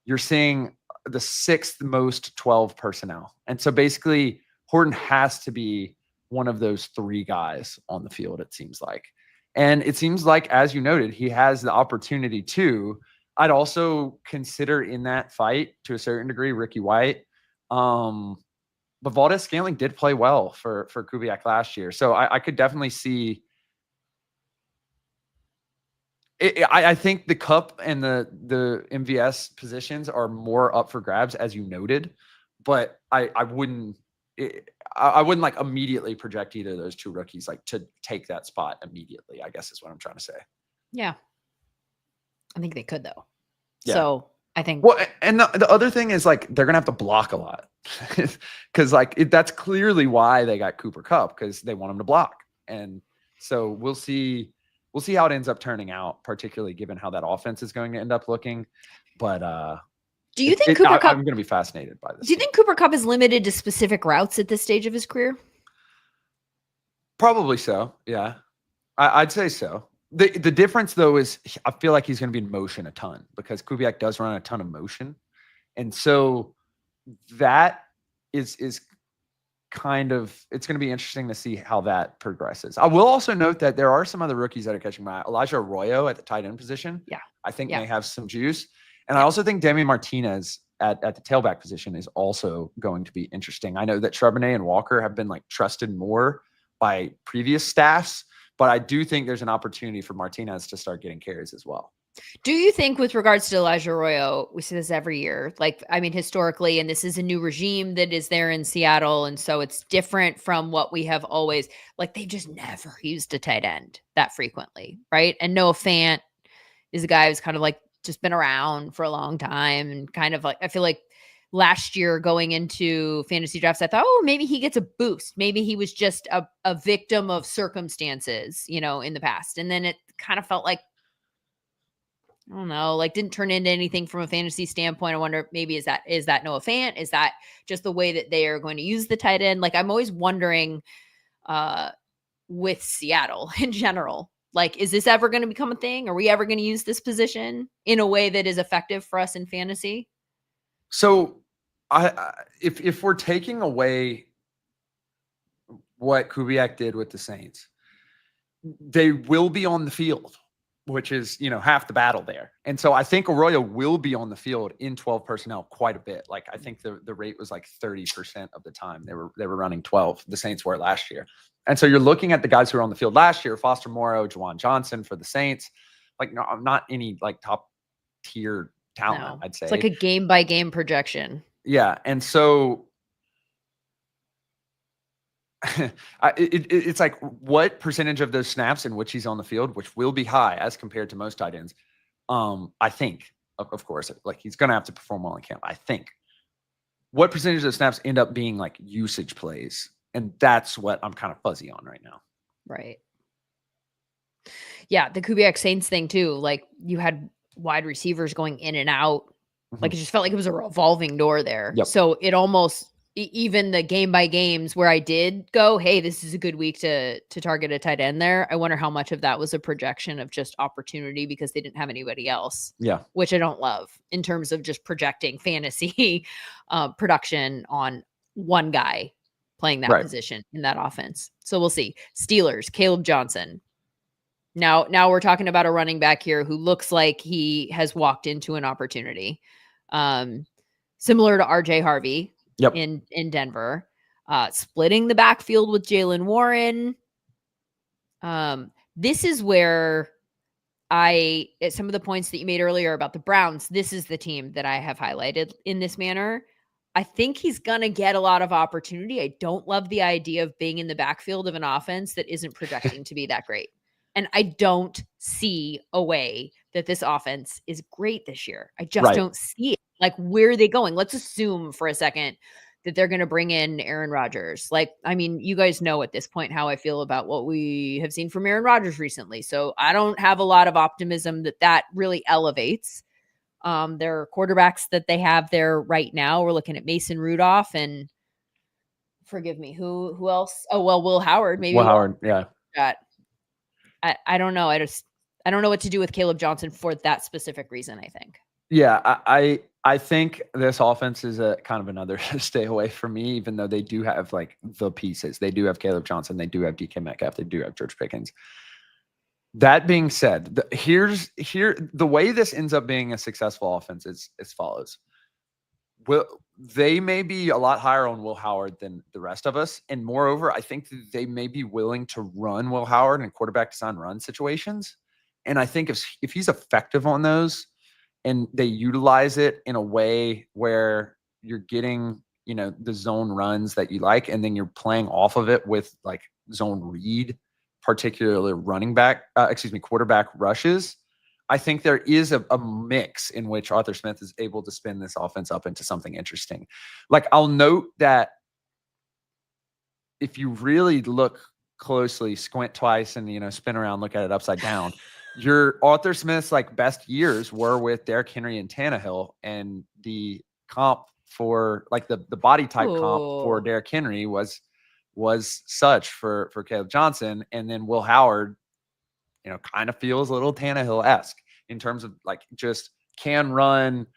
you're seeing the 6th most 12 personnel. And so basically Horton has to be one of those 3 guys on the field, it seems like. And it seems like, as you noted, he has the opportunity to. I'd also consider in that fight, to a certain degree, Ricky White. But Valdez-Scantling did play well for Kubiak last year. So I could definitely see it. I think the Cup and the MVS positions are more up for grabs, as you noted. But I wouldn't like immediately project either of those 2 rookies like to take that spot immediately, I guess is what I'm trying to say. Yeah. I think they could though. Yeah. So I think. Well, and the other thing is like, they're going to have to block a lot because like that's clearly why they got Cooper Kupp, because they want him to block. And so we'll see how it ends up turning out, particularly given how that offense is going to end up looking. But, do you think Cooper Kupp? I'm going to be fascinated by this. Do you think Cooper Kupp is limited to specific routes at this stage of his career? Probably so. Yeah, I'd say so. The difference though is I feel like he's going to be in motion a ton, because Kubiak does run a ton of motion, and so that is kind of, it's going to be interesting to see how that progresses. I will also note that there are some other rookies that are catching my eye. Elijah Arroyo at the tight end position, I think may have some juice. And I also think Damian Martinez at the tailback position is also going to be interesting. I know that Charbonnet and Walker have been like trusted more by previous staffs, but I do think there's an opportunity for Martinez to start getting carries as well. Do you think, with regards to Elijah Arroyo, we see this every year, like, I mean, historically, and this is a new regime that is there in Seattle, and so it's different from what we have always, like, they just never used a tight end that frequently, right? And Noah Fant is a guy who's kind of like just been around for a long time, and kind of like, I feel like last year going into fantasy drafts, I thought, oh, maybe he gets a boost. Maybe he was just a victim of circumstances, you know, in the past. And then it kind of felt like, I don't know, like didn't turn into anything from a fantasy standpoint. I wonder, maybe is that Noah Fant? Is that just the way that they are going to use the tight end? Like, I'm always wondering with Seattle in general, like, is this ever going to become a thing? Are we ever going to use this position in a way that is effective for us in fantasy? So if we're taking away what Kubiak did with the Saints, they will be on the field, which is, you know, half the battle there. And so I think Arroyo will be on the field in 12 personnel quite a bit. Like, I think the rate was like 30% of the time they were running 12. The Saints were last year. And so you're looking at the guys who were on the field last year: Foster Moreau, Juwan Johnson for the Saints. Like, no, not any like top tier talent, I'd say. It's like a game by game projection. Yeah. And so it's like, what percentage of those snaps in which he's on the field, which will be high as compared to most tight ends. I think, of course, like, he's going to have to perform well in camp. I think what percentage of the snaps end up being like usage plays. And that's what I'm kind of fuzzy on right now. Right. Yeah. The Kubiak Saints thing too. Like, you had wide receivers going in and out. Like, it just felt like it was a revolving door there. Yep. So it almost, even the game by games where I did go, hey, this is a good week to target a tight end there, I wonder how much of that was a projection of just opportunity because they didn't have anybody else. Yeah. Which I don't love in terms of just projecting fantasy production on one guy playing that position in that offense. So we'll see. Steelers, Caleb Johnson. Now we're talking about a running back here who looks like he has walked into an opportunity. Similar to RJ Harvey in Denver, splitting the backfield with Jaylen Warren. This is where at some of the points that you made earlier about the Browns, this is the team that I have highlighted in this manner. I think he's going to get a lot of opportunity. I don't love the idea of being in the backfield of an offense that isn't projecting to be that great. And I don't see a way that this offense is great this year. I just don't see it. Like, where are they going? Let's assume for a second that they're going to bring in Aaron Rodgers. Like, I mean, you guys know at this point how I feel about what we have seen from Aaron Rodgers recently. So I don't have a lot of optimism that really elevates their quarterbacks that they have there right now. We're looking at Mason Rudolph and, forgive me, who else? Oh, well, Will Howard. Maybe Will Howard, yeah. I don't know. I don't know what to do with Caleb Johnson for that specific reason, I think. Yeah, I think this offense is a kind of another stay away from me, even though they do have like the pieces. They do have Caleb Johnson. They do have DK Metcalf. They do have George Pickens. That being said, the way this ends up being a successful offense is as follows. They may be a lot higher on Will Howard than the rest of us. And moreover, I think they may be willing to run Will Howard in quarterback design run situations. And I think if he's effective on those and they utilize it in a way where you're getting, the zone runs that you like, and then you're playing off of it with like zone read, particularly quarterback rushes, I think there is a mix in which Arthur Smith is able to spin this offense up into something interesting. Like, I'll note that if you really look closely, squint twice and, spin around, look at it upside down, your Arthur Smith's like best years were with Derrick Henry and Tannehill, and the comp for like the body type comp for Derrick Henry was such for Caleb Johnson. And then Will Howard, kind of feels a little Tannehill-esque in terms of like just can run,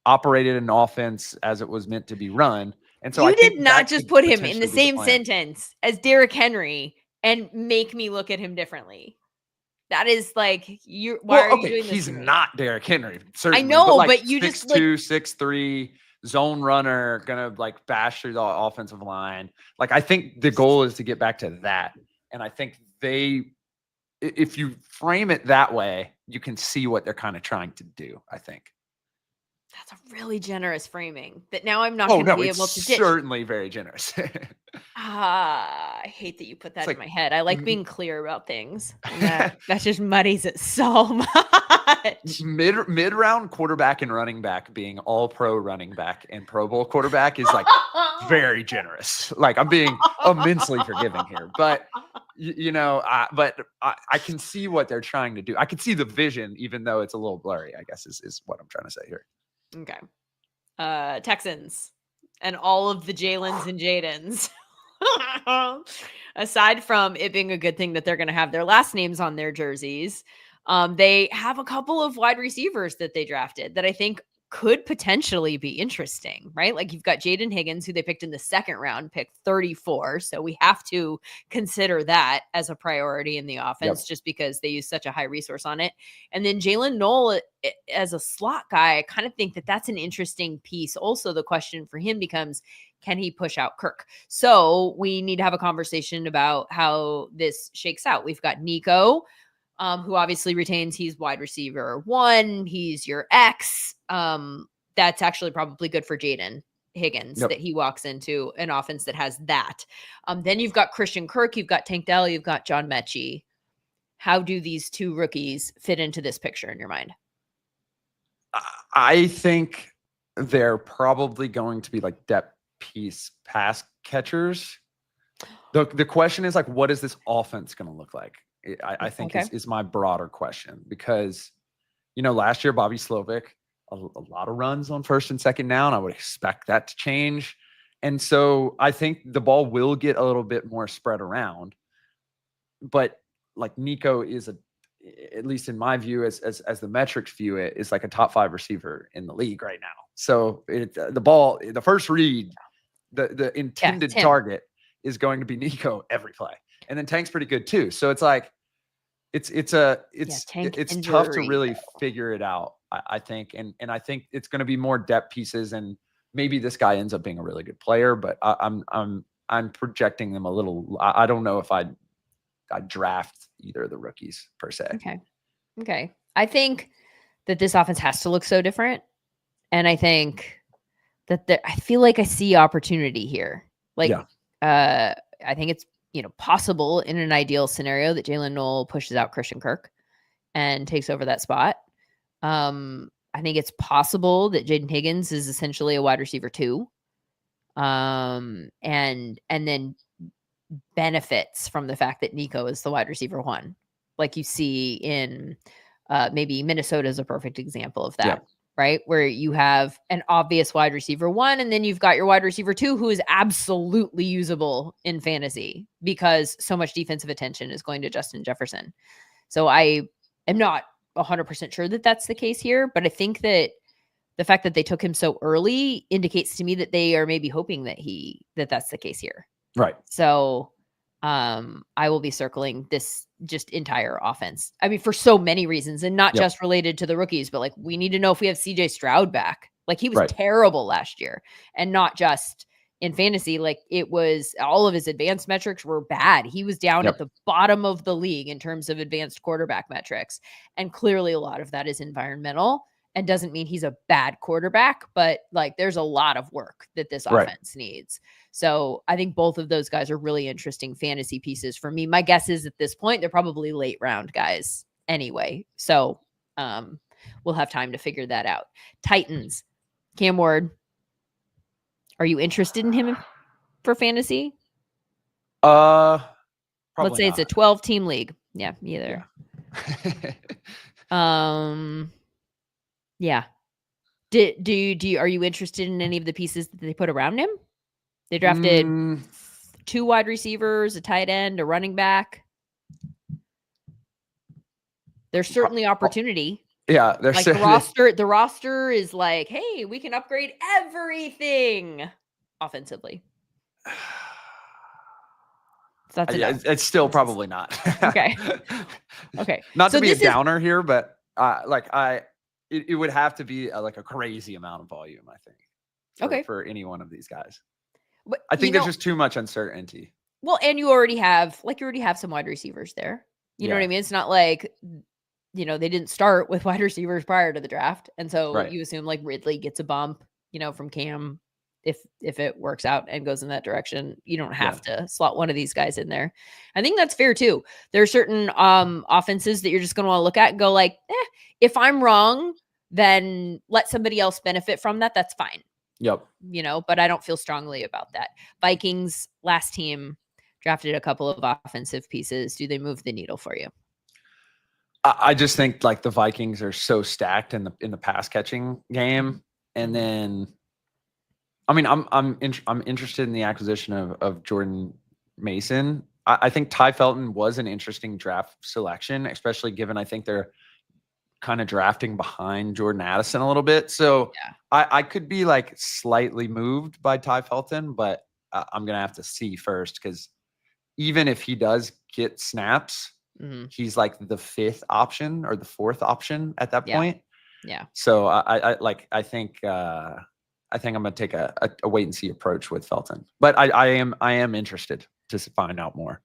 operated an offense as it was meant to be run. And so you did not just put him in the same sentence as Derrick Henry and make me look at him differently. That is like why are you doing this? He's to me? not Derrick Henry. Certainly, I know, but, but you 6'2", just like 6'3", zone runner, gonna like bash through the offensive line. Like, I think the goal is to get back to that. And I think if you frame it that way, you can see what they're kind of trying to do, I think. That's a really generous framing that now I'm not going to be able to ditch. Certainly very generous. I hate that you put that in my head. I like being clear about things. That just muddies it so much. Mid-round quarterback and running back being all-pro running back and Pro Bowl quarterback is like very generous. Like, I'm being immensely forgiving here, but I can see what they're trying to do. I can see the vision, even though it's a little blurry, I guess is what I'm trying to say here. Okay. Texans and all of the Jalen's and Jadens. Aside from it being a good thing that they're going to have their last names on their jerseys, they have a couple of wide receivers that they drafted that I think could potentially be interesting, right? Like, you've got Jaden Higgins, who they picked in the second round, pick 34. So we have to consider that as a priority in the offense, just because they use such a high resource on it. And then Jalen Knoll as a slot guy, I kind of think that that's an interesting piece. Also, the question for him becomes, can he push out Kirk? So we need to have a conversation about how this shakes out. We've got Nico, who obviously retains he's wide receiver 1. He's your X. That's actually probably good for Jaden Higgins that he walks into an offense that has that. Then you've got Christian Kirk, you've got Tank Dell, you've got John Mechie. How do these two rookies fit into this picture in your mind? I think they're probably going to be like depth piece pass catchers. The question is like, what is this offense going to look like? I think is my broader question, because, last year, Bobby Slovic, a lot of runs on first and second down. I would expect that to change. And so I think the ball will get a little bit more spread around, but like Nico is at least in my view, as the metrics view it, is like a top 5 receiver in the league right now. So the ball, the first read, the intended target is going to be Nico every play. And then Tank's pretty good too. So it's like, it's tough to really figure it out, I think. And I think it's going to be more depth pieces, and maybe this guy ends up being a really good player, but I'm projecting them a little. I don't know if I'd draft either of the rookies per se. Okay. I think that this offense has to look so different. And I think that I feel like I see opportunity here. Like, I think it's, possible in an ideal scenario that Jalen Knoll pushes out Christian Kirk and takes over that spot. I think it's possible that Jaden Higgins is essentially a wide receiver 2. And then benefits from the fact that Nico is the wide receiver 1. Like you see in maybe Minnesota is a perfect example of that. Right? Where you have an obvious wide receiver 1, and then you've got your wide receiver 2, who is absolutely usable in fantasy because so much defensive attention is going to Justin Jefferson. So I am not 100% sure that that's the case here, but I think that the fact that they took him so early indicates to me that they are maybe hoping that that's the case here. Right. So I will be circling this just entire offense. I mean, for so many reasons, and not just related to the rookies, but like we need to know if we have CJ Stroud back. Like he was terrible last year, and not just in fantasy. Like it was all of his advanced metrics were bad. He was down at the bottom of the league in terms of advanced quarterback metrics. And clearly a lot of that is environmental and doesn't mean he's a bad quarterback, but like there's a lot of work that this offense needs. So I think both of those guys are really interesting fantasy pieces for me. My guess is at this point, they're probably late round guys anyway. So we'll have time to figure that out. Titans, Cam Ward. Are you interested in him for fantasy? Let's say it's a 12-team league. Yeah, me either. Yeah. Are you interested in any of the pieces that they put around him? They drafted 2 wide receivers, a tight end, a running back. There's certainly opportunity. Yeah, there's like the roster is like, hey, we can upgrade everything offensively. So that's enough. It's still probably not. Okay. Not to be a downer here, but it would have to be like a crazy amount of volume, I think. For any one of these guys. But I think there's just too much uncertainty. Well, and you already have some wide receivers there. You know what I mean? It's not like, they didn't start with wide receivers prior to the draft. And so you assume like Ridley gets a bump, from Cam if it works out and goes in that direction. You don't have to slot one of these guys in there. I think that's fair too. There are certain offenses that you're just going to want to look at and go like, if I'm wrong, then let somebody else benefit from that. That's fine. Yep. But I don't feel strongly about that. Vikings, last team, drafted a couple of offensive pieces. Do they move the needle for you? I just think like the Vikings are so stacked in the pass catching game. And then, I mean, I'm interested in the acquisition of Jordan Mason. I think Ty Felton was an interesting draft selection, especially given I think they're kind of drafting behind Jordan Addison a little bit. So I could be like slightly moved by Ty Felton, but I'm going to have to see first, because even if he does get snaps, he's like the 5th option or the 4th option at that point. Yeah. So I think I'm going to take a wait and see approach with Felton, but I am interested to find out more.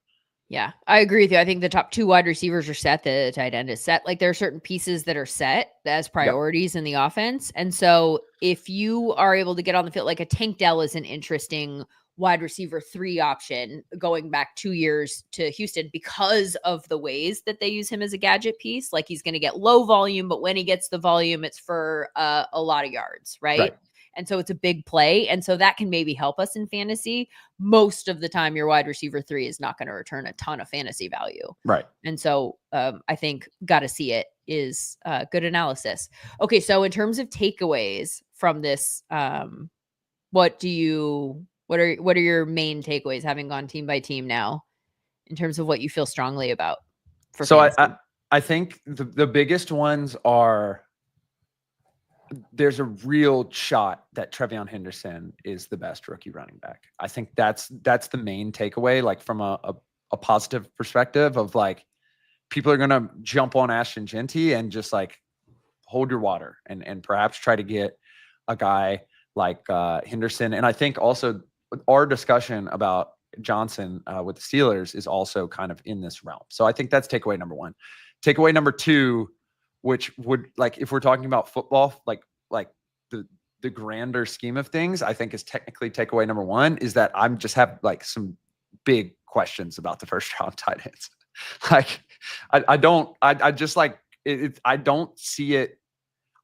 Yeah, I agree with you. I think the top 2 wide receivers are set. The tight end is set. Like there are certain pieces that are set as priorities in the offense. And so if you are able to get on the field, like a Tank Dell is an interesting wide receiver 3 option going back 2 years to Houston because of the ways that they use him as a gadget piece. Like he's going to get low volume, but when he gets the volume, it's for a lot of yards, right? And so it's a big play. And so that can maybe help us in fantasy. Most of the time, your wide receiver 3 is not going to return a ton of fantasy value. Right. And so I think got to see it is good analysis. Okay. So in terms of takeaways from this, what are your main takeaways, having gone team by team now, in terms of what you feel strongly about? So I think the biggest ones are, there's a real shot that Trevion Henderson is the best rookie running back. I think that's the main takeaway, like from a positive perspective of like, people are going to jump on Ashton Genty and just like hold your water and perhaps try to get a guy like Henderson. And I think also our discussion about Johnson with the Steelers is also kind of in this realm. So I think that's takeaway number 1. Takeaway number 2, which would, like, if we're talking about football, like the grander scheme of things, I think is technically takeaway number 1 is that I'm just have like some big questions about the first round tight ends. Like I don't see it.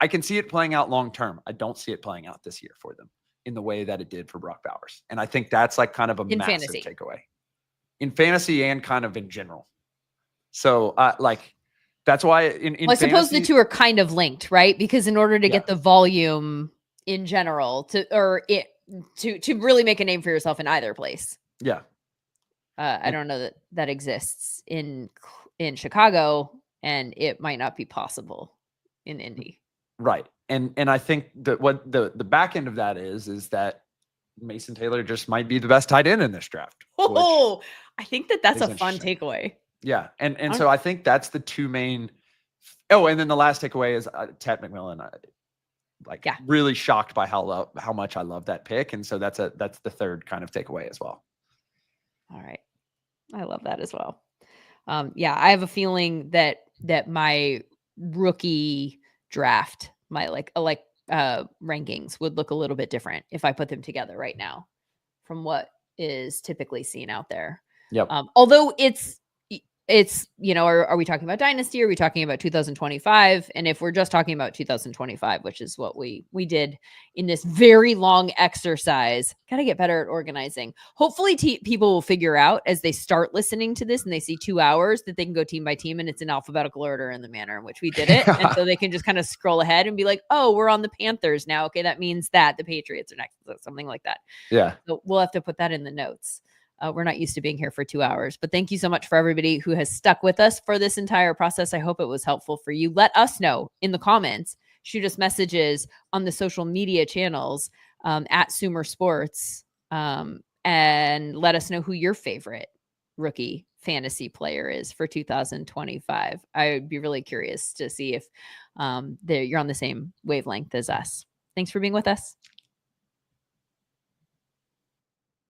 I can see it playing out long term. I don't see it playing out this year for them in the way that it did for Brock Bowers. And I think that's like kind of a massive takeaway in fantasy and kind of in general. So that's why I suppose the 2 are kind of linked, right? Because in order to get the volume in general to really make a name for yourself in either place. Yeah. I don't know that exists in Chicago. and it might not be possible in Indy. Right. And I think that what the back end of that is that Mason Taylor just might be the best tight end in this draft. Oh, I think that's a is fun interesting. takeaway. Yeah. And so I think that's the two main. Oh, and then the last takeaway is Ted McMillan. Really shocked by how much I love that pick. And so that's the third kind of takeaway as well. All right. I love that as well. I have a feeling that my rookie draft, my rankings would look a little bit different if I put them together right now from what is typically seen out there. Yep. Although it's, are we talking about dynasty? Or are we talking about 2025? And if we're just talking about 2025, which is what we did in this very long exercise, got to get better at organizing. Hopefully people will figure out as they start listening to this and they see 2 hours that they can go team by team and it's in alphabetical order in the manner in which we did it. And so they can just kind of scroll ahead and be like, oh, we're on the Panthers now. Okay, that means that the Patriots are next. Something like that. Yeah. So we'll have to put that in the notes. We're not used to being here for 2 hours, but thank you so much for everybody who has stuck with us for this entire process. I hope it was helpful for you. Let us know in the comments, shoot us messages on the social media channels at Sumer Sports, and let us know who your favorite rookie fantasy player is for 2025. I would be really curious to see if you're on the same wavelength as us. Thanks for being with us.